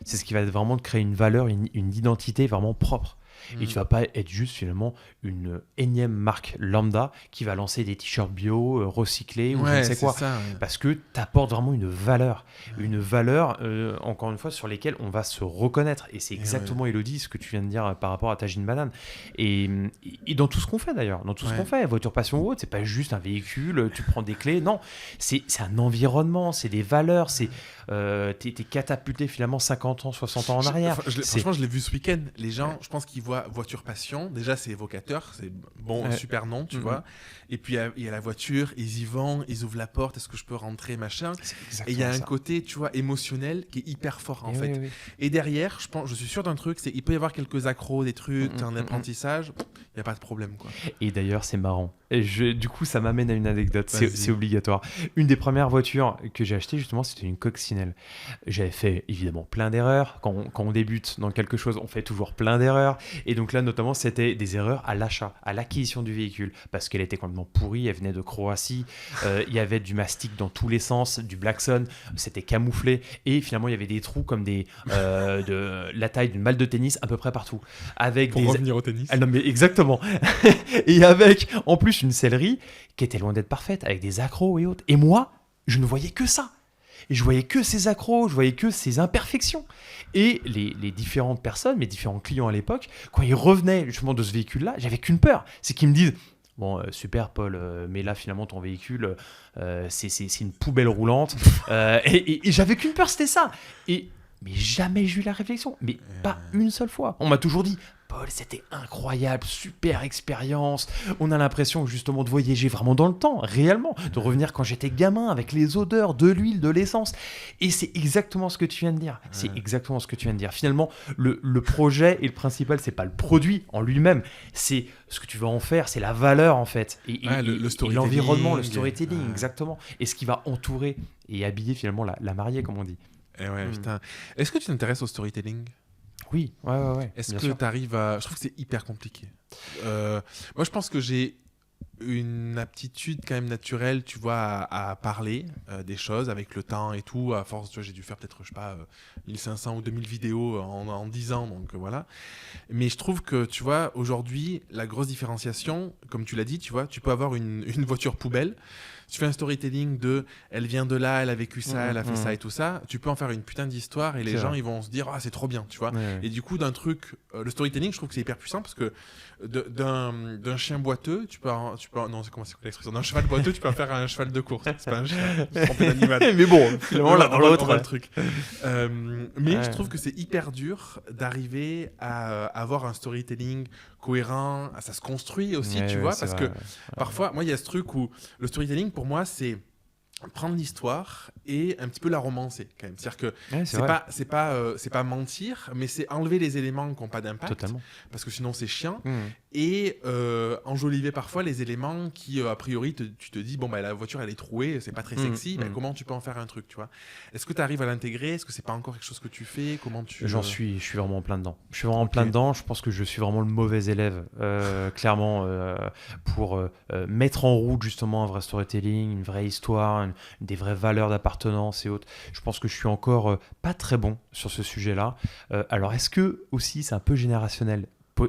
C'est ce qui va vraiment te créer une valeur, une identité vraiment propre. Et tu vas pas être juste finalement une énième marque lambda qui va lancer des t-shirts bio, recyclés ou je ne sais quoi. Ça, Parce que tu apportes vraiment une valeur, encore une fois, sur lesquelles on va se reconnaître. Et c'est exactement, Elodie, ce que tu viens de dire par rapport à Tagine Banane. Et dans tout ce qu'on fait d'ailleurs, ce qu'on fait, Voiture Passion ou autre, c'est pas juste un véhicule, tu prends des clés, non. C'est un environnement, c'est des valeurs, t'es catapulté finalement 50 ans, 60 ans en arrière. Franchement, je l'ai vu ce week-end. Les gens, je pense qu'ils voient Voiture Passion. Déjà, c'est évocateur, c'est bon, super nom, tu vois. Et puis, il y a la voiture, ils y vont, ils ouvrent la porte, est-ce que je peux rentrer, machin. Et il y a un côté, tu vois, émotionnel qui est hyper fort, en fait. Oui. Et derrière, je suis sûr d'un truc, c'est il peut y avoir quelques accros, des trucs, un apprentissage, il n'y a pas de problème, quoi. Et d'ailleurs, c'est marrant. Et du coup, ça m'amène à une anecdote, c'est obligatoire. Une des premières voitures que j'ai achetées, justement, c'était une coccinelle. J'avais fait, évidemment, plein d'erreurs. Quand on débute dans quelque chose, on fait toujours plein d'erreurs. Et donc là, notamment, c'était des erreurs à l'achat, à l'acquisition du véhicule, parce qu'elle était complètement pourrie, elle venait de Croatie, il y avait du mastic dans tous les sens, du Blackson, c'était camouflé, et finalement, il y avait des trous comme de la taille d'une balle de tennis à peu près partout. Pour revenir au tennis. Ah, non, mais exactement. Et avec, en plus, une sellerie qui était loin d'être parfaite, avec des accros et autres. Et moi, je ne voyais que ça. Et je voyais que ces accros, je voyais que ces imperfections. Et les différentes personnes, mes différents clients à l'époque, quand ils revenaient justement de ce véhicule-là, j'avais qu'une peur, c'est qu'ils me disent « Bon, super Paul, mais là finalement ton véhicule, c'est une poubelle roulante. » Et j'avais qu'une peur, c'était ça. Mais jamais j'ai eu la réflexion, mais pas une seule fois. On m'a toujours dit « Paul, c'était incroyable, super expérience. On a l'impression justement de voyager vraiment dans le temps, réellement, de revenir quand j'étais gamin avec les odeurs de l'huile, de l'essence. » Et c'est exactement ce que tu viens de dire. C'est exactement ce que tu viens de dire. Finalement, le projet et le principal, c'est pas le produit en lui-même, c'est ce que tu vas en faire, c'est la valeur en fait. Et l'environnement, le storytelling, exactement. Et ce qui va entourer et habiller finalement la mariée, comme on dit. Putain. Est-ce que tu t'intéresses au storytelling ? Oui, ouais. Est-ce que tu arrives à... Je trouve que c'est hyper compliqué. Moi, je pense que j'ai une aptitude quand même naturelle, tu vois, à parler des choses avec le temps et tout. À force, tu vois, j'ai dû faire peut-être, je sais pas, 1500 ou 2000 vidéos en 10 ans, donc voilà. Mais je trouve que, tu vois, aujourd'hui, la grosse différenciation, comme tu l'as dit, tu vois, tu peux avoir une voiture poubelle. Tu fais un storytelling de elle vient de là, elle a vécu ça, elle a fait ça et tout ça. Tu peux en faire une putain d'histoire et les gens ils vont se dire ah c'est trop bien, tu vois. Ouais. Et du coup d'un truc, le storytelling, je trouve que c'est hyper puissant parce que d'un chien boiteux, non c'est comment c'est l'expression, d'un cheval boiteux, tu peux en faire un cheval de course. C'est pas un chien, je me suis trompé d'animal. Mais bon, finalement là, on voit l'autre, le truc. Mais je trouve que c'est hyper dur d'arriver à avoir un storytelling cohérent, ça se construit aussi, tu vois, parce que parfois, moi, il y a ce truc où le storytelling, pour moi, c'est prendre l'histoire et un petit peu la romancer quand même. C'est-à-dire que c'est pas mentir, mais c'est enlever les éléments qui n'ont pas d'impact. Totalement. Parce que sinon c'est chiant. Et enjoliver parfois les éléments qui, a priori, tu te dis, bon, bah, la voiture elle est trouée, c'est pas très sexy, mais comment tu peux en faire un truc, tu vois? Est-ce que tu arrives à l'intégrer? Est-ce que c'est pas encore quelque chose que tu fais? Comment tu... Je suis vraiment en plein dedans. Je suis vraiment en plein dedans. Je pense que je suis vraiment le mauvais élève, clairement, pour mettre en route justement un vrai storytelling, une vraie histoire, des vraies valeurs d'appartenance et autres. Je pense que je suis encore pas très bon sur ce sujet-là. Alors, est-ce que aussi c'est un peu générationnel?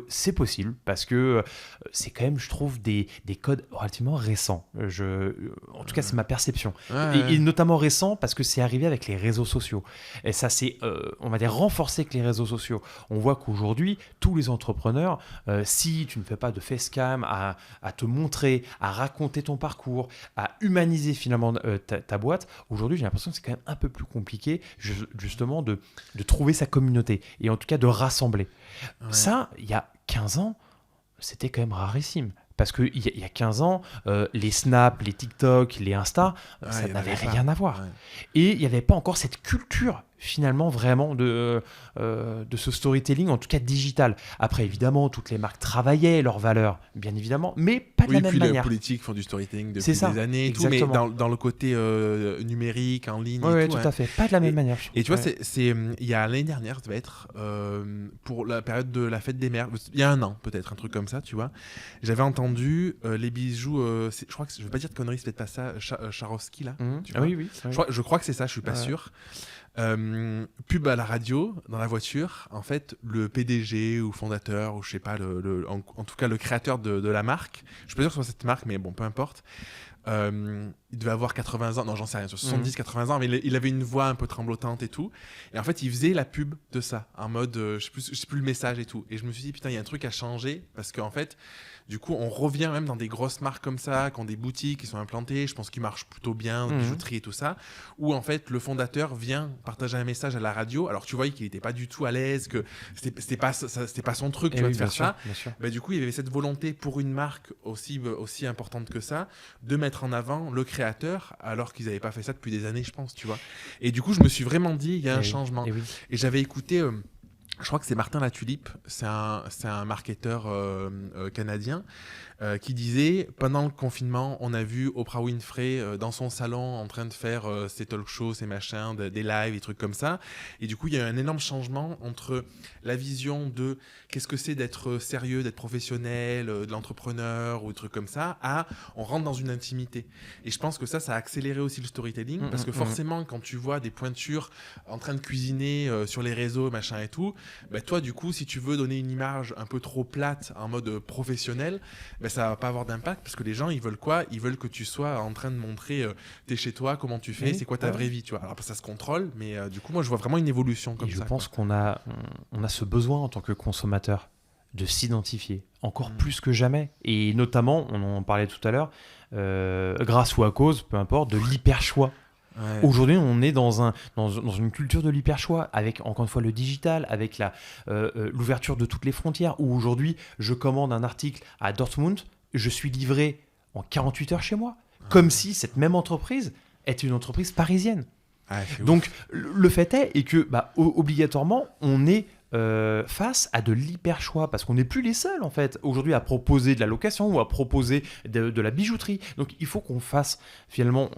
C'est possible parce que c'est quand même, je trouve, des codes relativement récents. En tout cas, c'est ma perception. Et notamment récents parce que c'est arrivé avec les réseaux sociaux. Et ça, c'est, on va dire, renforcé avec les réseaux sociaux. On voit qu'aujourd'hui, tous les entrepreneurs, si tu ne fais pas de facecam, à te montrer, à raconter ton parcours, à humaniser finalement ta boîte, aujourd'hui, j'ai l'impression que c'est quand même un peu plus compliqué justement de trouver sa communauté et en tout cas de rassembler. Ouais. Ça, il y a 15 ans, c'était quand même rarissime. Parce qu'il y a 15 ans, les Snap, les TikTok, les Insta, ça n'avait rien à voir. Ouais. Et il n'y avait pas encore cette culture, finalement, vraiment de ce storytelling, en tout cas digital. Après, évidemment, toutes les marques travaillaient leurs valeurs, bien évidemment, mais pas de la même manière. Les politiques font du storytelling depuis des années, et tout, mais dans le côté numérique, en ligne. Oui, tout à fait. Pas de la même manière. Et tu vois, il y a l'année dernière, ça va être pour la période de la fête des mères, il y a un an peut-être, un truc comme ça, tu vois. J'avais entendu les bijoux, je crois que je ne veux pas dire de conneries, c'est peut-être pas ça, Swarovski là. Tu vois oui. Je crois que c'est ça, je suis pas sûr. Pub à la radio, dans la voiture, en fait, le PDG ou fondateur, ou je sais pas, en tout cas le créateur de la marque, je suis pas sûr que ce soit cette marque, mais bon, peu importe, il devait avoir 80 ans, non j'en sais rien, sur 70-80 ans, mais il avait une voix un peu tremblotante et tout, et en fait il faisait la pub de ça, en mode, je sais plus le message et tout, et je me suis dit putain il y a un truc à changer, parce qu'en fait, du coup on revient même dans des grosses marques comme ça, qui ont des boutiques, qui sont implantées, je pense qu'ils marchent plutôt bien, bijouterie et tout ça, où en fait le fondateur vient partager un message à la radio, alors tu voyais qu'il était pas du tout à l'aise, que c'était pas son truc, tu vois, de faire ça, bah, du coup il y avait cette volonté pour une marque aussi importante que ça, de mettre en avant le créateur, alors qu'ils n'avaient pas fait ça depuis des années, je pense, tu vois. Et du coup, je me suis vraiment dit, il y a un changement. Et j'avais écouté, je crois que c'est Martin Latulippe, c'est un marketeur canadien, qui disait, pendant le confinement, on a vu Oprah Winfrey dans son salon en train de faire ses talk shows, ses machins, des lives, des trucs comme ça. Et du coup, il y a eu un énorme changement entre la vision de qu'est-ce que c'est d'être sérieux, d'être professionnel, de l'entrepreneur ou des trucs comme ça, à on rentre dans une intimité. Et je pense que ça a accéléré aussi le storytelling, parce que forcément, quand tu vois des pointures en train de cuisiner sur les réseaux, machin et tout, bah toi, du coup, si tu veux donner une image un peu trop plate en mode professionnel, bah, ça va pas avoir d'impact, parce que les gens, ils veulent quoi? Ils veulent que tu sois en train de montrer t'es chez toi, comment tu fais, c'est quoi ta vraie vie, tu vois. Alors ça se contrôle, mais du coup, moi, je vois vraiment une évolution comme ça. Je pense qu'on a ce besoin en tant que consommateur de s'identifier encore plus que jamais, et notamment, on en parlait tout à l'heure, grâce ou à cause, peu importe, de l'hyper-choix. Ouais. Aujourd'hui, on est dans une culture de l'hyper-choix, avec, encore une fois, le digital, avec l'ouverture de toutes les frontières, où aujourd'hui, je commande un article à Dortmund, je suis livré en 48 heures chez moi, comme si cette même entreprise était une entreprise parisienne. Donc, le fait est que, obligatoirement, on est face à de l'hyper-choix, parce qu'on n'est plus les seuls, en fait, aujourd'hui, à proposer de la location ou à proposer de la bijouterie. Donc, il faut qu'on fasse, finalement...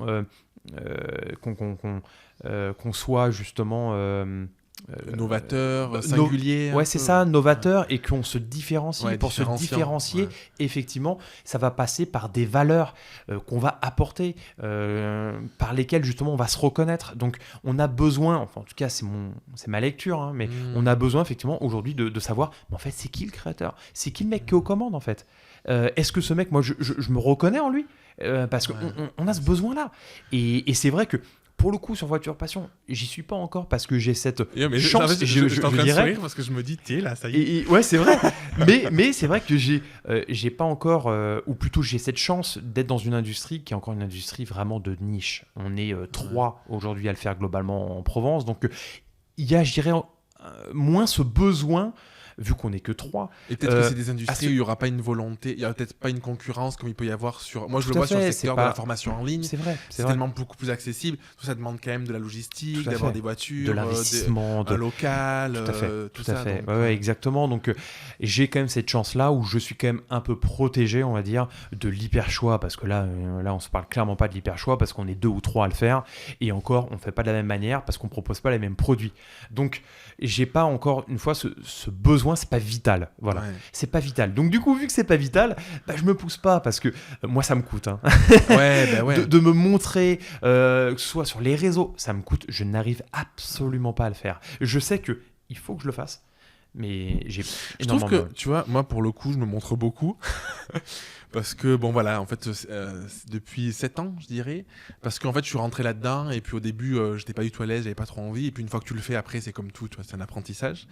qu'on soit justement novateur, singulier. Ouais, c'est ça, novateur, et qu'on se différencie. Ouais, Pour se différencier, ouais. effectivement, ça va passer par des valeurs qu'on va apporter, par lesquelles justement on va se reconnaître. Donc on a besoin, enfin en tout cas c'est ma lecture, hein, mais on a besoin effectivement aujourd'hui de savoir, mais en fait c'est qui le créateur ? C'est qui le mec qui est aux commandes en fait ? Est-ce que ce mec, moi je me reconnais en lui ? Parce qu'on on a ce besoin-là. Et c'est vrai que pour le coup, sur Voiture Passion, j'y suis pas encore parce que j'ai cette chance. Je suis en train de sourire parce que je me dis, t'es là, ça y est. Ouais, c'est vrai. mais c'est vrai que j'ai pas encore, ou plutôt j'ai cette chance d'être dans une industrie qui est encore une industrie vraiment de niche. On est 3 aujourd'hui à le faire globalement en Provence. Donc, il y a, je dirais, moins ce besoin, vu qu'on n'est que 3. Et peut-être que c'est des industries où il n'y aura pas une volonté, il n'y aura peut-être pas une concurrence comme il peut y avoir sur. Moi, je le vois sur le secteur de la formation en ligne. C'est vrai. C'est tellement beaucoup plus accessible. Ça demande quand même de la logistique, d'avoir des voitures, de l'investissement, un local, tout à fait. Ouais, exactement. Donc, j'ai quand même cette chance-là où je suis quand même un peu protégé, on va dire, de l'hyper-choix. Parce que là, on se parle clairement pas de l'hyper-choix parce qu'on est 2 ou 3 à le faire. Et encore, on ne fait pas de la même manière parce qu'on ne propose pas les mêmes produits. Donc, j'ai pas encore une fois ce besoin, c'est pas vital, voilà, c'est pas vital. Donc du coup, vu que c'est pas vital, je me pousse pas parce que moi ça me coûte, hein. De me montrer, que ce soit sur les réseaux, ça me coûte. Je n'arrive absolument pas à le faire. Je sais que il faut que je le fasse, mais j'ai énormément. Je trouve que tu vois, moi pour le coup, je me montre beaucoup. Parce que, bon voilà, en fait, depuis 7 ans, je dirais, parce qu'en fait, je suis rentré là-dedans, et puis au début, j'étais pas du tout à l'aise, j'avais pas trop envie, et puis une fois que tu le fais, après, c'est comme tout, tu vois, c'est un apprentissage.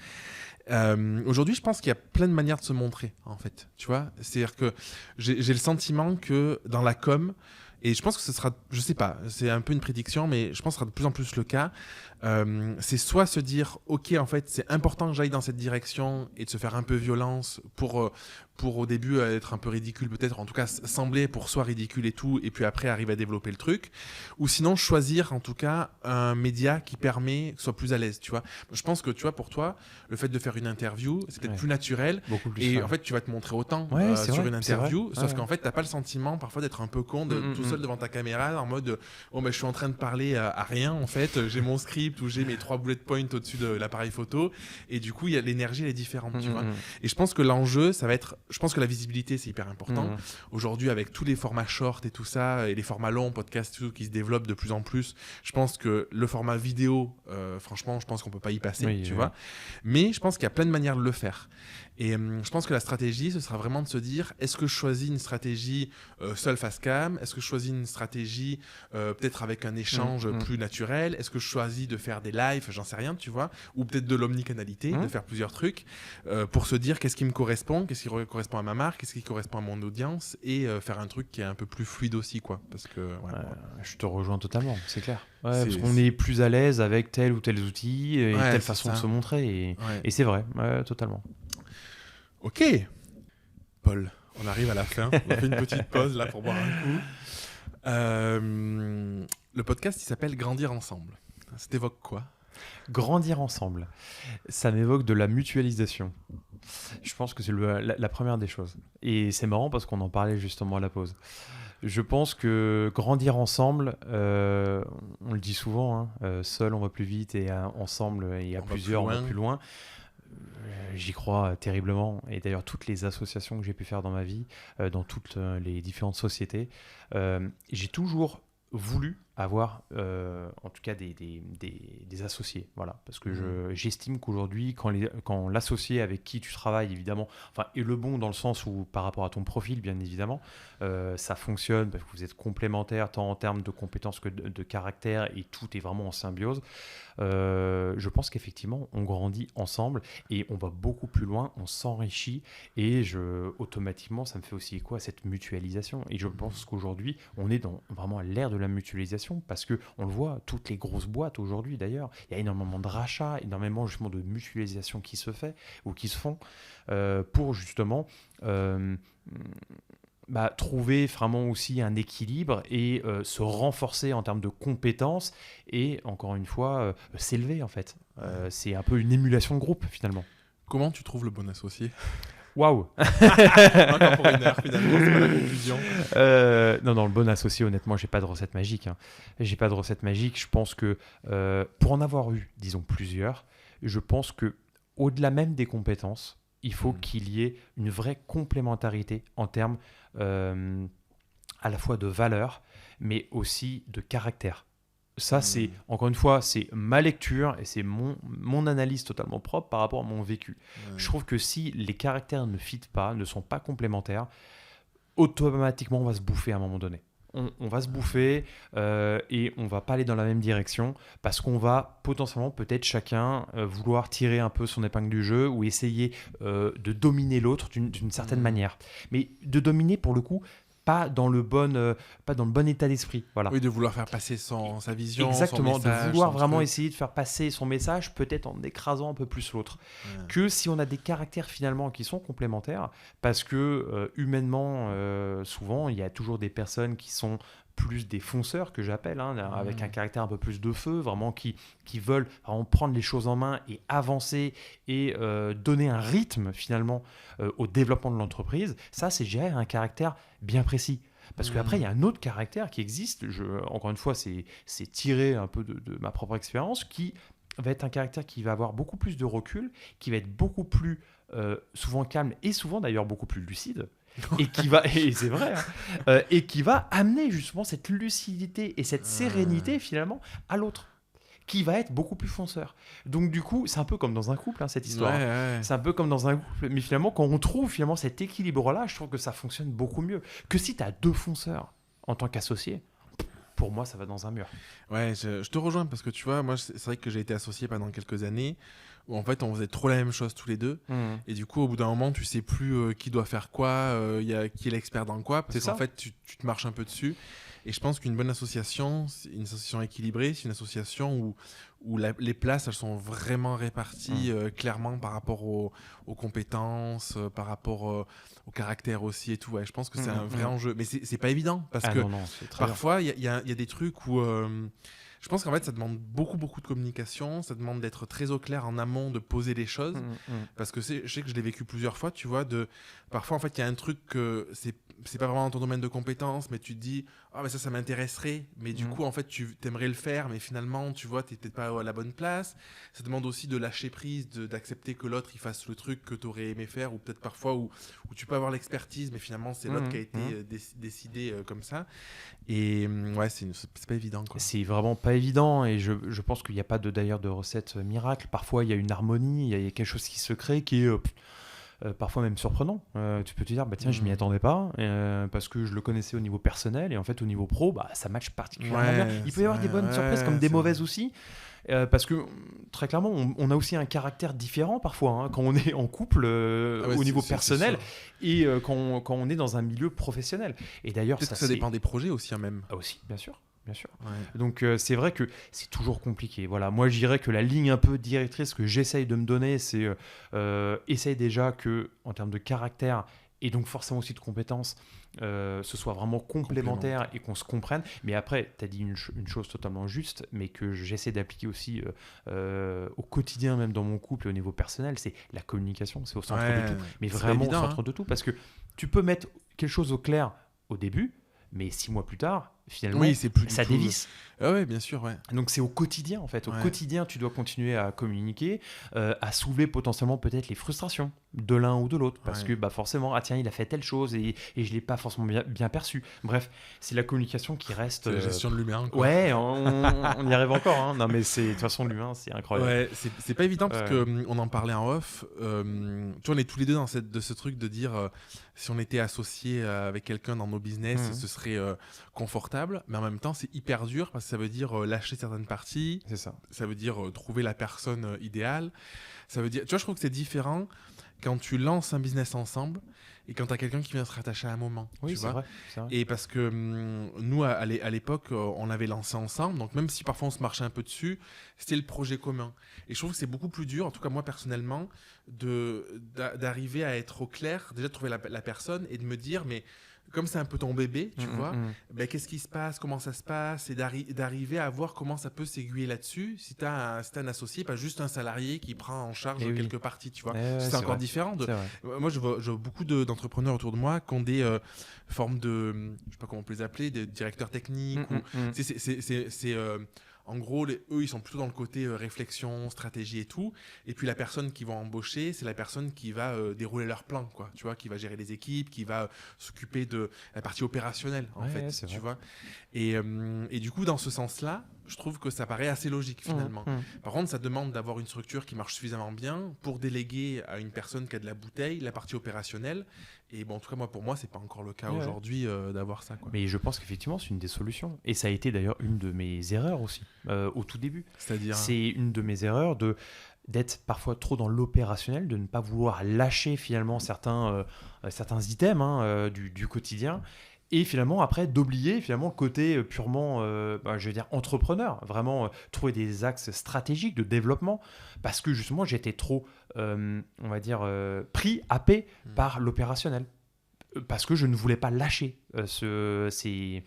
Aujourd'hui, je pense qu'il y a plein de manières de se montrer, en fait, tu vois. C'est-à-dire que j'ai le sentiment que dans la com, et je pense que ce sera, je sais pas, c'est un peu une prédiction, mais je pense que ce sera de plus en plus le cas, c'est soit se dire, ok, en fait, c'est important que j'aille dans cette direction, et de se faire un peu violence pour au début être un peu ridicule peut-être, en tout cas sembler pour soi ridicule et tout, et puis après arriver à développer le truc, ou sinon choisir en tout cas un média qui permet que ce soit plus à l'aise, tu vois. Je pense que tu vois, pour toi, le fait de faire une interview, c'est peut-être plus naturel, et en fait tu vas te montrer autant sur une interview, sauf qu'en fait t'as pas le sentiment parfois d'être un peu con tout seul devant ta caméra en mode oh mais je suis en train de parler à rien en fait, j'ai mon script ou j'ai mes 3 bullet points au-dessus de l'appareil photo, et du coup l'énergie elle est différente, tu vois. Et je pense que l'enjeu ça va être, je pense que la visibilité c'est hyper important. Aujourd'hui avec tous les formats short et tout ça, et les formats longs, podcasts tout, qui se développent de plus en plus, je pense que le format vidéo, franchement je pense qu'on peut pas y passer, tu vois. Mais je pense qu'il y a plein de manières de le faire. Et je pense que la stratégie, ce sera vraiment de se dire, est-ce que je choisis une stratégie seul face cam ? Est-ce que je choisis une stratégie peut-être avec un échange plus naturel ? Est-ce que je choisis de faire des lives ? J'en sais rien, tu vois. Ou peut-être de l'omnicanalité, de faire plusieurs trucs pour se dire qu'est-ce qui me correspond, qu'est-ce qui correspond à ma marque, qu'est-ce qui correspond à mon audience, et faire un truc qui est un peu plus fluide aussi, quoi. Parce que, je te rejoins totalement, c'est clair. Parce qu'on est plus à l'aise avec tel ou tel outil et telle façon de se montrer. Et c'est vrai, totalement. Ok, Paul, on arrive à la fin. On a fait une petite pause là pour boire un coup. Le podcast, il s'appelle Grandir ensemble. Ça t'évoque quoi ? Grandir ensemble, ça m'évoque de la mutualisation. Je pense que c'est la première des choses. Et c'est marrant parce qu'on en parlait justement à la pause. Je pense que grandir ensemble, on le dit souvent, seul on va plus vite et ensemble et à plusieurs on va plus loin. J'y crois terriblement, et d'ailleurs toutes les associations que j'ai pu faire dans ma vie, dans toutes les différentes sociétés, j'ai toujours voulu avoir en tout cas des associés, voilà, parce que j'estime qu'aujourd'hui quand l'associé avec qui tu travailles évidemment, enfin est le bon dans le sens où par rapport à ton profil bien évidemment, ça fonctionne parce que vous êtes complémentaires tant en termes de compétences que de caractère, et tout est vraiment en symbiose. Je pense qu'effectivement on grandit ensemble et on va beaucoup plus loin, on s'enrichit, et automatiquement ça me fait aussi écho à cette mutualisation, et je pense qu'aujourd'hui on est dans vraiment l'ère de la mutualisation, parce que on le voit, toutes les grosses boîtes aujourd'hui d'ailleurs, il y a énormément de rachats, énormément justement de mutualisation qui se fait ou qui se font pour justement trouver vraiment aussi un équilibre et se renforcer en termes de compétences, et encore une fois s'élever en fait. C'est un peu une émulation de groupe finalement. Comment tu trouves le bon associé ? Waouh. Encore pour une heure finalement, c'est pas la conclusion. Non, le bon associé, honnêtement, j'ai pas de recette magique. J'ai pas de recette magique. Je pense que pour en avoir eu, disons plusieurs, je pense que au-delà même des compétences, il faut qu'il y ait une vraie complémentarité en termes à la fois de valeur, mais aussi de caractère. Ça, c'est, encore une fois, c'est ma lecture et c'est mon analyse totalement propre par rapport à mon vécu. Je trouve que si les caractères ne fitent pas, ne sont pas complémentaires, automatiquement, on va se bouffer à un moment donné. On va se bouffer et on va pas aller dans la même direction parce qu'on va potentiellement, peut-être chacun, vouloir tirer un peu son épingle du jeu ou essayer de dominer l'autre d'une certaine manière. Mais de dominer, pour le coup, pas dans le bon état d'esprit. Voilà. Oui, de vouloir faire passer sa vision, exactement, son message, de vouloir son vraiment truc. essayer de faire passer son message, peut-être en écrasant un peu plus l'autre. Que si on a des caractères finalement qui sont complémentaires, parce que humainement, souvent, il y a toujours des personnes qui sont plus des fonceurs, que j'appelle, avec un caractère un peu plus de feu, vraiment qui veulent vraiment prendre les choses en main et avancer et donner un rythme finalement au développement de l'entreprise. Ça, c'est gérer un caractère bien précis. Parce qu'après, il y a un autre caractère qui existe, encore une fois, c'est tiré un peu de ma propre expérience, qui va être un caractère qui va avoir beaucoup plus de recul, qui va être beaucoup plus souvent calme et souvent d'ailleurs beaucoup plus lucide. Et qui va, et c'est vrai, et qui va amener justement cette lucidité et cette sérénité finalement à l'autre, qui va être beaucoup plus fonceur. Donc du coup, c'est un peu comme dans un couple, cette histoire. Ouais. C'est un peu comme dans un couple, mais finalement, quand on trouve finalement cet équilibre-là, je trouve que ça fonctionne beaucoup mieux que si tu as deux fonceurs en tant qu'associés. Pour moi, ça va dans un mur. Ouais, je te rejoins parce que tu vois, moi, c'est vrai que j'ai été associé pendant quelques années où en fait, on faisait trop la même chose tous les deux. Et du coup, au bout d'un moment, tu sais plus qui doit faire quoi, qui est l'expert dans quoi, parce qu'en fait, tu te marches un peu dessus. Et je pense qu'une bonne association, une association équilibrée, c'est une association où les places, elles sont vraiment réparties clairement par rapport aux compétences, par rapport au caractère aussi et tout. Ouais, je pense que c'est un vrai enjeu. Mais c'est pas évident, parce que non, parfois, il y a des trucs où... je pense qu'en fait, ça demande beaucoup de communication, ça demande d'être très au clair en amont, de poser les choses, parce que je sais que je l'ai vécu plusieurs fois, tu vois, parfois, en fait, il y a un truc que c'est pas vraiment dans ton domaine de compétences, mais tu te dis, mais ça m'intéresserait, mais du coup, en fait, tu aimerais le faire, mais finalement, tu vois, t'es peut-être pas à la bonne place. Ça demande aussi de lâcher prise, d'accepter que l'autre, il fasse le truc que t'aurais aimé faire, ou peut-être parfois où tu peux avoir l'expertise, mais finalement, c'est l'autre qui a été décidé comme ça. Et ouais, c'est pas évident, quoi. C'est vraiment pas évident, et je pense qu'il n'y a pas d'ailleurs de recette miracle. Parfois, il y a une harmonie, il y a quelque chose qui se crée qui est parfois même surprenant. Tu peux te dire, tiens, je m'y attendais pas, parce que je le connaissais au niveau personnel, et en fait, au niveau pro, ça match particulièrement bien. Il peut y avoir des bonnes surprises comme des mauvaises aussi. Parce que très clairement, on a aussi un caractère différent parfois quand on est en couple au niveau personnel et quand on est dans un milieu professionnel. Et d'ailleurs, ça dépend des projets aussi, même. Ah, aussi, bien sûr. Bien sûr. Ouais. Donc c'est vrai que c'est toujours compliqué. Voilà, moi je dirais que la ligne un peu directrice que j'essaye de me donner, c'est essaye déjà que en termes de caractère et donc forcément aussi de compétences, ce soit vraiment complémentaire et qu'on se comprenne. Mais après, tu as dit une chose totalement juste, mais que j'essaie d'appliquer aussi au quotidien, même dans mon couple et au niveau personnel, c'est la communication, c'est au centre de tout. Mais vraiment évident, au centre de tout, parce que tu peux mettre quelque chose au clair au début, mais 6 mois plus tard, finalement, ça dévisse. Ah oui, bien sûr, ouais. Donc c'est au quotidien, en fait. Au quotidien, tu dois continuer à communiquer, à soulever potentiellement peut-être les frustrations de l'un ou de l'autre, parce que forcément, tiens, il a fait telle chose et je ne l'ai pas forcément bien perçu. Bref, c'est la communication qui reste... C'est la gestion de l'humain, quoi. Ouais, on y arrive encore. Non, mais de toute façon, l'humain, c'est incroyable. Ouais, c'est pas évident, parce qu'on en parlait en off. Tu vois, on est tous les deux dans ce truc de dire... si on était associé avec quelqu'un dans nos business, ce serait confortable, mais en même temps, c'est hyper dur, parce que ça veut dire lâcher certaines parties. C'est ça. Ça veut dire trouver la personne idéale. Ça veut dire, tu vois, je trouve que c'est différent quand tu lances un business ensemble et quand tu as quelqu'un qui vient se rattacher à un moment. Oui, tu vois. Vrai. Et parce que nous, à l'époque, on l'avait lancé ensemble, donc même si parfois on se marchait un peu dessus, c'était le projet commun. Et je trouve que c'est beaucoup plus dur, en tout cas moi personnellement, d'arriver à être au clair, déjà de trouver la personne et de me dire, mais comme c'est un peu ton bébé, tu vois, qu'est-ce qui se passe, comment ça se passe, et d'arriver à voir comment ça peut s'aiguiller là-dessus, si tu as un associé, pas juste un salarié qui prend en charge quelques parties, tu vois. C'est encore différent. Moi, je vois beaucoup d'entrepreneurs autour de moi qui ont des formes de, je sais pas comment on peut les appeler, des directeurs techniques, En gros, eux, ils sont plutôt dans le côté réflexion, stratégie et tout. Et puis la personne qu'ils vont embaucher, c'est la personne qui va dérouler leur plan, quoi. Tu vois, qui va gérer les équipes, qui va s'occuper de la partie opérationnelle, en fait. Tu vois. Et du coup, dans ce sens-là, je trouve que ça paraît assez logique finalement. Par contre, ça demande d'avoir une structure qui marche suffisamment bien pour déléguer à une personne qui a de la bouteille la partie opérationnelle. Et bon, en tout cas, pour moi, c'est pas encore le cas aujourd'hui d'avoir ça, quoi. Mais je pense qu'effectivement, c'est une des solutions. Et ça a été d'ailleurs une de mes erreurs aussi, au tout début. C'est-à-dire C'est une de mes erreurs d'être parfois trop dans l'opérationnel, de ne pas vouloir lâcher finalement certains items du quotidien. Et finalement, après, d'oublier finalement le côté purement, je vais dire, entrepreneur. Vraiment, trouver des axes stratégiques de développement. Parce que justement, j'étais trop, on va dire, happé par l'opérationnel. Parce que je ne voulais pas lâcher ces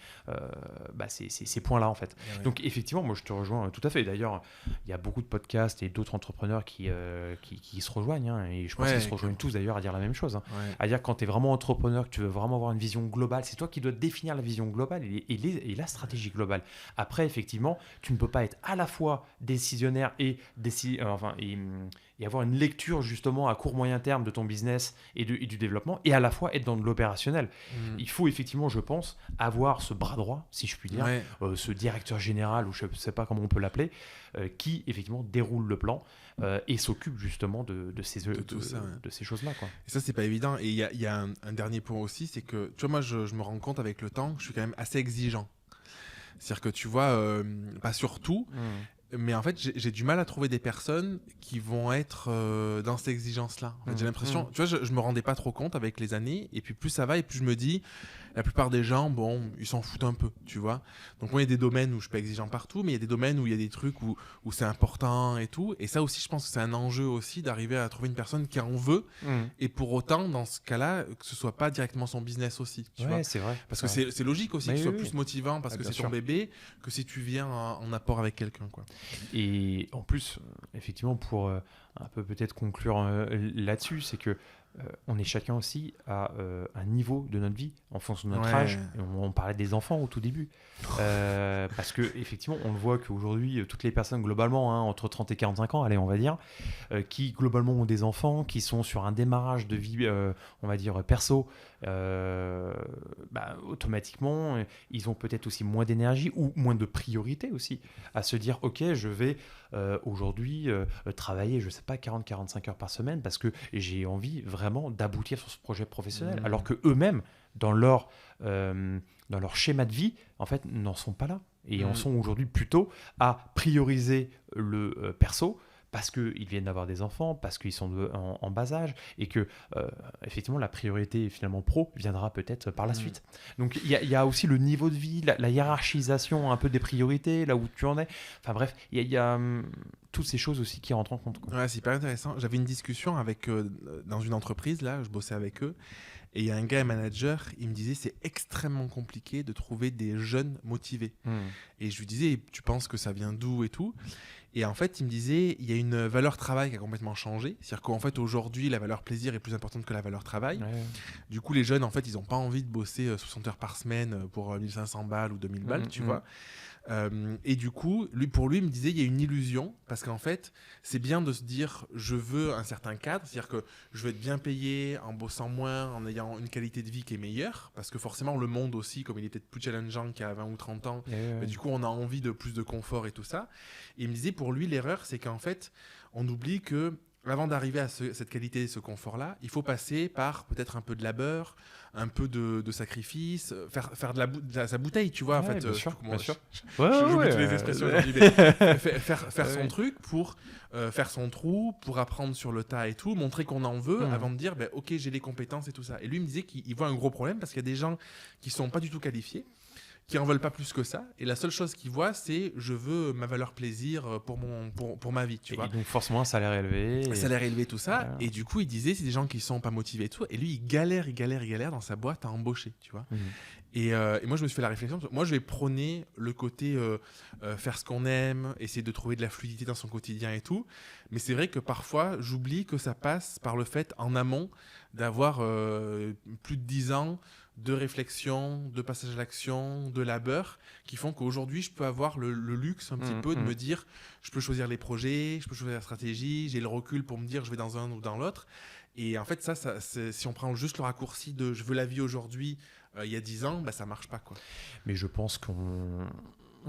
points-là, en fait. Ouais. Donc, effectivement, moi, je te rejoins tout à fait. D'ailleurs, il y a beaucoup de podcasts et d'autres entrepreneurs qui se rejoignent. Hein, et je pense qu'ils se rejoignent tous, d'ailleurs, à dire la même chose. Hein. Ouais. À dire que quand tu es vraiment entrepreneur, que tu veux vraiment avoir une vision globale, c'est toi qui dois définir la vision globale et la stratégie globale. Après, effectivement, tu ne peux pas être à la fois décisionnaire et avoir une lecture, justement, à court moyen terme de ton business et du développement, et à la fois être dans de l'opérationnel. Il faut effectivement, je pense, avoir ce bras droit, si je puis dire, ce directeur général, ou je ne sais pas comment on peut l'appeler, qui effectivement déroule le plan et s'occupe justement de ces choses-là, quoi. Et ça, c'est pas évident. Et il y a un dernier point aussi, c'est que, tu vois, moi, je me rends compte avec le temps que je suis quand même assez exigeant. C'est-à-dire que, tu vois, pas sur tout, mais en fait, j'ai du mal à trouver des personnes qui vont être dans cette exigence-là. En fait, j'ai l'impression, tu vois, je me rendais pas trop compte avec les années, et puis plus ça va, et plus je me dis, la plupart des gens, bon, ils s'en foutent un peu, tu vois. Donc moi, il y a des domaines où je suis pas exigeant partout, mais il y a des domaines où il y a des trucs où c'est important et tout. Et ça aussi, je pense que c'est un enjeu aussi d'arriver à trouver une personne qui en veut, et pour autant, dans ce cas-là, que ce soit pas directement son business aussi, tu vois. C'est vrai. Parce que c'est logique aussi que ce soit plus motivant parce que c'est ton bébé que si tu viens en apport avec quelqu'un, quoi. Et en plus, effectivement, pour un peu peut-être conclure là-dessus, c'est que on est chacun aussi à un niveau de notre vie en fonction de notre âge. Et on parlait des enfants au tout début. Parce que effectivement, on le voit qu'aujourd'hui, toutes les personnes globalement, entre 30 et 45 ans, allez, on va dire, qui globalement ont des enfants, qui sont sur un démarrage de vie, on va dire, perso, automatiquement, ils ont peut-être aussi moins d'énergie ou moins de priorité aussi à se dire, ok, je vais aujourd'hui travailler, je sais pas, 40-45 heures par semaine parce que j'ai envie vraiment d'aboutir sur ce projet professionnel, alors que eux-mêmes, dans leur schéma de vie, en fait, n'en sont pas là. Et en sont aujourd'hui plutôt à prioriser le perso, parce qu'ils viennent d'avoir des enfants, parce qu'ils sont en bas âge, et que effectivement la priorité finalement pro viendra peut-être par la suite. Donc il y a aussi le niveau de vie, la hiérarchisation un peu des priorités, là où tu en es. Enfin bref, il y a toutes ces choses aussi qui rentrent en compte, quoi. Ouais, c'est hyper intéressant. J'avais une discussion avec dans une entreprise, là, je bossais avec eux, et il y a un gars, un manager, il me disait c'est extrêmement compliqué de trouver des jeunes motivés. Et je lui disais, tu penses que ça vient d'où et tout? Et en fait, il me disait, il y a une valeur travail qui a complètement changé. C'est-à-dire qu'en fait, aujourd'hui, la valeur plaisir est plus importante que la valeur travail. Du coup, les jeunes, en fait, ils n'ont pas envie de bosser 60 heures par semaine pour 1500 balles ou 2000 balles, tu vois. Et du coup, pour lui, il me disait, il y a une illusion, parce qu'en fait, c'est bien de se dire, je veux un certain cadre, c'est-à-dire que je veux être bien payé, en bossant moins, en ayant une qualité de vie qui est meilleure, parce que forcément, le monde aussi, comme il est peut-être plus challengeant qu'il y a 20 ou 30 ans, du coup, on a envie de plus de confort et tout ça. Et il me disait, pour lui, l'erreur, c'est qu'en fait, on oublie que avant d'arriver à cette qualité et ce confort-là, il faut passer par peut-être un peu de labeur, un peu de sacrifice, faire de sa bouteille, tu vois. En fait, bien sûr. J'oublie toutes les expressions aujourd'hui, mais faire son truc pour faire son trou, pour apprendre sur le tas et tout, montrer qu'on en veut avant de dire, ok, j'ai les compétences et tout ça. Et lui, il me disait qu'il voit un gros problème parce qu'il y a des gens qui sont pas du tout qualifiés, qui en veulent pas plus que ça, et la seule chose qu'ils voient, c'est je veux ma valeur plaisir pour ma vie, tu vois. Et donc forcément un salaire élevé. Un salaire élevé, tout ça. Voilà. Et du coup, il disait, c'est des gens qui sont pas motivés et tout, et lui, il galère dans sa boîte à embaucher, tu vois. Et moi, je me suis fait la réflexion. Moi, je vais prôner le côté faire ce qu'on aime, essayer de trouver de la fluidité dans son quotidien et tout. Mais c'est vrai que parfois, j'oublie que ça passe par le fait, en amont, d'avoir plus de 10 ans de réflexion, de passage à l'action, de labeur, qui font qu'aujourd'hui, je peux avoir le luxe un petit peu de me dire, je peux choisir les projets, je peux choisir la stratégie, j'ai le recul pour me dire, je vais dans un ou dans l'autre. Et en fait, si on prend juste le raccourci de je veux la vie aujourd'hui, il y a 10 ans, bah, ça marche pas, quoi. Mais je pense qu'on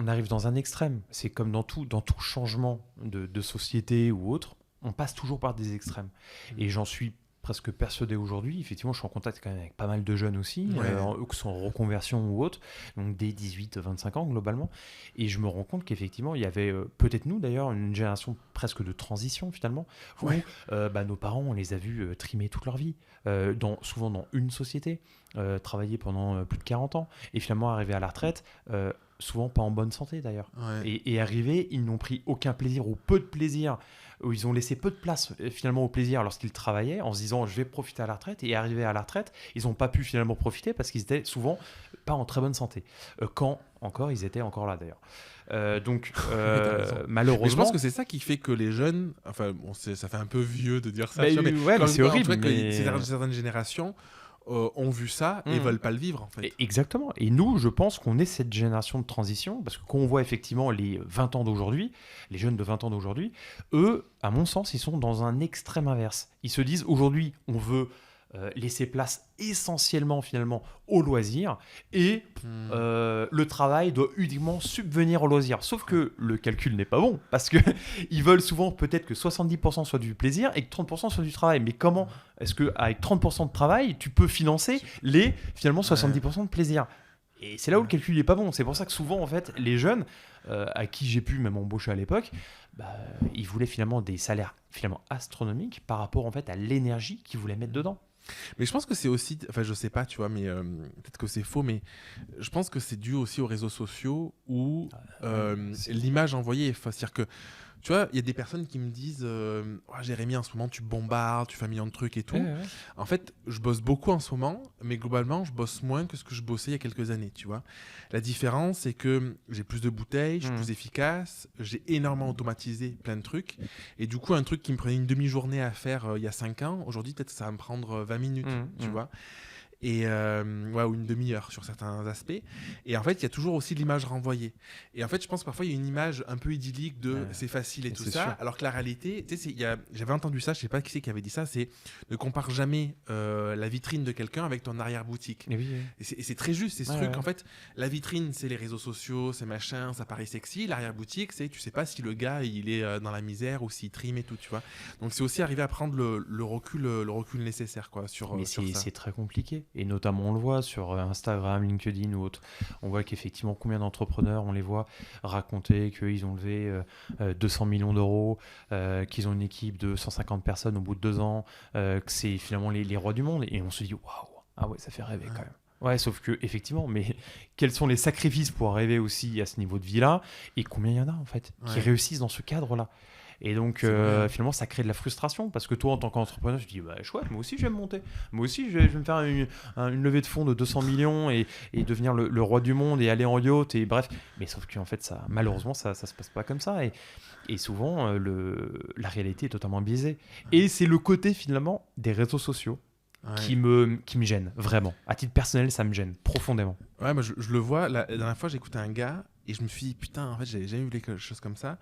arrive dans un extrême. C'est comme dans tout changement de société ou autre, on passe toujours par des extrêmes. Et j'en suis presque persuadé aujourd'hui. Effectivement, je suis en contact quand même avec pas mal de jeunes aussi, que ce soit en reconversion ou autre, donc dès 18-25 ans globalement. Et je me rends compte qu'effectivement, il y avait, peut-être nous d'ailleurs, une génération presque de transition finalement, où nos parents, on les a vus trimer toute leur vie, souvent dans une société, travailler pendant plus de 40 ans, et finalement arriver à la retraite, souvent pas en bonne santé d'ailleurs. Et arrivés, ils n'ont pris aucun plaisir ou peu de plaisir, où ils ont laissé peu de place finalement au plaisir lorsqu'ils travaillaient, en se disant je vais profiter à la retraite, et arrivés à la retraite, ils n'ont pas pu finalement profiter parce qu'ils étaient souvent pas en très bonne santé. Quand encore, ils étaient encore là d'ailleurs. Donc malheureusement... Mais je pense que c'est ça qui fait que les jeunes, enfin bon, ça fait un peu vieux de dire ça, mais c'est horrible. En fait, certaines générations ont vu ça et veulent pas le vivre en fait. Exactement. Et nous, je pense qu'on est cette génération de transition, parce que quand on voit effectivement les 20 ans d'aujourd'hui, les jeunes de 20 ans d'aujourd'hui, eux, à mon sens, ils sont dans un extrême inverse. Ils se disent aujourd'hui, on veut laisser place essentiellement finalement au loisir, et le travail doit uniquement subvenir au loisir. Sauf que le calcul n'est pas bon, parce que ils veulent souvent peut-être que 70% soit du plaisir et que 30% soit du travail. Mais comment est-ce qu'avec 30% de travail, tu peux financer les finalement 70% de plaisir? Et c'est là où le calcul n'est pas bon. C'est pour ça que souvent, en fait, les jeunes, à qui j'ai pu même embaucher à l'époque, ils voulaient finalement des salaires finalement astronomiques par rapport en fait à l'énergie qu'ils voulaient mettre dedans. Mais je pense que c'est aussi, enfin je sais pas, tu vois, mais peut-être que c'est faux, mais je pense que c'est dû aussi aux réseaux sociaux où l'image envoyée est fausse. C'est-à-dire que, tu vois, il y a des personnes qui me disent Jérémy, en ce moment tu bombardes, tu fais un million de trucs et tout. En fait, je bosse beaucoup en ce moment, mais globalement, je bosse moins que ce que je bossais il y a quelques années, tu vois. La différence, c'est que j'ai plus de bouteilles, je suis plus efficace, j'ai énormément automatisé plein de trucs. Et du coup, un truc qui me prenait une demi-journée à faire il y a 5 ans, aujourd'hui, peut-être ça va me prendre 20 minutes, tu vois. Et ou une demi-heure sur certains aspects. Et en fait, il y a toujours aussi l'image renvoyée. Et en fait, je pense que parfois, il y a une image un peu idyllique de c'est facile et tout ça, sûr. Alors que la réalité, tu sais, j'avais entendu ça, je sais pas qui c'est qui avait dit ça, c'est ne compare jamais la vitrine de quelqu'un avec ton arrière-boutique. Et c'est très juste, c'est ce truc. En fait, la vitrine, c'est les réseaux sociaux, c'est machin, ça paraît sexy. L'arrière-boutique, c'est tu sais pas si le gars, il est dans la misère ou s'il trime et tout, tu vois. Donc, c'est aussi arriver à prendre le recul nécessaire, quoi, sur ça. C'est très compliqué. Et notamment, on le voit sur Instagram, LinkedIn ou autre. On voit qu'effectivement, combien d'entrepreneurs, on les voit raconter qu'ils ont levé 200 millions d'euros, qu'ils ont une équipe de 150 personnes au bout de 2 ans, que c'est finalement les rois du monde. Et on se dit, waouh, ah ouais, ça fait rêver quand même. Ouais, sauf que, effectivement, mais quels sont les sacrifices pour arriver aussi à ce niveau de vie-là, et combien il y en a, en fait, qui réussissent dans ce cadre-là. Et donc, finalement, ça crée de la frustration, parce que toi, en tant qu'entrepreneur, tu te dis, chouette, moi aussi, je vais me monter. Moi aussi, je vais me faire une levée de fonds de 200 millions et devenir le roi du monde et aller en yacht, et bref. Mais sauf qu'en fait, malheureusement, ça se passe pas comme ça. Et souvent, la réalité est totalement biaisée. Et c'est le côté, finalement, des réseaux sociaux qui me gêne, vraiment. À titre personnel, ça me gêne profondément. Ouais, moi, je le vois. La dernière fois, j'écoutais un gars, et je me suis dit, putain, en fait, j'avais jamais vu quelque chose comme ça.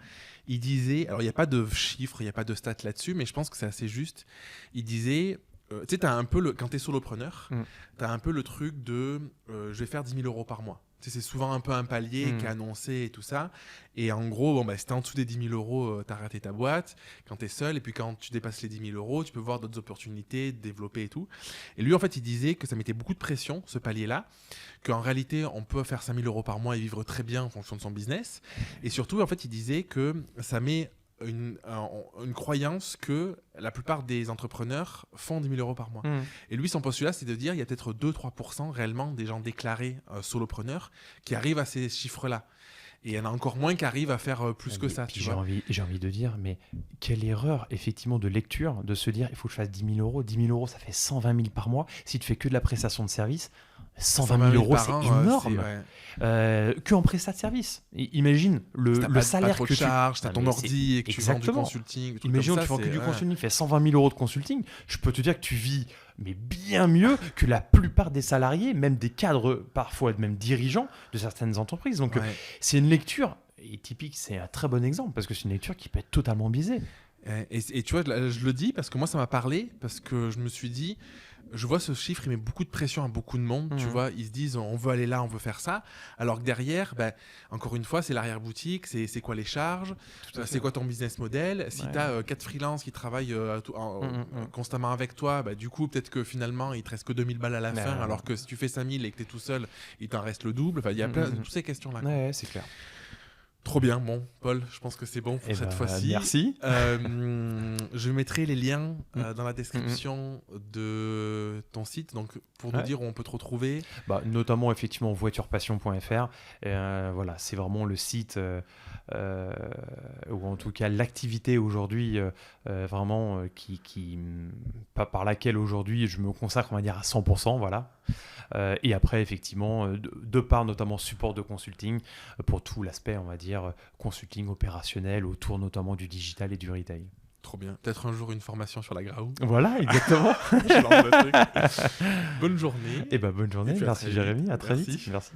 Il disait, alors il n'y a pas de chiffres, il n'y a pas de stats là-dessus, mais je pense que c'est assez juste. Il disait, tu sais, quand tu es solopreneur, tu as un peu le truc de, je vais faire 10 000 euros par mois. Tu sais, c'est souvent un peu un palier qui est annoncé et tout ça. Et en gros, si t'es en dessous des 10 000 euros, t'as raté ta boîte quand t'es seul. Et puis quand tu dépasses les 10 000 euros, tu peux voir d'autres opportunités, développer et tout. Et lui, en fait, il disait que ça mettait beaucoup de pression, ce palier-là. Qu'en réalité, on peut faire 5 000 euros par mois et vivre très bien en fonction de son business. Et surtout, en fait, il disait que ça met une croyance que la plupart des entrepreneurs font 10 000 euros par mois. Et lui, son postulat, c'est de dire il y a peut-être 2-3% réellement des gens déclarés solopreneurs qui arrivent à ces chiffres-là. Et il y en a encore moins qui arrivent à faire plus que ça. J'ai envie de dire, mais quelle erreur, effectivement, de lecture, de se dire il faut que je fasse 10 000 euros. 10 000 euros, ça fait 120 000 par mois. Si tu fais que de la prestation de service, 120 000 euros, par an, c'est énorme. ouais. Que en prestat de service. Imagine Si t'as le pas salaire trop que de charges, t'as Ah, ton mais ordi et que tu vends du exactement. consulting. Imagine, tu vends que du consulting, fais 120 000 euros de consulting. Je peux te dire que tu vis mais bien mieux que la plupart des salariés, même des cadres, parfois même dirigeants de certaines entreprises. Donc, Ouais. c'est une lecture, et typique, c'est un très bon exemple, parce que c'est une lecture qui peut être totalement biaisée. Et tu vois, là, je le dis parce que moi, ça m'a parlé, parce que je me suis dit, je vois ce chiffre, il met beaucoup de pression à beaucoup de monde, tu Mhm. vois, ils se disent, on veut aller là, on veut faire ça, alors que derrière, ben, encore une fois, c'est l'arrière-boutique, c'est quoi les charges, Tout à fait. c'est quoi ton business model, si Ouais. tu as 4 freelances qui travaillent constamment avec toi, bah, du coup, peut-être que finalement, il te reste que 2000 balles à la fin, Ouais. alors que si tu fais 5000 et que tu es tout seul, il t'en reste le double, enfin, il y a plein de toutes ces questions-là. Ouais, c'est clair. Trop bien, bon, Paul, je pense que c'est bon pour Eh cette ben, fois-ci. merci. Je mettrai les liens dans la description de ton site, donc pour nous Ouais. dire où on peut te retrouver. Notamment effectivement voiturepassion.fr. Voilà, c'est vraiment le site ou en tout cas l'activité aujourd'hui vraiment par laquelle aujourd'hui je me consacre, on va dire à 100%. Voilà. Et après effectivement de part notamment support de consulting pour tout l'aspect, on va dire consulting opérationnel autour notamment du digital et du retail. Trop bien. Peut-être un jour une formation sur la Graou. Voilà, exactement. Je lance le truc. Bonne journée. Et bonne journée. Et puis à Merci très Jérémy. vite. À très Merci. vite. Merci.